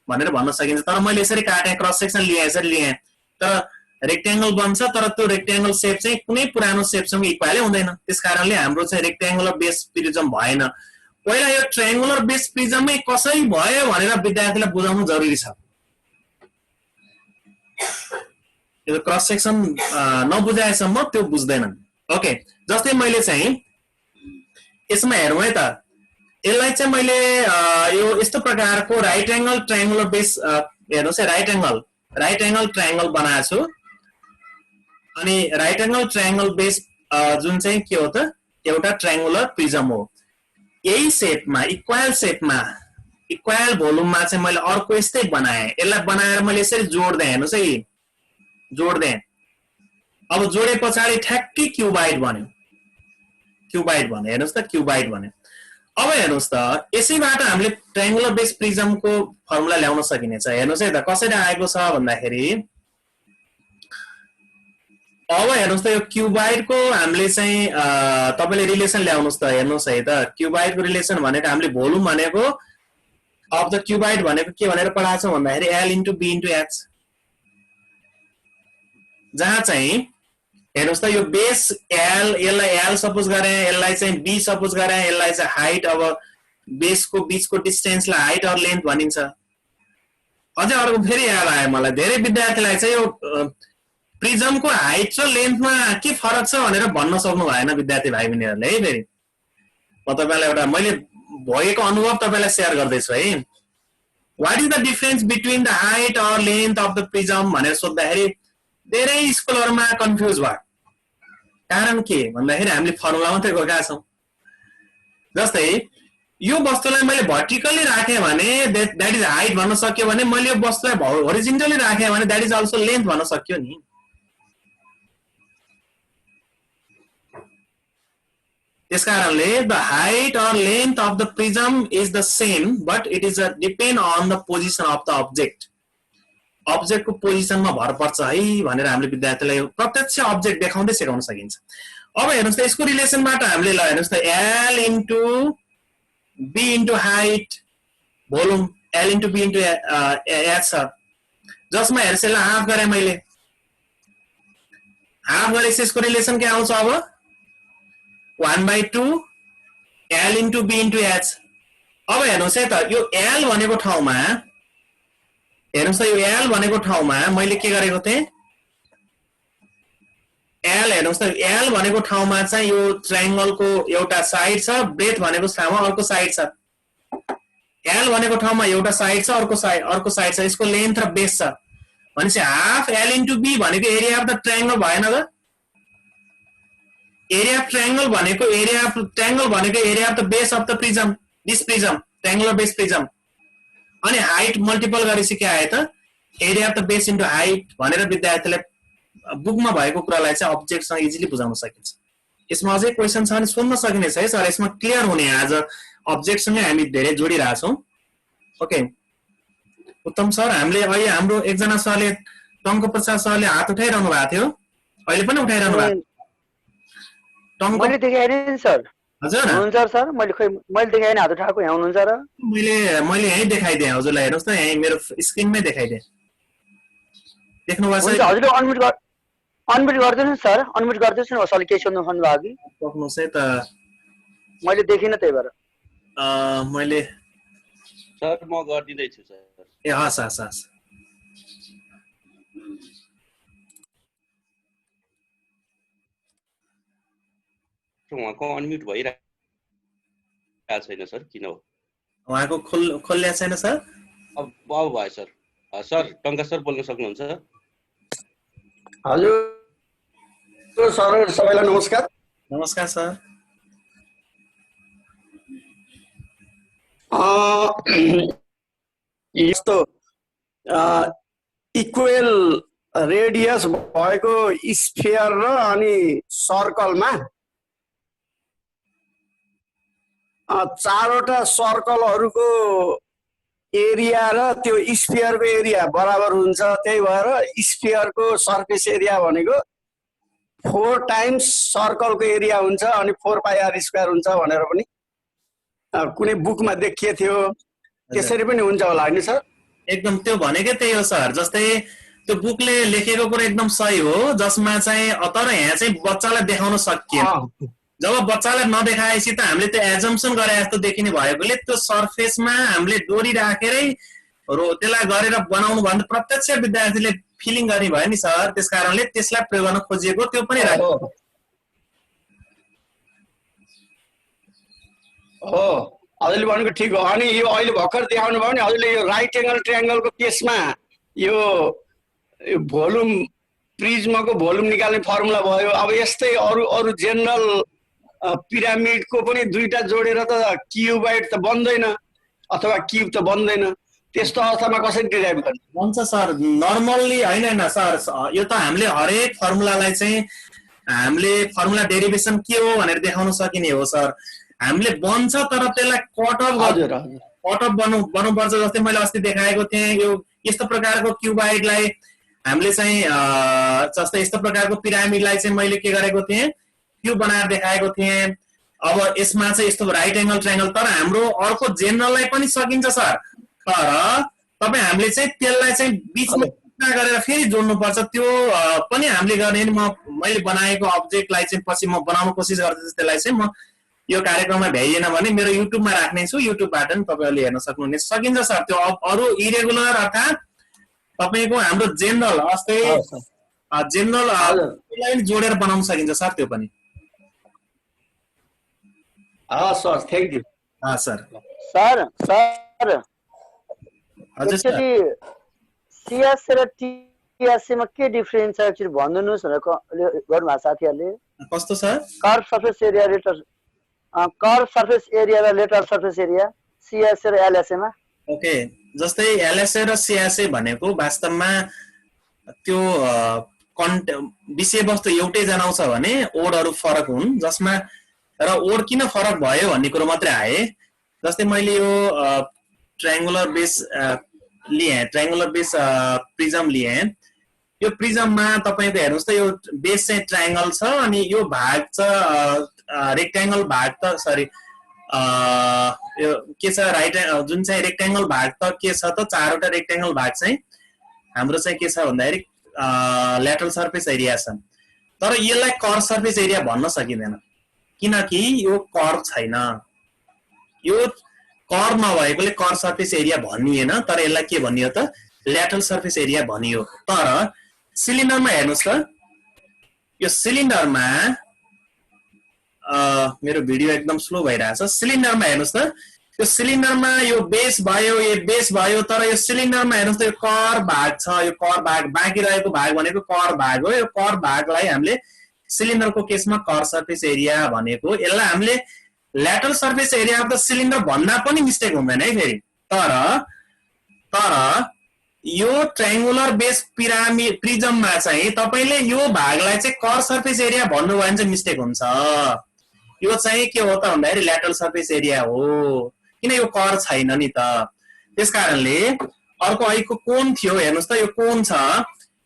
भनेर भन्न सकिन्छ। तर मैले यसरी काटेँ, क्रस सेक्सन लिएँ, यसरी लिएँ, तर रेक्ट्याङ्गल बन्छ, तर त्यो रेक्ट्याङ्गल सेप चाहिँ कुनै पुरानो सेपसँग इक्वलै हुँदैन। त्यसकारणले हाम्रो चाहिँ रेक्ट्याङ्गुलर बेस प्रिजम भएन। पहिला यो ट्रायंगुलर बेस प्रिजमै कसरी भयो भनेर विद्यार्थीलाई बुझाउनु जरुरी छ। यो क्रस सेक्सन नबुझाएसम्म त्यो बुझ्दैनन्। ओके, जस्तै मैले चाहिँ यसमा हेरौँ है त, यसलाई चाहिँ मैले यो यस्तो प्रकारको राइट एङ्गल ट्रायङ्गुलर बेस हेर्नुहोस् है, राइट एङ्गल ट्रायङ्गल बनाएको छु। अनि राइट एङ्गल ट्रायङ्गल बेस जुन चाहिँ के हो त, एउटा ट्रायङ्गुलर प्रिजम हो। यही सेपमा इक्वल भोल्युममा चाहिँ मैले अर्को यस्तै बनाएँ। यसलाई बनाएर मैले यसरी जोड्दै, हेर्नुहोस् है, जोड्दै। अब जोडे पछाडि ठ्याक्कै क्युबाइड बन्यो, हेर्नुहोस् त, क्युबाइड बन्यो। अब हेर्नुहोस् त, यसैबाट हामीले ट्रायङ्गुलर बेस प्रिजमको फर्मुला ल्याउन सकिनेछ। हेर्नुहोस् है त कसरी आएको छ भन्दाखेरि, अब हेर्नुहोस् त यो क्युबाइडको हामीले चाहिँ तपाईँले रिलेसन ल्याउनुहोस् त। हेर्नुहोस् है त, क्युबाइडको रिलेसन भनेको हामीले भोल्युम भनेको अफ द क्युबाइड भनेको के भनेर पढाएको छौँ भन्दाखेरि L into B into H, जहाँ चाहिँ हेर्नुहोस् त यो बेस एल, यसलाई एल सपोज गरे, यसलाई चाहिँ बी सपोज गरे, यसलाई चाहिँ हाइट, अब बेसको बीचको डिस्टेन्सलाई हाइट अर लेन्थ भनिन्छ। अझै अर्को फेरि याद आयो मलाई, धेरै विद्यार्थीलाई चाहिँ यो प्रिजमको हाइट र लेन्थमा के फरक छ भनेर भन्न सक्नु भएन विद्यार्थी भाइ बहिनीहरूले है। फेरि म तपाईँलाई एउटा मैले भएको अनुभव तपाईँलाई सेयर गर्दैछु है। What is the difference between the height or length of the prism भनेर सोद्धाखेरि धेरै स्कुलहरूमा कन्फ्युज भयो। कारण के भन्दाखेरि हामीले फर्मुला मात्रै गएका छौँ। जस्तै यो वस्तुलाई मैले भर्टिकली राखेँ भने द्याट इज हाइट भन्न सक्यो भने, मैले यो वस्तुलाई होरिजेन्टली राखेँ भने द्याट इज अल्सो लेन्थ भन्न सक्यो नि। त्यसकारणले the height or length of the prism is the same, but it is depend on the position of the object. अब्जेक्टको पोजिसनमा भर पर्छ है भनेर हामीले विद्यार्थीलाई प्रत्यक्ष अब्जेक्ट देखाउँदै सिकाउन सकिन्छ। अब हेर्नुहोस् त, यसको रिलेसनबाट हामीले ल हेर्नुहोस् त, L into B into height volume, L into B into H छ, जसमा हेर्नुहोस् यसलाई हाफ गरेँ मैले, हाफ गरेपछि यसको रिलेसन के आउँछ अब 1/2 L into B into H. अब हेर्नुहोस् है त, यो एल भनेको ठाउँमा, हेर्नुहोस् त, यो एल भनेको ठाउँमा मैले के गरेको थिएँ, एल हेर्नुहोस् त, एल भनेको ठाउँमा चाहिँ यो ट्रायङ्गलको एउटा साइड छ, ब्रेथ भनेको ठाउँमा अर्को साइड छ। एल भनेको ठाउँमा एउटा साइड छ, अर्को साइड छ, यसको लेन्थ र बेस छ भनेपछि हाफ एल इन्टु बी भनेको एरिया अफ द ट्रायङ्गल भएन त। एरिया अफ ट्रायङ्गल भनेको area of the base of the prism, this prism, triangular base prism. अनि हाइट मल्टिपल गरेपछि के आयो त, area of the base into height भनेर विद्यार्थीलाई बुकमा भएको कुरालाई चाहिँ अब्जेक्टसँग इजिली बुझाउन सकिन्छ। यसमा अझै क्वेसन छ भने सोध्न सकिनेछ है सर, यसमा क्लियर हुने। आज अब्जेक्टसँगै हामी धेरै जोडिरहेछौँ। ओके, उत्तम सर। हामीले अहिले हाम्रो एकजना सरले, टङ्क प्रसाद सरले हात उठाइरहनु भएको थियो, अहिले पनि उठाइरहनु भएको टङ्क, मैले देखाएँ नि सर। हजुर हुनुहुन्छ सर, मैले देखाएँ हात उठाएको, यहाँ हुनुहुन्छ र? मैले यहीँ देखाइदिएँ हजुरलाई, हेर्नुहोस् न, यहीँ मेरो स्क्रिनमै देखाइदिएँ, देख्नुभएको छ? हजुरले अनम्युट गरिदिनु सर, अनम्युट गरिदिनुहोस् न, सरले केही सोध्नु भन्नु भयो कि? सक्नुहोस् है त, मैले देखिनँ त्यही भएर। मैले सर म गरिदिँदैछु सर। ए हस् हस् हस्, उहाँको अनम्युट भइरहेको छैन सर, किन हो? उहाँको खोल्ल्या छैन सर? अब भयो सर। सर टङ्का सर बोल्न सक्नुहुन्छ? हजुर सर, सबैलाई नमस्कार। नमस्कार सर। यस्तो इक्वेल रेडियस भएको स्फियर र अनि सर्कलमा चारवटा सर्कलहरूको एरिया र त्यो स्फियरको एरिया बराबर हुन्छ। त्यही भएर स्फियरको सर्फेस एरिया भनेको 4 टाइम्स सर्कलको एरिया हुन्छ अनि 4πr² हुन्छ भनेर पनि कुनै बुकमा देखिए थियो। त्यसरी पनि हुन्छ होला हैन सर? एकदम त्यो भनेकै त्यही हो सर। जस्तै त्यो बुकले लेखेको कुरा एकदम सही हो, जसमा चाहिँ तर यहाँ चाहिँ बच्चालाई देखाउन सकिएन। जब बच्चालाई नदेखाएपछि त हामीले त्यो एजम्पसन गरे जस्तो देखिने भएकोले त्यो सर्फेसमा हामीले डोरी राखेरै त्यसलाई गरेर बनाउनु भन्दा प्रत्यक्ष विद्यार्थीले फिलिङ गर्ने भयो नि सर, त्यस कारणले त्यसलाई प्रयोग गर्न खोजिएको त्यो पनि हो। हजुरले भनेको ठिक हो। अनि यो अहिले भर्खर देखाउनु भयो नि हजुरले, यो राइट एङ्गल ट्रायङ्गलको केसमा यो भोल्युम प्रिज्मको भोल्युम निकाल्ने फर्मुला भयो। अब यस्तै अरू अरू जेनरल पिरामिडको पनि दुईटा जोडेर त क्युबाइड त बन्दैन अथवा क्युब त बन्दैन। त्यस्तो अवस्थामा कसरी डिराइभ गर्ने? हुन्छ सर, नर्मल्ली होइन सर, यो त हामीले हरेक फर्मुलालाई चाहिँ हामीले फर्मुला डेरिभेसन के हो भनेर देखाउन सकिने हो सर। हामीले बन्छ तर त्यसलाई कट अफ बनाउनुपर्छ। जस्तै मैले अस्ति देखाएको थिएँ, यो यस्तो प्रकारको क्युबाइडलाई हामीले चाहिँ जस्तै यस्तो प्रकारको पिरामिडलाई चाहिँ मैले के गरेको थिएँ, क्युब बनाएर देखाएको थिएँ। अब यसमा चाहिँ यस्तो राइट एङ्गल ट्रायङ्गल, तर हाम्रो अर्को जेनरललाई पनि सकिन्छ सर, तर तपाईँ हामीले चाहिँ त्यसलाई चाहिँ बिचमा गरेर फेरि जोड्नुपर्छ। त्यो पनि हामीले गर्ने। मैले बनाएको अब्जेक्टलाई चाहिँ पछि म बनाउन कोसिस गर्दैछु, त्यसलाई चाहिँ म यो कार्यक्रममा भ्याइएन भने मेरो युट्युबमा राख्ने छु, युट्युबबाट पनि तपाईँहरूले हेर्न सक्नुहुनेछ। सकिन्छ सर, त्यो अरू इरेगुलर अर्थात् तपाईँको हाम्रो जेनरल अस्ति जेनरल जोडेर बनाउन सकिन्छ सर, त्यो पनि। Sir thank you. सर सिएस र टिएससीमा के डिफरेन्स छ एकचोटि भनिदिनुहोस् भनेर गर्नुभएको साथीहरूले। कस्तो सर? कर्भ सर्फेस एरिया र लेटरल सर्फेस एरिया सिएस र एलएसए मा। ओके, जस्तै एलएसए र सिएसए भनेको वास्तवमा त्यो विषयवस्तु एउटै जनाउँछ भने ओडहरू फरक हुन्, जसमा र ओड किन फरक भयो भन्ने कुरो मात्रै आए। जस्तै मैले यो ट्रायङ्गुलर बेस लिएँ, ट्रायङ्गुलर बेस प्रिजम लिएँ। यो प्रिजममा तपाईँको हेर्नुहोस् त, यो बेस चाहिँ ट्रायङ्गल छ अनि यो भाग छ रेक्ट्याङ्गल भाग त सरी यो के छ राइट जुन चाहिँ रेक्ट्याङ्गल भाग त के छ त, चारवटा रेक्ट्याङ्गल भाग चाहिँ हाम्रो चाहिँ के छ भन्दाखेरि ल्याटरल सर्फेस एरिया छ। तर यसलाई कर्भ सर्फेस एरिया भन्न सकिँदैन किनकि यो कर्भ छैन। यो कर्भ नभएकोले कर्भ सर्फेस एरिया भनिएन, तर यसलाई के भनियो त ल्याटरल सर्फेस एरिया भनियो। तर सिलिन्डरमा हेर्नुहोस् त, यो सिलिन्डरमा मेरो भिडियो एकदम स्लो भइरहेछ। सिलिन्डरमा हेर्नुहोस् त, यो सिलिन्डरमा यो बेस भयो, यो बेस भयो, तर यो सिलिन्डरमा हेर्नुहोस् त यो कर्भ भाग छ। यो कर्भ भाग बाँकी रहेको भाग भनेको कर्भ भाग हो। यो कर्भ भागलाई हामीले सिलिन्डरको केसमा कर्भ सर्फेस एरिया भनेको, यसलाई हामीले lateral surface area of the cylinder भन्दा पनि मिस्टेक हुँदैन है फेरि। तर यो ट्रायङ्गुलर बेस पिरामिड प्रिजममा चाहिँ तपाईँले यो भागलाई चाहिँ कर्भ सर्फेस एरिया भन्नुभयो भने चाहिँ मिस्टेक हुन्छ। यो चाहिँ के हो त भन्दाखेरि ल्याटरल सर्फेस एरिया हो, किन यो कर्भ छैन नि त। त्यस कारणले अर्को अहिलेको कोण थियो, हेर्नुहोस् त यो कोण छ।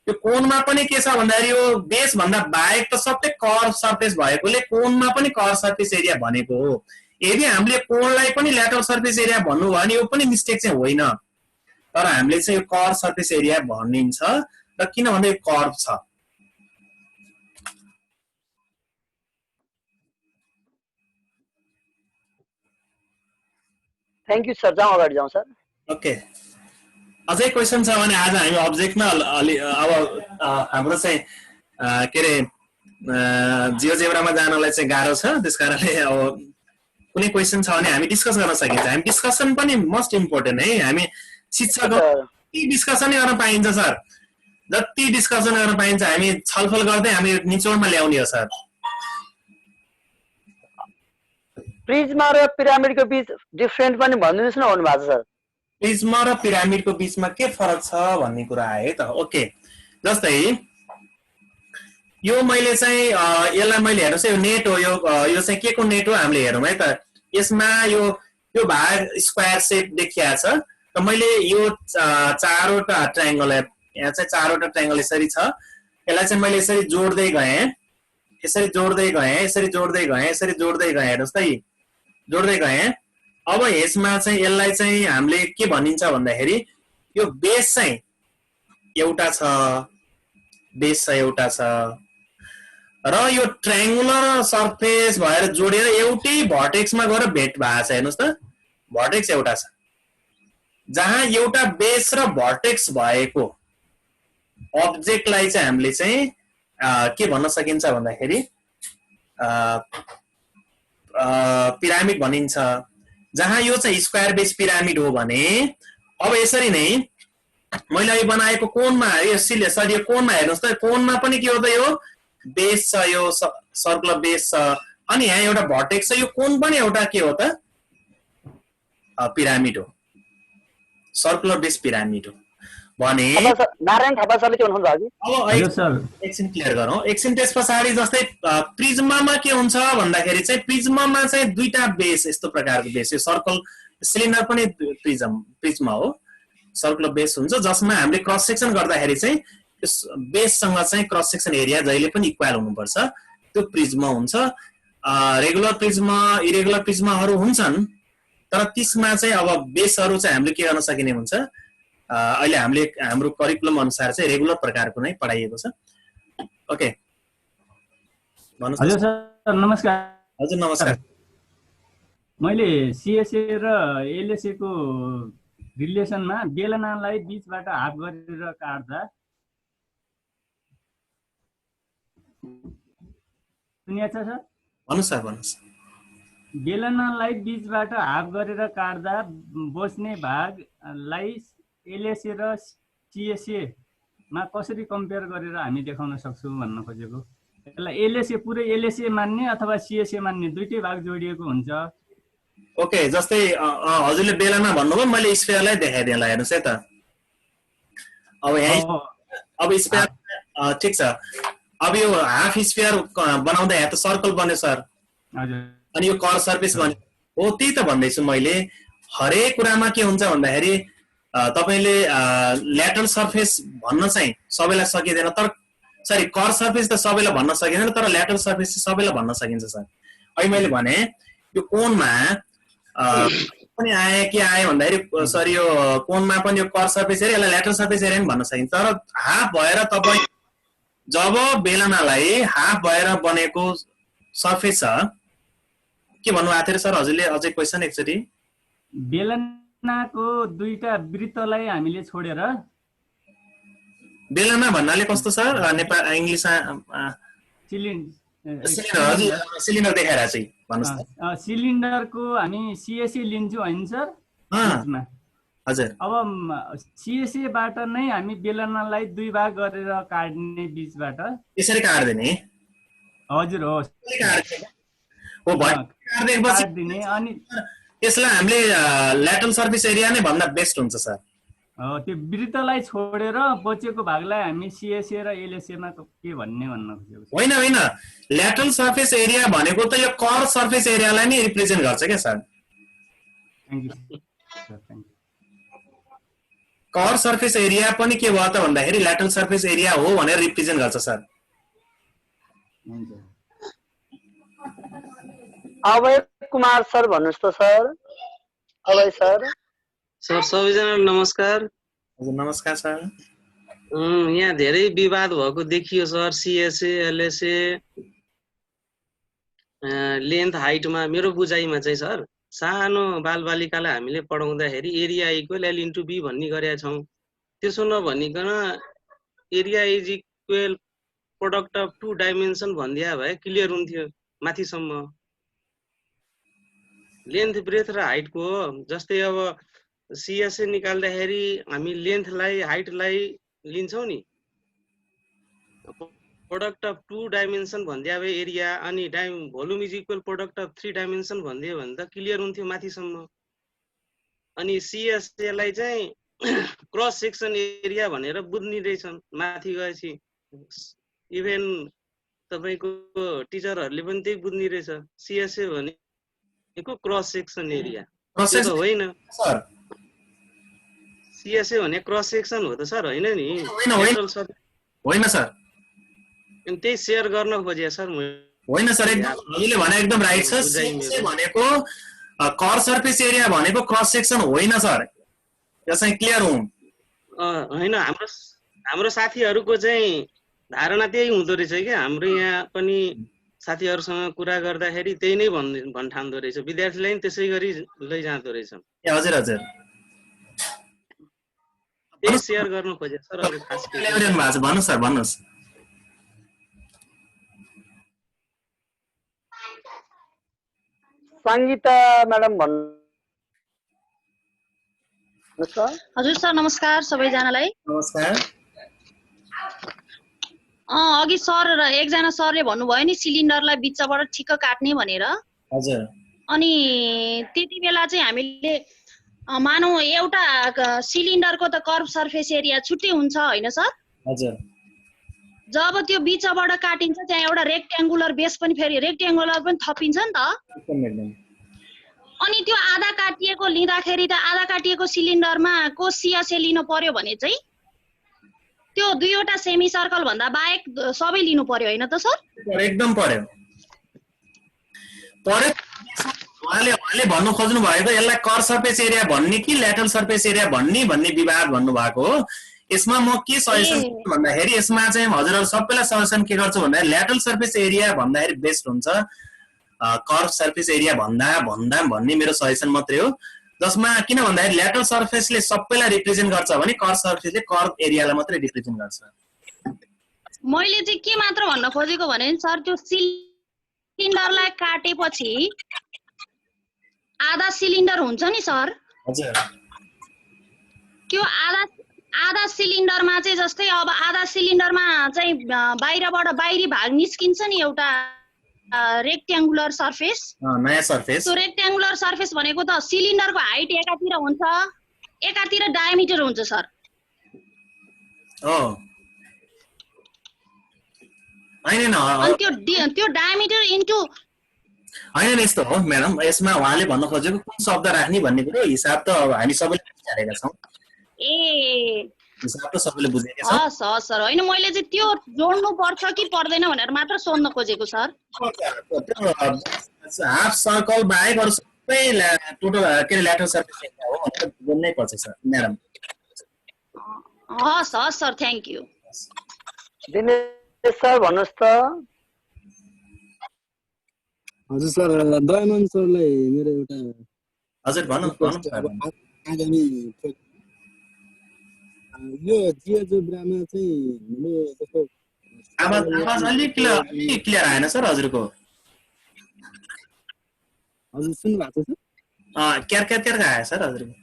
यो कोणमा पनि के छ भन्दाखेरि यो बेस भन्दा बाहेक त सबै कर्भ सर्फेस भएकोले कोणमा पनि कर्भ सर्फेस एरिया भनेको हो। यदि हामीले कोणलाई पनि ल्याटरल सर्फेस एरिया भन्नुभयो भने यो पनि मिस्टेक चाहिँ होइन, तर हामीले चाहिँ यो कर्भ सर्फेस एरिया भनिन्छ र किन भन्दा यो कर्भ छ। थ्याङ्क यू सर, जाउँ अगाडि जाउँ सर। ओके, अझै क्वेसन छ भने आज हामी अब्जेक्टमा अब हाम्रो चाहिँ के अरे जियोजेब्रामा जानलाई चाहिँ गाह्रो छ। त्यस कारणले अब कुनै क्वेसन छ भने हामी डिस्कस गर्न सकिन्छ। हामी डिस्कसन पनि मोस्ट इम्पोर्टेन्ट है। हामी शिक्षक डिस्कसनै गर्न पाइन्छ सर, जति डिस्कसन गर्न पाइन्छ हामी छलफल गर्दै हामी निचोडमा ल्याउने हो सर। प्रिज्मा र पिरामिडको बीच डिफरेन्ट पनि भनिदिनुहोस् न भन्नु भएको छ सर। प्रिज्मा र पिरामिडको बीचमा के फरक छ भन्ने कुरा आयो त। ओके, जस्तै यो मैले चाहिँ यसलाई मैले हेर्नुहोस् यो नेट हो, यो चाहिँ के को नेट हो हामीले हेरौँ है त। यसमा यो भाग स्क्वायर सेप देखिया छ र मैले यो चारवटा ट्रायङ्गल, यहाँ चाहिँ चारवटा ट्रायङ्गल यसरी छ। यसलाई चाहिँ मैले यसरी जोड्दै गएँ, यसरी जोड्दै गएँ, यसरी जोड्दै गएँ, यसरी जोड्दै गएँ, हेर्नुहोस् त जोड्दै गएँ। अब यसमा चाहिँ यसलाई चाहिँ हामीले के भनिन्छ भन्दाखेरि यो बेस चाहिँ एउटा छ, बेस चाहिँ एउटा छ र यो ट्रायङ्गुलर सर्फेस भएर जोडेर एउटै भर्टेक्समा गएर भेट भएको छ। हेर्नुहोस् त भर्टेक्स एउटा छ, जहाँ एउटा बेस र भर्टेक्स भएको अब्जेक्टलाई चाहिँ हामीले चाहिँ के भन्न सकिन्छ भन्दाखेरि पिरामिड भनिन्छ। जहाँ यो चाहिँ स्क्वायर बेस पिरामिड हो भने अब यसरी नै मैले अहिले बनाएको कोनमा यो कोनमा हेर्नुहोस् त, कोनमा पनि के हो त, यो बेस छ, यो सर्कुलर बेस छ, अनि यहाँ एउटा भर्टेक्स छ, यो कोन पनि एउटा के हो त, पिरामिड हो, सर्कुलर बेस पिरामिड हो भने। नारायण थापा सरले के भन्नुहुन्छ अघि? अब एकछिन क्लियर गरौँ। एकछिन त्यस पछाडि जस्तै प्रिज्मामा के हुन्छ भन्दाखेरि चाहिँ प्रिज्मामा चाहिँ दुईटा बेस यस्तो प्रकारको बेस, यो सर्कल सिलिन्डर पनि प्रिज्मा हो, सर्कुलर बेस हुन्छ, जसमा हामीले क्रस सेक्सन गर्दाखेरि चाहिँ बेससँग चाहिँ क्रस सेक्सन एरिया जहिले पनि इक्वल हुनुपर्छ, त्यो प्रिज्मा हुन्छ। रेगुलर प्रिज्मा इरेगुलर प्रिज्माहरू हुन्छन्, तर त्यसमा चाहिँ अब बेसहरू चाहिँ हामीले के गर्न सकिने हुन्छ, अहिले हामीले हाम्रो करिकुलम अनुसार चाहिँ रेगुलर प्रकारको नै पढाइएको छ। ओके, हजुर सर नमस्कार। हजुर नमस्कार। मैले सिएसए र एलएसए को रिलेसनमा बेलनालाई बीचबाट हाफ गरेर काट्दा, सुनिएको छ सर? भन्नुहोस् सर, भन्नुहोस्। बेलनालाई बीचबाट हाफ गरेर काट्दा बच्ने भागलाई एलएसए र सिएसए मा कसरी कम्पेयर गरेर हामी देखाउन सक्छौँ भन्न खोजेको। यसलाई एलएसए पुरै एलएसए मान्ने अथवा सिएसए मान्ने दुईटै भाग जोडिएको हुन्छ। ओके, जस्तै हजुरले बेलना भन्नुभयो, मैले स्फियरलाई देखाइदिएला, हेर्नुहोस् है त। अब यहाँ अब स्फियर ठिक छ। अब यो हाफ स्फियर बनाउँदा यहाँ त सर्कल बन्यो सर, अनि यो कर्व सर्फेस बन्यो हो, त्यही त भन्दैछु मैले। हरेक कुरामा के हुन्छ भन्दाखेरि तपाईले ल्याटरल सर्फेस भन्न चाहिँ सबैलाई सकिँदैन, तर सरी कर्व सर्फेस त सबैलाई भन्न सकिँदैन, तर ल्याटरल सर्फेस चाहिँ सबैलाई भन्न सकिन्छ सर। अहिले मैले भने यो कोनमा पनि आए के आए भन्दाखेरि सर यो कोनमा पनि यो कर्व सर्फेस एरिया, यसलाई ल्याटरल सर्फेस एरिया पनि भन्न सकिन्छ। तर हाफ भएर तपाईँ जब बेलनालाई हाफ भएर बनेको सर्फेस छ, के भन्नुभएको थियो सर हजुरले? अझै क्वेसन एकचोटि। बेलनाको दुईटा वृत्तलाई हामीले छोडेर, बेलना भन्नाले कस्तो सर? नेपाल इङ्ग्लिस सिलिन्डर देखाएर चाहिँ भन्नुहोस्। सिलिन्डरको हामी सिएसए लिन्छौँ होइन सर? हजुर। अब सिएसएबाट नै हामी बेलनालाई दुई भाग गरेर काट्ने बीचबाट, यसरी काट्दिने। हजुर हो, काट्दिने। अनि यसलाई हामीले ल्याटरल सर्फेस एरिया नै भन्दा बेस्ट हुन्छ सर। त्यो वृत्तलाई छोडेर बचेको भागलाई हामी सिएसए र एलएसए मा के भन्ने भन्न खोजेको। होइन होइन, ल्याटरल सर्फेस एरिया भनेको त यो कर्व सर्फेस एरियालाई नै रिप्रेजेन्ट गर्छ क्या sir. Thank you sir, thank you. Curve surface area पनि के भयो त भन्दाखेरि ल्याटरल सर्फेस एरिया हो भनेर रिप्रेजेन्ट गर्छ सर। अभय कुमार सर भन्नुस् त सर। अभय सर। सर सबैजनालाई नमस्कार। हजुर नमस्कार सर। यहाँ धेरै विवाद भएको देखियो सर, सिएसए एलएसए लेन्थ हाइटमा। मेरो बुझाइमा चाहिँ सर सानो बालबालिकालाई हामीले पढाउँदाखेरि area equal L into B भन्ने गरेका छौँ। त्यसो नभनिकन area is equal product of two dimension भनिदिया भए क्लियर हुन्थ्यो माथिसम्म। लेन्थ ब्रेथ र हाइटको हो। जस्तै अब सिएसए निकाल्दाखेरि हामी लेन्थलाई हाइटलाई लिन्छौँ नि, प्रोडक्ट अफ टु डाइमेन्सन भनिदिया भए एरिया, अनि volume is equal product of 3 dimension भनिदियो भने त क्लियर हुन्थ्यो माथिसम्म। अनि सिएसएलाई चाहिँ क्रस सेक्सन एरिया भनेर बुझ्ने रहेछन् माथि गएपछि। इभेन तपाईँको टिचरहरूले पनि त्यही बुझ्ने रहेछ, सिएसए भनेको क्रस सेक्सन एरिया होइन। सिएसए भने क्रस सेक्सन हो त सर, होइन नि? होइन सर, त्यही सेयर गर्न खोजे सर। होइन सर, एकदम हजुरले भने एकदम राइट छ। सिएसए भनेको कर्व सर्फेस एरिया भनेको क्रस सेक्सन होइन सर, यो चाहिँ क्लियर हुँ। होइन, हाम्रो साथीहरूको चाहिँ धारणा त्यही हुँदो रहेछ क्या। हाम्रो यहाँ पनि साथीहरूसँग कुरा गर्दाखेरि त्यही नै भन्ठान्दो रहेछ, विद्यार्थीलाई पनि त्यसै गरी लैजाँदो रहेछ। हजुर हजुर। त्यही सेयर गर्नु खोजे सर। अरु खास केही ल्याइरहनु भएको छ, भन्नुहोस् सर, भन्नुहोस्। सङ्गीता म्याडम भन्नुहोस् सर। हजुर सर नमस्कार सबैजनालाई। नमस्कार। अघि सर र एकजना सरले भन्नुभयो नि सिलिन्डरलाई बिचबाट ठिक्क काट्ने भनेर। हजुर। अनि त्यति बेला चाहिँ हामीले मानौ एउटा सिलिन्डरको त कर्भ सर्फेस एरिया छुट्टै हुन्छ होइन सर? हजुर। जब त्यो बिचबाट काटिन्छ त्यहाँ एउटा रेक्ट्याङ्गुलर बेस पनि फेरि रेक्ट्याङ्गुलर पनि थपिन्छ नि त। अनि त्यो आधा काटिएको लिँदाखेरि त आधा काटिएको सिलिन्डरमा को सिएसए लिनु पर्यो भने चाहिँ त्यो दुईवटा सेमी सर्कल भन्दा बाहेक सबै लिनु पर्यो होइन त सर? एकदम पर्यो। उहाँले भन्नु खोज्नु भएको यसलाई कर सर्फेस एरिया भन्ने कि ल्याटरल सर्फेस एरिया भन्ने विवाद भन्नुभएको हो। यसमा म के सजेसन भन्दाखेरि यसमा चाहिँ हजुरहरु सबैलाई सजेसन के गर्छु भन्दा ल्याटरल सर्फेस एरिया भन्दाखेरि बेस्ट हुन्छ कर्भ सर्फेस एरिया भन्ने मेरो सजेसन मात्रै हो। जसमा किन भन्दाखेरि ल्याटरल सर्फेसले सबैलाई रिप्रेजेन्ट गर्छ भने कर्भ सर्फेसले कर्भ एरियालाई मात्रै रिप्रेजेन्ट गर्छ। मैले चाहिँ के मात्र भन्न खोजेको भने सर त्यो सिलिन्डरलाई काटेपछि आधा सिलिन्डर हुन्छ नि सर। हजुर। त्यो आधा सिलिन्डरमा चाहिँ जस्तै अब आधा सिलिन्डरमा चाहिँ बाहिरबाट बाहिरी भाग निस्किन्छ नि एउटा रेक्ट्याङ्गुलर सर्फेस, नयाँ सर्फेस। त्यो रेक्ट्याङ्गुलर सर्फेस भनेको त सिलिन्डरको हाइट एकातिर हुन्छ एकातिर डायमिटर हुन्छ सर। अनि त्यो डायमिटर इन्टु होइन यस्तो हो म्याडम, यसमा उहाँले भन्न खोजेको कुन शब्द राख्ने भन्ने कुरो हिसाब त अब हामी सबैले बुझिरहेका छौँ। हिसाब त सबैले बुझेका छौँ। हस् हस् सर, होइन मैले चाहिँ त्यो जोड्नु पर्छ कि पर्दैन भनेर मात्र सोध्न खोजेको सर। हाफ सर्कल बाहेक अरू सबै टोटल के अरे ल्याटरल सर्फेस एरिया हो भनेर बोल्नै पर्छ सर म्याडम। हस् हस् sir, thank you. Dinesh sir भन्नुहोस् त। हजुर सर, दयामन सरलाई मेरो एउटा हजुर भन्नुहोस्। आगामी यो जियोजेब्रामा चाहिँ हामीले जस्तो आवाज अलिक क्लियर आएन सर हजुरको। हजुर सुन्नु भएको छ सर? क्यार आयो सर हजुरको।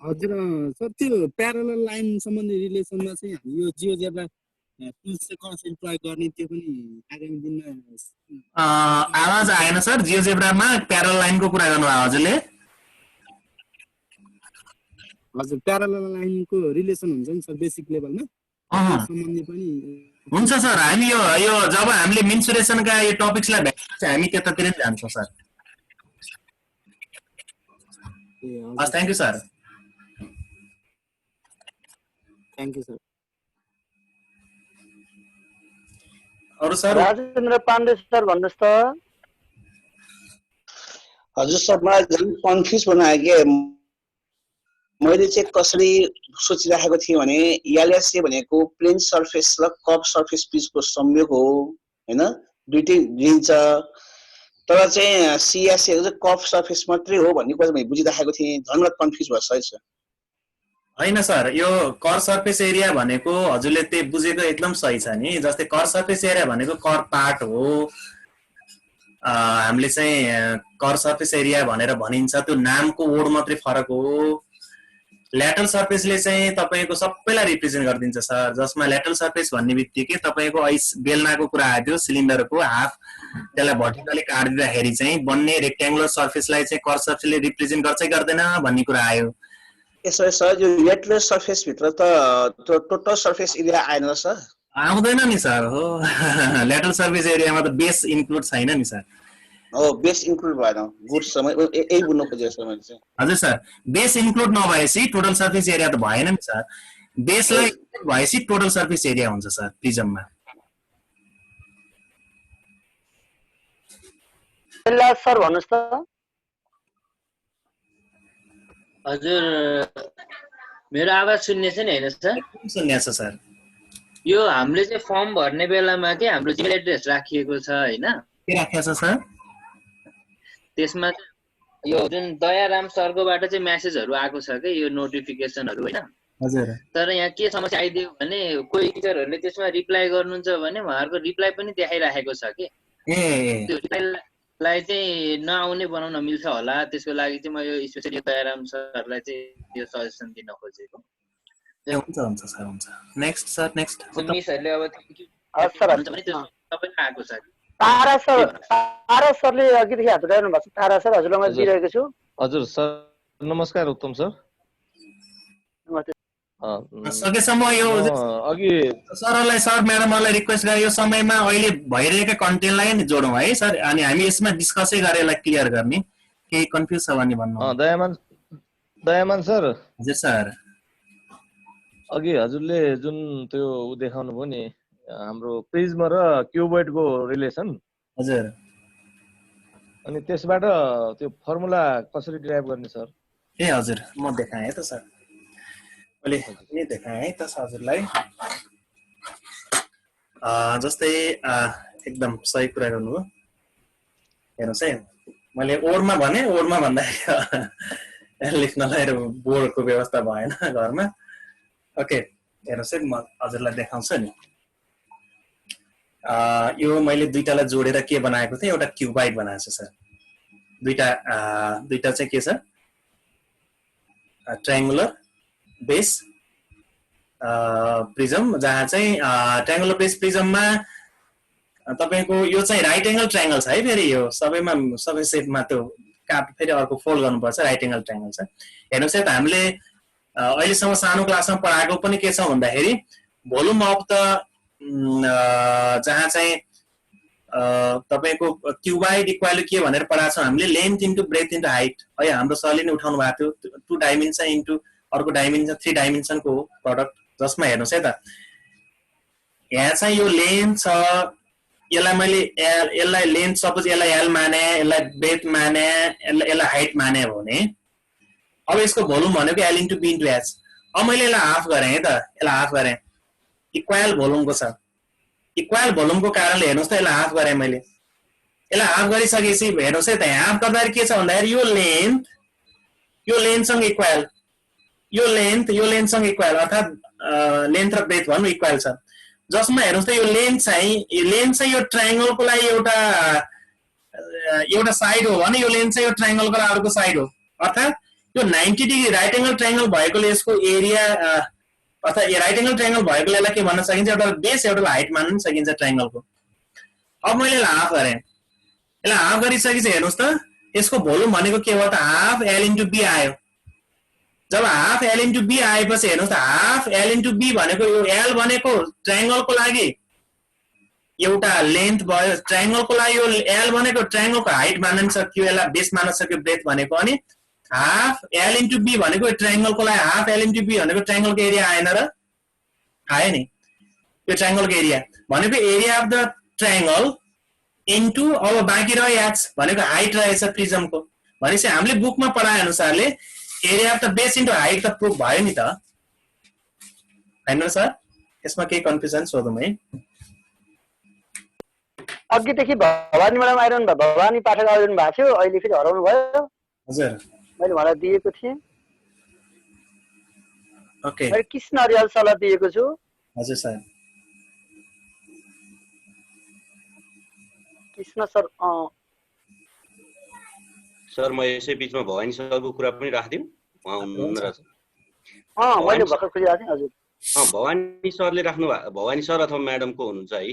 हजुर सर, त्यो प्यारलल लाइन सम्बन्धी रिलेसनमा चाहिँ हामी यो जियोजेब्रा टुल्स चाहिँ कसरी प्रयोग गर्ने त्यो पनि आगामी दिनमा आवाज आएन सर। जियोजेब्रामा प्यारलल लाइनको कुरा गर्नुभयो हजुरले? हजुर, प्यारलल लाइनको रिलेसन हुन्छ नि सर बेसिक लेभलमा सम्बन्धी पनि हुन्छ सर। हामी यो जब हामीले मेन्सुरेसनका यो टपिक्सलाई भेट्छ हामी त्यतातिर नै जान्छौँ सर। हस्, thank you sir. Thank you sir. अरु सर? राजेन्द्र पाण्डे सर भन्नुहोस् त। हजुर सर, मलाई झन् कन्फ्युज बनायो कि मैले चाहिँ कसरी सोचिराखेको थिएँ भने एलएसए भनेको प्लेन सर्फेस र कर्भ सर्फेस बिचको संयोग हो हैन, दुईटै लिन्छ। तर चाहिँ सिएसए चाहिँ कर्भ सर्फेस मात्रै हो भन्ने कुरा मैले बुझिराखेको थिएँ। झन् मलाई कन्फ्युज भइसकेको छ। होइन सर, यो कर सर्फेस एरिया भनेको हजुरले त्यही बुझेको एकदम सही छ नि। जस्तै कर सर्फेस एरिया भनेको कर पार्ट हो। हामीले चाहिँ कर सर्फेस एरिया भनेर भनिन्छ, त्यो नामको वर्ड मात्रै फरक हो। ल्याटरल सर्फेसले चाहिँ तपाईँको सबैलाई रिप्रेजेन्ट गरिदिन्छ सर। जसमा ल्याटरल सर्फेस भन्ने बित्तिकै तपाईँको बेलनाको कुरा आयो थियो, सिलिन्डरको हाफ त्यसलाई भर्टिकली काटिदिँदाखेरि चाहिँ बन्ने रेक्ट्याङ्गुलर सर्फेसलाई चाहिँ कर सर्फेसले रिप्रेजेन्ट गर्छ कि गर्दैन भन्ने कुरा आयो। यसो सर, यो ल्याटरल सर्फेस भित्र त टोटल सर्फेस एरिया आएन र सर? आउँदैन नि सर। हो ल्याटरल सर्फेस एरियामा त बेस इन्क्लुड छैन नि सर। हो, बेस इन्क्लुड भएन। गुड समय यही बुझ्नु खोजेको सर मैले चाहिँ। हजुर सर, बेस इन्क्लुड नभएपछि टोटल सर्फेस एरिया त भएन नि सर। बेसलाई भएपछि टोटल सर्फेस एरिया हुन्छ सर प्रिजममा। सर भन्नुहोस् त। हजुर, मेरो आवाज सुन्नेछ नि होइन सर? सुन्नेछ सर। यो हामीले चाहिँ फर्म भर्ने बेलामा के हाम्रो जिमेल एड्रेस राखिएको छ होइन? के राखेको छ सर? त्यसमा यो जुन दयाराम सरकोबाट चाहिँ मेसेजहरू आएको छ कि यो नोटिफिकेसनहरू होइन हजुर तर यहाँ के समस्या आइदियो भने कोही टिचरहरूले त्यसमा रिप्लाई गर्नुहुन्छ भने उहाँहरूको रिप्लाई पनि देखाइराखेको छ कि त्यो रिप्लाईलाई चाहिँ नआउने बनाउन मिल्छ होला त्यसको लागि चाहिँ म यो स्पेसली दयाराम सरलाई चाहिँ यो सजेसन दिन खोजेको हुन्छ हुन्छ सर हुन्छ नेक्स्ट सर नेक्स्ट मिसहरूले अब भने त्यो सबैमा आएको छ तारा सरले अघिदेखि हात उठाउनु भएको छ तारा सर हजुरलाई म दिइरहेको छु हजुर सर नमस्कार उत्तम सर सकेसम्म यो अघि सरलाई सर म्याडमहरूलाई रिक्वेस्ट गरे यो समयमा अहिले भइरहेका कन्टेन्टलाई नि जोडौँ है सर अनि हामी यसमा डिस्कसै गरेर यसलाई क्लियर गर्ने केही कन्फ्युज छ भने भन्नु दयामान सर हजुर सर अघि हजुरले जुन त्यो देखाउनु भयो नि हाम्रो प्रिज्म र क्युबोइडको रिलेसन हजुर अनि त्यसबाट त्यो फर्मुला कसरी डिराइभ गर्ने सर ए हजुर म देखाएँ त सर मैले नि देखाएँ त हजुरलाई जस्तै एकदम सही कुरा गर्नुभयो हेर्नुहोस् है मैले ओडमा भने ओडमा भन्दाखेरि लेख्नलाई बोर्डको व्यवस्था भएन घरमा ओके हेर्नुहोस् है म हजुरलाई देखाउँछु नि यो मैले दुईटालाई जोडेर के बनाएको थिएँ एउटा क्युबाइड बनाएको छु सर दुईटा चाहिँ के छ ट्रायंगुलर बेस प्रिज्म जहाँ चाहिँ ट्रायंगुलर बेस प्रिज्ममा तपाईको यो चाहिँ राइट एंगल ट्रायंगल छ है फेरि यो सबैमा सबै सेटमा त्यो काट फेरि अर्को फोल्ड गर्नुपर्छ राइट एंगल ट्रायंगल छ हेर्नुस् है त हामीले अहिलेसम्म सानो क्लासमा पढाएको पनि के छ भन्दाखेरि भोल्युम अफ द जहाँ चाहिँ तपाईको क्युबाइड इक्वल के भनेर पढाएको छौँ हामीले length into breadth into height है हाम्रो सरले नै उठाउनु भएको थियो 2 डाइमेन्सन इन्टु अर्को डाइमेन्सन 3 डाइमेन्सनको प्रडक्ट जसमा हेर्नुस् है त यहाँ चाहिँ यो लेन्थ छ यसलाई मैले यसलाई लेन्थ सपोज यसलाई एल माने यसलाई ब्रेथ माने यसलाई हाइट माने भने अब यसको भोल्युम भनेको L into B into H अब मैले यसलाई हाफ गरेँ है त यसलाई हाफ गरेँ इक्वल भोल्युमको छ इक्वल भोल्युमको कारणले हेर्नुस् त यसलाई हाफ गरेँ मैले यसलाई हाफ गरिसकेपछि हेर्नुस् है त हाफ गर्दाखेरि के छ भन्दाखेरि यो लेन्थसँग इक्वल यो लेन्थसँग इक्वल अर्थात् लेन्थ र ब्रेथ भन्नु इक्वल छ जसमा हेर्नुस् त यो लेन्थ चाहिँ यो ट्रायंगलको लागि एउटा साइड हो भने यो लेन्थ चाहिँ यो ट्रायंगलको लागि अर्को साइड हो अर्थात् यो 90 डिग्री राइट एंगल ट्रायंगल भएकोले यसको एरिया अर्थात् राइट एंगल ट्रायंगल भएकोले यसलाई के भन्न सकिन्छ एउटा बेस एउटा हाइट मान्न सकिन्छ ट्रायंगलको अब मैले यसलाई हाफ गरेँ यसलाई हाफ गरिसकेपछि हेर्नुस् त यसको भोल्युम भनेको के हो त हाफ एल इन्टु बी आयो जब हाफ एल इन्टु बी आएपछि हेर्नुस् त हाफ एल इन्टु बी भनेको यो एल भनेको ट्रायंगलको लागि एउटा लेन्थ भयो ट्रायंगलको लागि यो एल भनेको ट्रायंगलको हाइट मान्न सक्यो यसलाई बेस मान्न सक्यो ब्रेथ भनेको अनि हाफ एल इन्टु बी भनेको ट्रायंगलको लागि हाफ एल इन्टु बी भनेको ट्रायंगलको एरिया आएन र आयो नि यो ट्रायंगलको एरिया भनेको area of the triangle into अब बाँकी रह्यो एच भनेको हाइट रहेछ प्रिज्मको भनेपछि हामीले बुकमा पढाए अनुसारले area of the base into height त प्रुफ भयो नि त हैन सर यसमा केही कन्फ्युजन सोधौँ है अघिदेखि भवानी म्याडम आइरहनु भयो भवानी पाठक आइरहनु भएको थियो अहिले फेरि हराउनु भयो हजुर मैले उहाँलाई दिएको थिएँ ओके मैले कृष्ण अर्याल सरलाई दिएको छु हजुर सर कृष्ण सर सर म यसै बीचमा भवानी सरको कुरा पनि राख्दिउँ उहाँ हुनुहुन्न रहेछ मैले भर्खर खोजिरहेको थिएँ हजुर भवानी सरले राख्नु भवानी सर अथवा म्याडमको हुनुहुन्छ है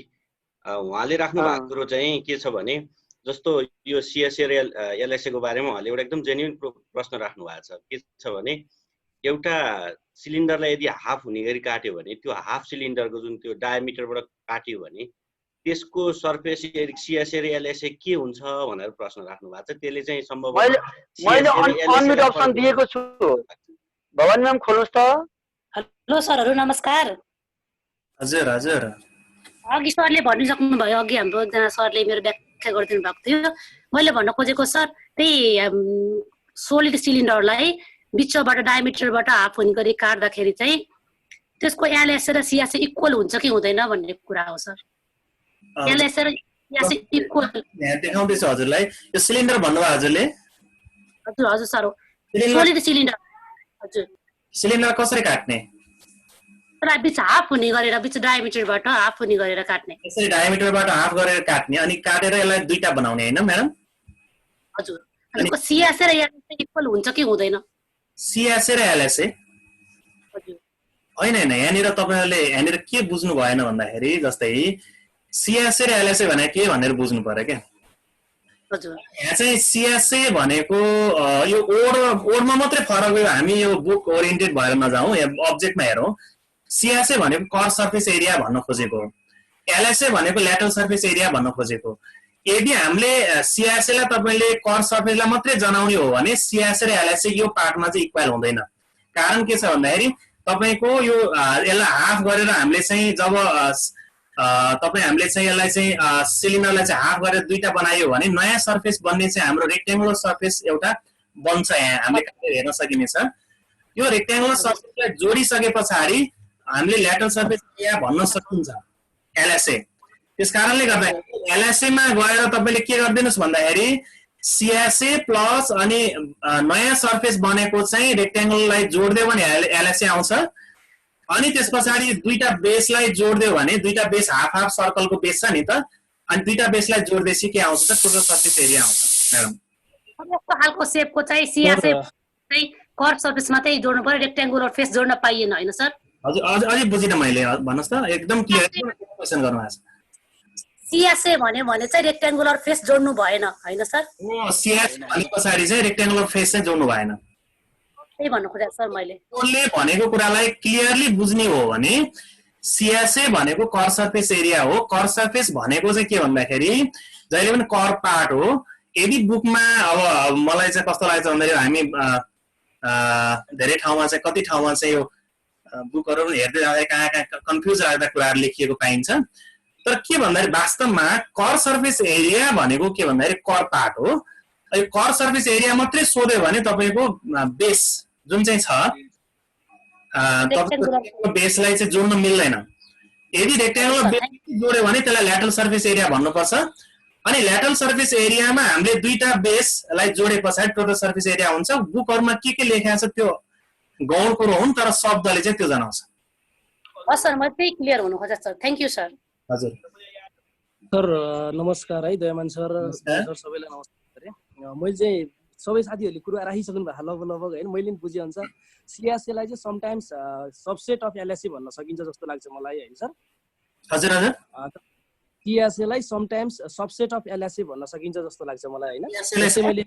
उहाँले राख्नु भएको कुरो चाहिँ के छ भने जस्तो यो सिएसए र एलएसए को बारेमा उहाँले एउटा एकदम जेन्युन प्रश्न राख्नु भएको छ के छ भने एउटा सिलिन्डरलाई यदि हाफ हुने गरी काट्यो भने त्यो हाफ सिलिन्डरको जुन त्यो डायमिटरबाट काट्यो भने त्यसको सरफेस सिएसए र एलएसए के हुन्छ भनेर प्रश्न राख्नु भएको छ त्यसले चाहिँ सम्भव मैले अनम्युट अप्सन दिएको छु भवानी म्याम खोल्नुस् त हेलो सरहरु नमस्कार हजुर हजुर अघि सरले भनिसक्नु भयो अघि हाम्रो एकजना सरले मेरो व्याख्या गरिदिनु भएको थियो मैले भन्न खोजेको सर त्यही सोलिड सिलिन्डरलाई बिचबाट डायमिटरबाट हाफ हुने गरी काट्दाखेरि चाहिँ त्यसको एलएसए र सिएसए इक्वल हुन्छ कि हुँदैन भन्ने कुरा हो सर एलएसए र सिएसए इक्वल यहाँ देखाउँदैछ हजुरलाई यो सिलिन्डर भन्नुभयो हजुरले हजुर हजुर सर हो सिलिन्डर सोलिड सिलिन्डर हजुर सिलिन्डर कसरी काट्ने तर बिच हाफ हुने गरेर बिच डायमिटरबाट हाफ हुने गरेर काट्ने यसरी डायमिटरबाट हाफ गरेर काट्ने अनि काटेर यसलाई दुईटा बनाउने हैन म्याडम हजुर अनि सिएसए र एलएसए इक्वल हुन्छ कि हुँदैन सिएसए र एलएसए हजुर हैन हैन यहाँनिर तपाईहरुले यहाँनिर के बुझ्नु भएन भन्दाखेरि जस्तै सिएसए र एलएसए भने के भनेर बुझ्नु पर्यो के हजुर यहाँ चाहिँ सिएसए भनेको यो ओडमा मात्रै फरक हो हामी यो बुक ओरिएन्टेड भएर नजाउँ यहाँ अब्जेक्टमा हेरौँ सिएसए भनेको कर सर्फेस एरिया भन्न खोजेको एलएसए भनेको ल्याटरल सर्फेस एरिया भन्न खोजेको यदि हामीले सिएसए लाई तपाईले कर सर्फेसलाई मात्रै जनाउने हो भने सिएसए र एलएसए यो पार्टमा चाहिँ इक्वल हुँदैन कारण के छ भन्दाखेरि तपाईको यो यसलाई हाफ गरेर हामीले चाहिँ जब हामीले चाहिँ यसलाई चाहिँ सिलिन्डरलाई चाहिँ हाफ गरेर दुईटा बनायो भने नयाँ सर्फेस बन्ने चाहिँ हाम्रो रेक्टेंगुलर सर्फेस एउटा बन्छ यहाँ हामीले हेर्न सकिनेछ यो रेक्टेंगुलर सर्फेसलाई जोडिसके पछाडी हामीले ल्याटरल सर्फेस एरिया भन्न सकिन्छ एलएसए त्यसकारणले गर्दा एलएसए मा गएर तपाईले के गर्दिनुस् भन्दाखेरि सिएसए प्लस अनि नयाँ सर्फेस बनेको चाहिँ रेक्टेंगललाई जोड्दियो भने एलएसए आउँछ अनि त्यसपछि दुईटा बेसलाई जोड्दियो भने दुईटा बेस हाफ हाफ सर्कलको बेस छ नि त अनि दुईटा बेसलाई जोड्दैछ के आउँछ त टोटल सर्फेस एरिया आउँछ म्याडम यस्तो खालको शेपको चाहिँ सिएसए चाहिँ कर्भ सर्फेसमा चाहिँ जोड्नु पर्यो रेक्टेंगुलर फेस जोड्न पाइएन हैन सर हजुर अझै बुझिन मैले भन्नुस् त एकदम क्लियर क्वेशन गर्नुभएको छ सिएसए भने चाहिँ रेक्टेंगुलर फेस जोड्नु भएन हैन सर सिएसए भने पछाडी चाहिँ रेक्टेंगुलर फेस चाहिँ जोड्नु भएन त्यही भन्नु खोजेको सर मैले उसले भनेको कुरालाई क्लियरली बुझ्ने हो भने सिएसए भनेको कर सर्फेस एरिया हो कर सर्फेस भनेको चाहिँ के भन्दाखेरि जहिले पनि कर पार्ट हो यदि बुकमा अब मलाई चाहिँ कस्तो लाग्छ भन्दाखेरि हामी धेरै ठाउँमा चाहिँ कति ठाउँमा चाहिँ यो बुकहरु हेर्दै जाँदा कहाँ कन्फ्युज राख्दा कुराहरु लेखिएको पाइन्छ तर के भन्दाखेरि वास्तवमा कर सर्फेस एरिया भनेको के भन्दाखेरि कर पार्ट हो यो कर सर्फेस एरिया मात्रै सोध्यो भने तपाईको बेस जुन चाहिँ छ तपाईको बेसलाई चाहिँ जोड्न मिल्दैन यदि रेक्टेंगुलर बेस जोड्यो भने त्यसलाई ल्याटरल सर्फेस एरिया भन्नुपर्छ अनि ल्याटरल सर्फेस एरियामा हामीले दुईटा बेसलाई जोडे पछाडी टोटल सर्फेस एरिया हुन्छ बुकहरुमा के लेखेको छ त्यो गौण कुरो हुन् तर शब्दले चाहिँ त्यो जनाउँछ हस् सर म त्यही क्लियर हुनु खोजेको सर थ्यांक यू सर हजुर सर नमस्कार है दयामान सर सर सबैलाई नमस्कार गरे मैले चाहिँ सबै साथीहरुले कुरा राखिसक्नु भएको लगभग हैन मैले पनि बुझे अनुसार सिएसए लाई चाहिँ समटाइम्स सबसेट अफ एलएसए भन्न सकिन्छ जस्तो लाग्छ मलाई हैन सर हजुर हजुर सिएसए लाई समटाइम्स सबसेट अफ एलएसए भन्न सकिन्छ जस्तो लाग्छ मलाई हैन त्यसै मैले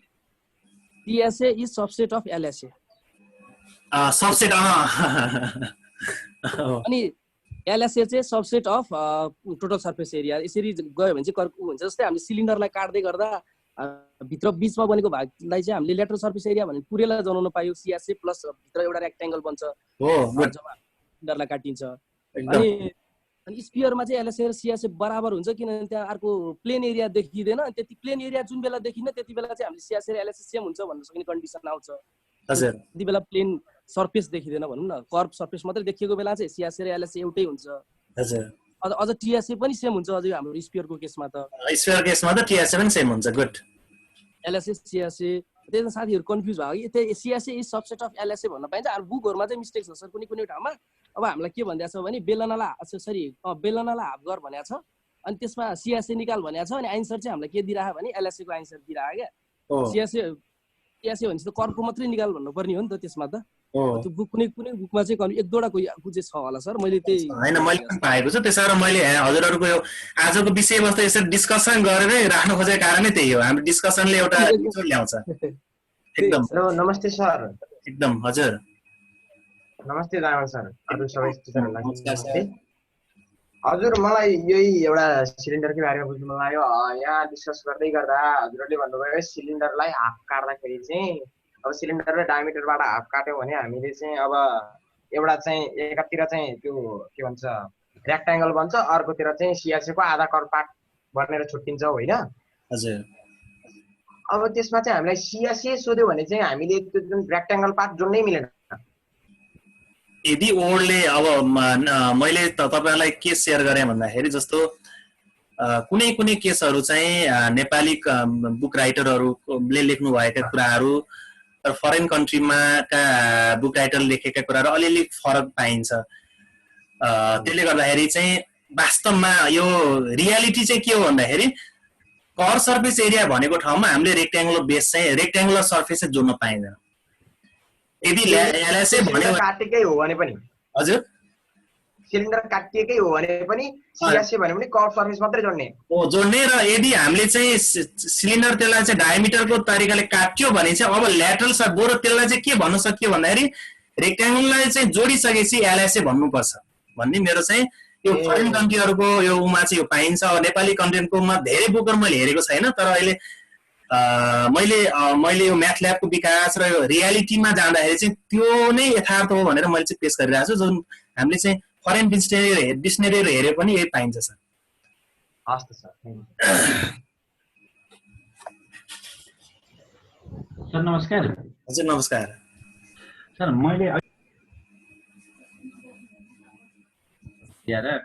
CSA is subset of LSA subset अनि एलएसए चाहिँ subset of total surface area यसरी गयो भने चाहिँ कर्को हुन्छ जस्तै हामीले सिलिन्डरलाई काट्दै गर्दा भित्र बीचमा बनेको भागलाई चाहिँ हामीले ल्याटरल सर्फेस एरिया भने पुरैलाई जनाउन पायो सिएसए प्लस भित्र एउटा रेक्टेंगल बन्छ जब सिलिन्डरलाई काटिन्छ अनि स्पियरमा चाहिँ एलएसए र सिएसए बराबर हुन्छ किनभने त्यहाँ अर्को प्लेन एरिया देखिदैन त्यति प्लेन एरिया जुन बेला देखिन्न त्यति बेला चाहिँ हामीले सिएसए र एलएसए सेम हुन्छ भन्न सक्ने कन्डिसन आउँछ हजुर त्यति बेला प्लेन सर्फेस देखिदैन भनौं न कर्भ सर्फेस मात्रै देखिएको बेला चाहिँ सिएसए र एलएसए एउटै हुन्छ हजुर अझ टीएसए पनि सेम हुन्छ अझै हाम्रो स्पियरको केसमा त स्पियर केसमा त टीएसए पनि सेम हुन्छ गुड एलएसए सिएसए त्यसमा साथीहरु कन्फ्युज भयो कि CSA is subset of LSA भन्न पाइन्छ अरु बुकहरुमा चाहिँ मिस्टेक छ सर कुनै ठाउँमा अब हामीलाई के भनिएको छ भने बेलनालाई हाफ गर भनेको छ अनि त्यसमा सिएसए निकाल भनेको छ अनि आन्सर चाहिँ हामीलाई के दिइराख्यो भने एलएसए को आन्सर दिइराख्यो क्या सिएसए भनेपछि त कर्को मात्रै निकाल भन्नु पर्ने हो नि त त्यसमा त त्यो बुक कुनै बुकमा चाहिँ एक दुईवटा कुछ छ होला सर मैले त्यही हैन मैले पनि पाएको छु त्यसैले मैले हजुरहरुको यो आजको विषयवस्तु यसरी डिस्कसन गरेरै राख्न खोजेको कारणै त्यही हो हाम्रो डिस्कसनले एउटा निचोड ल्याउँछ एकदम हेलो नमस्ते सर एकदम हजुर नमस्ते दामा सर अरु सबै टिचरहरुलाई नमस्ते हजुर मलाई यही एउटा सिलिन्डरकै बारेमा बुझ्नु मन लाग्यो यहाँ डिस्कस गर्दै गर्दा हजुरले भन्नुभयो सिलिन्डरलाई हाफ काट्दाखेरि चाहिँ अब सिलिन्डर र डायमिटरबाट हाफ काट्यो भने हामीले चाहिँ अब एउटा चाहिँ एकातिर चाहिँ त्यो के भन्छ रेक्टेंगल बन्छ अर्कोतिर चाहिँ सिएसए को आधा कर्भ पार्ट बनेर छुट्टिन्छ होइन हजुर अब त्यसमा चाहिँ हामीलाई सिएसए सोध्यो भने चाहिँ हामीले त्यो जुन रेक्टेंगल पार्ट जोड्नै मिलेन यदि ओडले अब मैले तपाईहरुलाई के शेयर गरे भन्दाखेरि जस्तो कुनै केसहरु चाहिँ नेपाली बुक राइटरहरुले लेख्नु भएका कुराहरु तर फरेन कन्ट्रीमा का बुक टाइटल लेखेका कुराहरू अलिअलि फरक पाइन्छ। त्यसले गर्दाखेरि चाहिँ वास्तवमा यो रियालिटी चाहिँ के हो भन्दाखेरि कर सर्फेस एरिया भनेको ठाउँमा हामीले रेक्ट्याङ्गुलर बेस चाहिँ रेक्ट्याङ्गुलर सर्फेस चाहिँ जोड्न पाइँदैन। यदि एलएसए भन्यो काटेकै हो भने पनि हजुर सिलिन्डर काटिएकै हो भने पनि सिएसए भने पनि कर्भ सर्फेस मात्रै जोड्ने हो जोड्ने। र यदि हामीले चाहिँ सिलिन्डर त्यसलाई चाहिँ डायमिटरको तरिकाले काट्यो भने चाहिँ अब ल्याटरल सर्फ बरु त्यसलाई चाहिँ के भन्न सकियो भन्दाखेरि रेक्ट्याङ्गुलरलाई चाहिँ जोडिसकेपछि एलएसए भन्नुपर्छ भन्ने मेरो चाहिँ यो फरेन कन्ट्रीहरूको यो उमा चाहिँ यो पाइन्छ। अब नेपाली कन्टेन्टकोमा धेरै बुकहरू मैले हेरेको छैन, तर अहिले मैले यो म्याथ ल्याबको विकास र यो रियालिटीमा जाँदाखेरि चाहिँ त्यो नै यथार्थ हो भनेर मैले चाहिँ पेश गरिरहेको छु। जुन हामीले चाहिँ फरेन डिक्सनेरीहरू हेरे पनि यही पाइन्छ सर। हस् त सर। सर नमस्कार। हजुर नमस्कार सर। मैले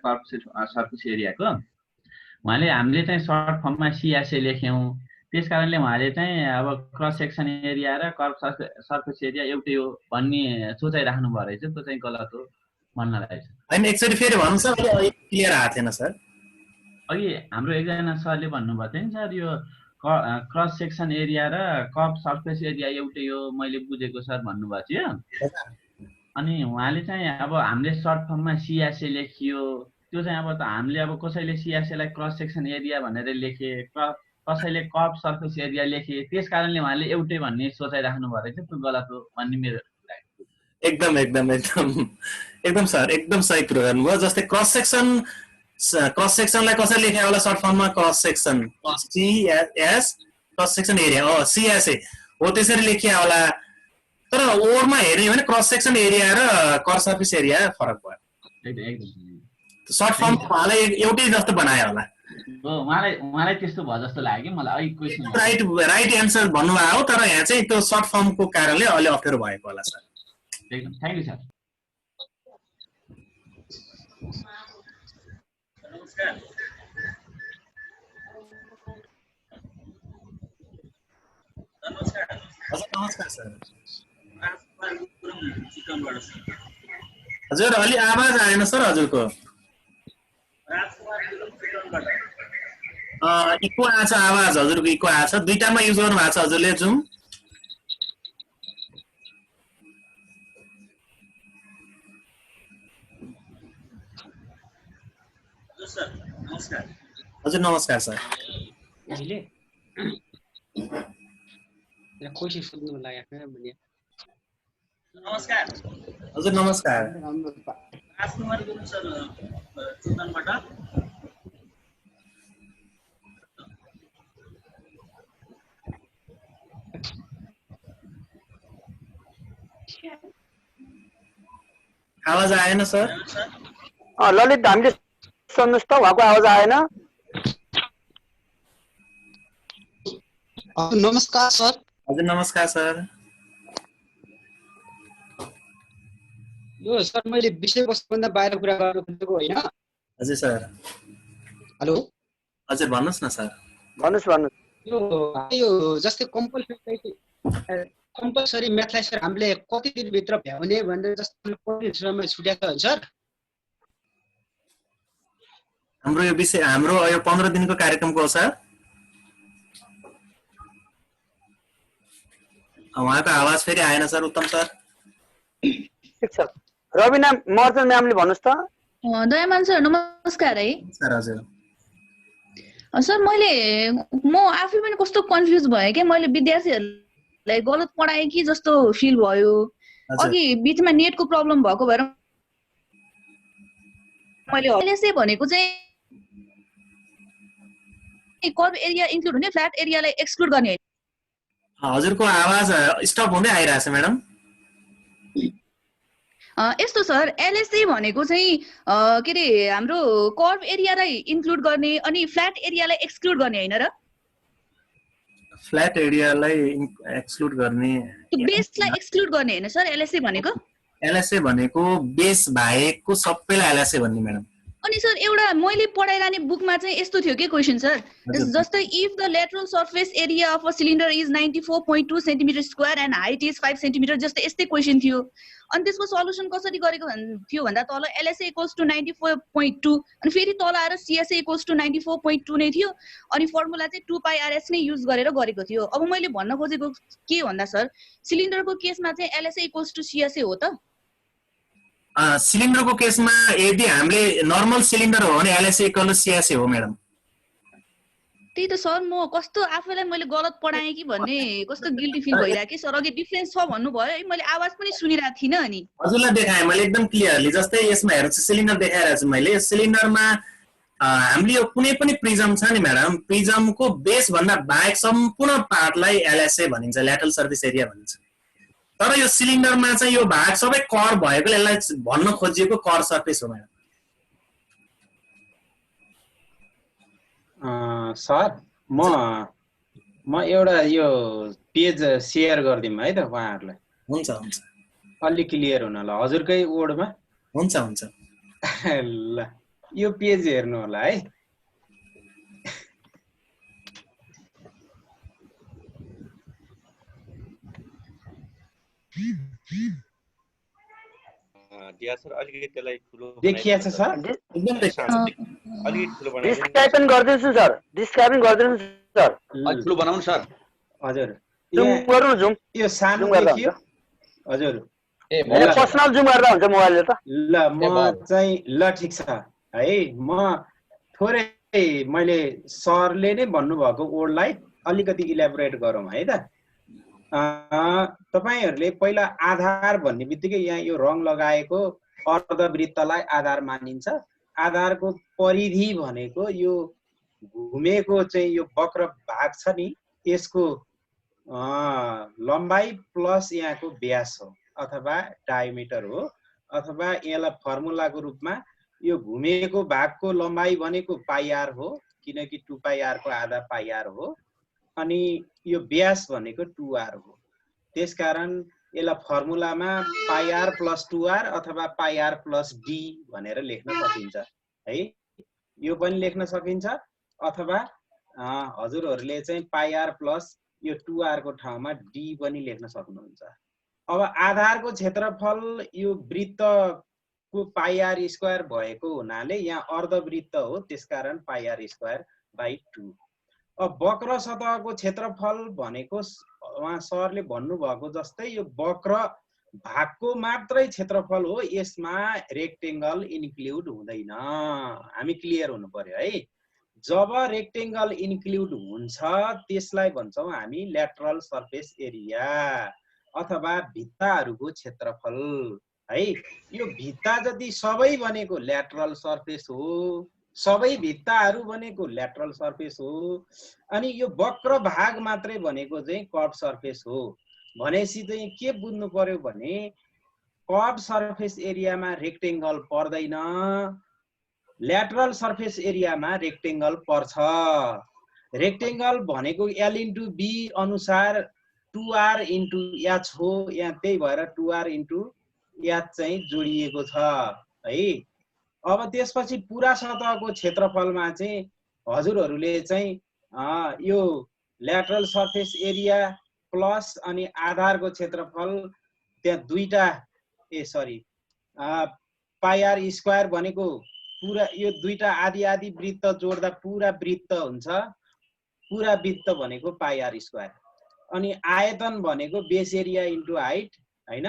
कर्भ सर्फेस एरियाको उहाँले हामीले चाहिँ सर्ट फर्ममा सिएसए लेख्यौँ, त्यस कारणले उहाँले चाहिँ अब क्रस सेक्सन एरिया र कर्भ सर्फेस एरिया एउटै हो भन्ने सोचाइराख्नु भयो रहेछ। त्यो चाहिँ गलत हो भन्न लागेको छ। होइन एकचोटि फेरि भन्नु सर, क्लियर आएको थिएन सर। अघि हाम्रो एकजना सरले भन्नुभएको थियो नि सर यो क्रस सेक्सन एरिया र कर्भ सर्फेस एरिया एउटै हो मैले बुझेको सर भन्नुभएको थियो। अनि उहाँले चाहिँ अब हामीले सर्ट फर्ममा सिएसए लेखियो, त्यो चाहिँ अब हामीले अब कसैले सिएसएलाई क्रस सेक्सन एरिया भनेर लेखे, कसैले कर्भ सर्फेस एरिया लेखे, त्यस कारणले उहाँले एउटै भन्ने सोचाइराख्नु भएको रहेछ। त्यो गलत हो भन्ने मेरो एकदम सर एकदम सही कुरो गर्नुभयो। जस्तै क्रस सेक्सनलाई कसरी लेखे होला सर्ट फर्ममा cross section CS cross section area हो सिएसए हो त्यसरी लेखिया होला। तर ओभरमा हेर्ने भने क्रस सेक्सन एरिया र कर्भ सर्फेस एरिया फरक भयो। सर्ट फर्म उहाँलाई एउटै जस्तो बनायो होला। उहाँलाई त्यस्तो भयो जस्तो लाग्यो मलाई। क्वेसन राइट एन्सर भन्नुभयो हो, तर यहाँ चाहिँ त्यो सर्ट फर्मको कारणले अलि अप्ठ्यारो भएको होला सर। एकदम थ्याङ्क यू सर। नमस्कार सर। हजुर अलि आवाज आएन सर हजुरको। इको आछ आवाज हजुरको, इको आछ। दुईटामा युज गर्नु भएको छ हजुरले जुम? हजुर नमस्कार सर। नमस्कार हजुर नमस्कार। राजकुमार गुरुङ सर चुतनबाट। आवाज आएन सर? ललित हामीले सुन्नुहोस् त, उहाँको आवाज आएन। नमस्कार सर। हजुर नमस्कार सर। यो सर मैले विषयवस्तुभन्दा बाहिर कुरा गर्न खोजेको होइन। हजुर सर। हेलो हजुर भन्नुहोस् न सर। भन्नुहोस्। यो जस्तै कम्पलसरी म्याथलाई सर हामीले कति दिनभित्र भ्याउने भनेर जस्तो कति समय छुट्याएको छ सर? हाम्रो यो विषय हाम्रो यो 15 दिनको कार्यक्रमको हो सर। उहाँको आवाज फेरि आएन सर। उत्तम सर। ठिक छ। रविना मर्चन म्यामले भन्नुहोस् त। दयामान सर नमस्कार है। सर हजुर। सर म आफै पनि कस्तो कन्फ्युज भएँ कि मैले विद्यार्थीहरूलाई गलत पढाएँ कि जस्तो फिल भयो। अघि बिचमा नेटको प्रब्लम भएको भएर मैले एलएसए भनेको चाहिँ कर्भ एरिया इन्क्लुड हुने, फ्ल्याट एरियालाई एक्सक्लुड गर्ने। हजुरको आवाज स्टप हुँदै आइरहेछ म्याडम। यस्तो सर एलएसए भनेको चाहिँ के अरे हाम्रो कर्भ एरियालाई इन्क्लुड गर्ने अनि फ्ल्याट एरियालाई एक्सक्लुड गर्ने होइन र? फ्ल्याट एरियालाई एक्सक्लुड गर्ने, बेसलाई एक्सक्लुड गर्ने होइन सर एलएसए भनेको? एलएसए भनेको बेस बाहेकको सबैलाई एलएसए भन्ने म्याडम। अनि सर एउटा मैले पढाइरहने बुकमा चाहिँ यस्तो थियो के क्वेसन सर, जस्तै if the lateral surface area of a cylinder is 94.2 centimetre square and white is 5 centimetre, जस्तै यस्तै क्वेसन थियो। अनि त्यसको सल्युसन कसरी गरेको थियो भन्दा तल LSA = 94.2 अनि फेरि तल आएर CSA = 94.2 नै थियो अनि फर्मुला चाहिँ 2πRS नै युज गरेर गरेको थियो। अब मैले भन्न खोजेको के भन्दा सर, सिलिन्डरको केसमा चाहिँ LSA = CSA हो त? सिलिन्डरको केसमा यदि हामीले नर्मल सिलिन्डर हो भने LSA = CSA हो म्याडम। त्यही त सर, म कस्तो आफैलाई मैले गलत पढाएँ कि भन्ने कस्तो गिल्टी फिल भइरहेको कि सर। अघि डिफरेन्स छ भन्नुभयो है, मैले आवाज पनि सुनिरहेको थिइनँ। अनि हजुरलाई देखाएँ मैले एकदम क्लियरली। जस्तै यसमा हेर्नुहोस्, सिलिन्डर देखाइरहेको छु मैले। सिलिन्डरमा हामीले यो कुनै पनि प्रिजम छ नि म्याडम, प्रिजमको बेस भन्दा बाहेक सम्पूर्ण पार्टलाई LSA भनिन्छ, ल्याटरल सर्फेस एरिया भनिन्छ। तर यो सिलिन्डरमा चाहिँ यो भाग सबै कर भएकोले यसलाई भन्न खोजिएको कर सर्फेस हो म्याडम। सर म एउटा यो पेज सेयर गरिदिउँ है त उहाँहरूलाई। हुन्छ हुन्छ, अलि क्लियर हुन ल हजुरकै वर्डमा। हुन्छ हुन्छ ल यो पेज हेर्नु होला है। सर अलिकति त्यसलाई ठुलो देखिया छ सर? एकदम देखिया छ। अलिकति ठुलो बनाइदिनु। डिस्क्राइब गरिदिन्छु सर, डिस्क्राइब गरिदिन्छु सर। अलि ठुलो बनाउनु सर। हजुर जुम गर्नु, जुम यो सानो देखियो हजुर। ए पर्सनल जुम गर्दा हुन्छ मोबाइलले त। ल म चाहिँ ल ठीक छ है। म थोरै मैले सरले नै भन्नुभएको वर्डलाई अलिकति इलाबोरेट गरौँ है त। तपाईहरुले पहिला आधार भन्ने बित्तिकै यहाँ यो रङ लगाएको अर्धवृत्तलाई आधार मानिन्छ। आधारको परिधि भनेको यो घुमेको चाहिँ यो वक्र भाग छ नि, यसको लम्बाई प्लस यहाँको व्यास हो अथवा डायमिटर हो, अथवा यसलाई फर्मुलाको रूपमा यो घुमेको भागको लम्बाई भनेको πr हो, किनकि 2πr को आधा πr हो, अनि यो व्यास भनेको 2r हो। त्यसकारण यसलाई फर्मुलामा πr + 2r अथवा πr + d भनेर लेख्न सकिन्छ है। यो पनि लेख्न सकिन्छ अथवा हजुरहरूले चाहिँ πr + यो 2r को ठाउँमा d पनि लेख्न सक्नुहुन्छ। अब आधारको क्षेत्रफल यो वृत्तको πr² भएको हुनाले यहाँ अर्धवृत्त हो, त्यसकारण πr²/2। अब वक्र सतहको क्षेत्रफल भनेको उहाँ सरले भन्नुभएको जस्तै यो वक्र भागको मात्रै क्षेत्रफल हो, यसमा रेक्टेंगल इन्क्लुड हुँदैन। हामी क्लियर हुनु पर्यो है। जब रेक्टेंगल इन्क्लुड हुन्छ त्यसलाई भन्छौँ हामी ल्याटरल सर्फेस एरिया अथवा भित्ताहरूको क्षेत्रफल है। यो भित्ता जति सबै भनेको ल्याटरल सर्फेस हो, सबै भित्ताहरू भनेको ल्याटरल सर्फेस हो, अनि यो वक्र भाग मात्रै भनेको चाहिँ कर्भ सर्फेस हो। भनेपछि चाहिँ के बुझ्नु पर्यो भने कर्भ सर्फेस एरियामा रेक्टेंगल पर्दैन, ल्याटरल सर्फेस एरियामा रेक्टेंगल पर्छ। रेक्टेंगल भनेको L × B अनुसार 2r × h हो, यहाँ त्यही भएर 2r × h चाहिँ जोडिएको छ है। अब त्यसपछि पुरा सतहको क्षेत्रफलमा चाहिँ हजुरहरूले चाहिँ यो ल्याटरल सर्फेस एरिया प्लस अनि आधारको क्षेत्रफल त्यहाँ दुईटा πr² भनेको पुरा यो दुईटा आधी आधी वृत्त जोड्दा पुरा वृत्त हुन्छ। पुरा वृत्त भनेको πr², अनि आयतन भनेको बेस एरिया × हाइट हैन,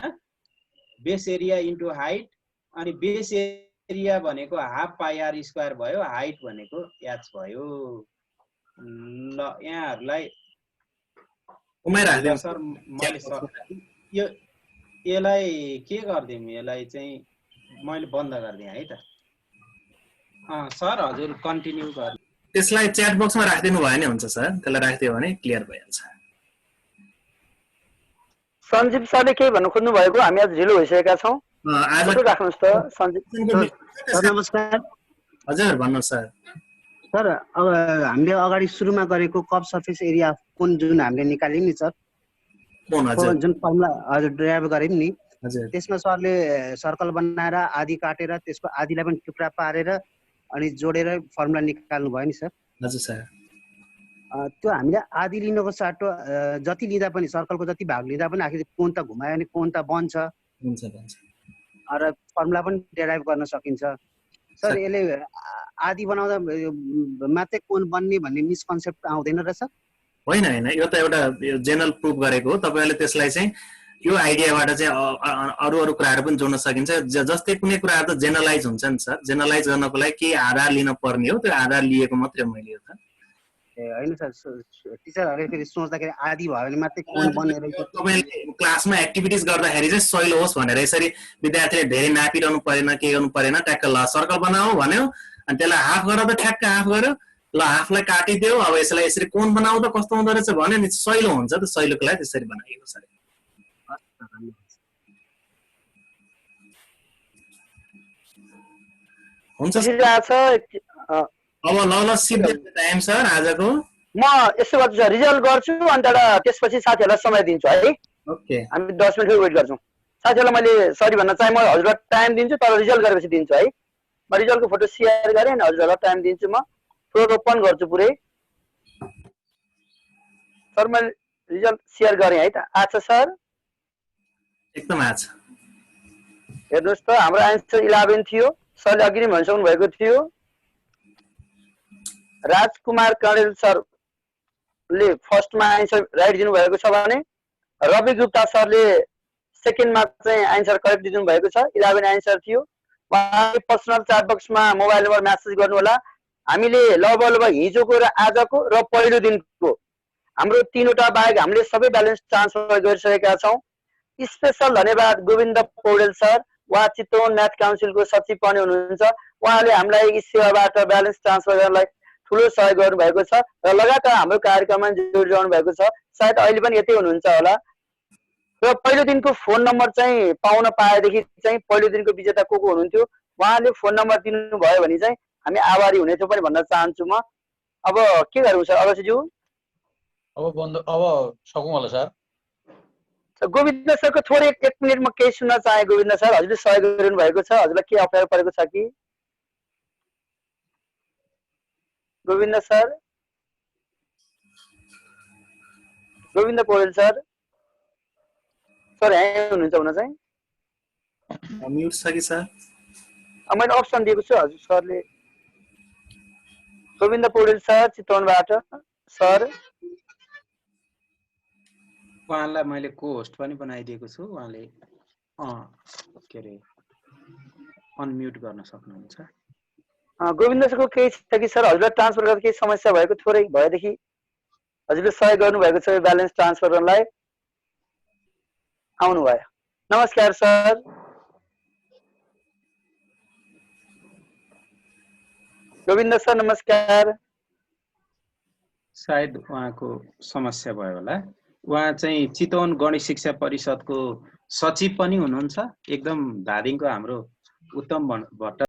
बेस एरिया × हाइट, अनि बेस एरिया भनेको हाफ πr² भयो, हाइट भनेको h भयो। ल यहाँहरुलाई उमाइराख्दिनु सर मैले यो यसलाई के गर्दिम, यसलाई चाहिँ मैले बन्द गर्दिएँ है त। सर हजुर कन्टिन्यू गर्नु। त्यसलाई च्याट बक्समा राख्दिनु भयो भने हुन्छ सर, त्यसलाई राख्दियो भने क्लियर भइहाल्छ। सञ्जीव सरले के भन्नु खोज्नु भएको? हामी आज ढिलो भइसकेका छौं। आज राख्नुस् त सञ्जीव सर। नमस्कार हजुर भन्नु सर। सर अब हामीले अगाडि सुरुमा गरेको कर्भ सर्फेस एरिया कुन जुन हामीले निकाल्यौं नि सर, जुन फर्मुला हजुर ड्राइभ गर्यौं नि, त्यसमा सरले सर्कल बनाएर आधी काटेर त्यसको आधीलाई पनि टुक्रा पारेर अनि जोडेर फर्मुला निकाल्नु भयो नि सर। हजुर सर। त्यो हामीले आधी लिनुको साटो जति लिँदा पनि सर्कलको जति भाग लिँदा पनि आखिर कोण त घुमायो भने कोण त बन्छ र फर्मुला पनि डेराइभ गर्न सकिन्छ सर। यसले आधी बनाउँदा मात्रै कोण बन्ने भन्ने मिसकन्सेप्ट आउँदैन र सर? होइन होइन, यो त एउटा जेनरल प्रुफ गरेको हो। तपाईँहरूले त्यसलाई चाहिँ यो आइडियाबाट चाहिँ अरू अरू कुराहरू पनि जोड्न सकिन्छ। जस्तै कुनै कुराहरू त जेनरलाइज हुन्छ नि सर, जेनरलाइज गर्नको लागि के आधार लिन पर्ने हो, त्यो आधार लिएको मात्रै मैले यो त। ए होइन सर, टिचरहरूले फेरि सोच्दाखेरि आधी भयो भने मात्रै कोण बन्ने रहेछ। तपाईँले क्लासमा एक्टिभिटिज गर्दाखेरि चाहिँ सहिलो होस् भनेर यसरी विद्यार्थीले धेरै नापिरहनु परेन, के गर्नु परेन, ट्याक्क ल सर्कल बनाऊ भन्यो अनि त्यसलाई हाफ गर त ठ्याक्क हाफ गर्यो, ल हाफलाई काटिदियो, अब यसलाई यसरी कोण बनाऊ त कस्तो हुँदो रहेछ भन्यो नि, सहिलो हुन्छ त। सहिलोको लागि त्यसरी बनाइएको सर। हुन्छ अब ल सिधै टाइम सर आजको। म यसो गर्छु सर, रिजल्ट गर्छु अनि त्यसपछि साथीहरूलाई समय दिन्छु है। ओके, हामी 10 मिनट वेट गर्छौँ। साथीहरूलाई मैले सरी भन्न चाहे म हजुरलाई टाइम दिन्छु, तर रिजल्ट गरेपछि दिन्छु है। म रिजल्टको फोटो सेयर गरेँ अनि हजुरहरूलाई टाइम दिन्छु। म फ्लोर ओपन गर्छु पुरै। सर मैले रिजल्ट सेयर गरेँ है त, आछ सर? एकदम आछ। हेर्नुहोस् त, हाम्रो आन्सर 11 थियो। सरले अघि नै भनिसक्नु भएको थियो। राजकुमार कणेल सरले फर्स्टमा आन्सर राइट दिनुभएको छ भने रवि गुप्ता सरले सेकेन्डमा चाहिँ आन्सर करेक्ट दिनु भएको छ। 11 आन्सर थियो। उहाँले पर्सनल च्याट बक्समा मोबाइल नम्बर म्यासेज गर्नु होला। हामीले लगभग हिजोको र आजको र पहिलो दिनको हाम्रो 3वटा बाहेक हामीले सबै ब्यालेन्स ट्रान्सफर गरिसकेका छौँ। स्पेसल धन्यवाद गोविन्द पौडेल सर, उहाँ चितवन म्याथ काउन्सिलको सचिव पनि हुनुहुन्छ। उहाँले हामीलाई यस सेवाबाट ब्यालेन्स ट्रान्सफर गर्नलाई ठुलो सहयोग गर्नुभएको छ र लगातार हाम्रो कार्यक्रममा जोडिरहनु भएको छ। सायद अहिले पनि यतै हुनुहुन्छ होला। र पहिलो दिनको फोन नम्बर चाहिँ पाउन पाएदेखि चाहिँ पहिलो दिनको विजेता को हुनुहुन्थ्यो उहाँले फोन नम्बर दिनुभयो भने चाहिँ हामी आभारी हुनेछौँ पनि भन्न चाहन्छु म। अब के गरौँ सर अगस्यज्यू? अब सकौँ होला सर। गोविन्द सरको थोरै 1 मिनट म केही सुन्न चाहे। गोविन्द सर, हजुरले सहयोग गरिरहनु भएको छ, हजुरलाई के अप्ठ्यारो परेको छ कि? Govind sir, Govind Paudel sir, sir यहाँ हुनुहुन्छ हुन चाहिँ? म्युट छ कि सर? मैले अप्सन दिएको छु हजुर सरले। गोविन्द पौडेल सर चितवनबाट सर। उहाँलाई मैले को होस्ट पनि बनाइदिएको छु। उहाँले के अरे अनम्युट गर्न सक्नुहुन्छ। गोविन्द सरको केही छ कि सर? हजुरलाई ट्रान्सफर गर्दा केही समस्या भएको थोरै भएदेखि हजुरले सहयोग गर्नुभएको छ ब्यालेन्स ट्रान्सफर गर्नलाई। आउनुभयो। नमस्कार सर। गोविन्द सर नमस्कार। सायद उहाँको समस्या भयो होला। उहाँ चाहिँ चितवन गणित शिक्षा परिषदको सचिव पनि हुनुहुन्छ। एकदम धादिङको हाम्रो उत्तम भट्ट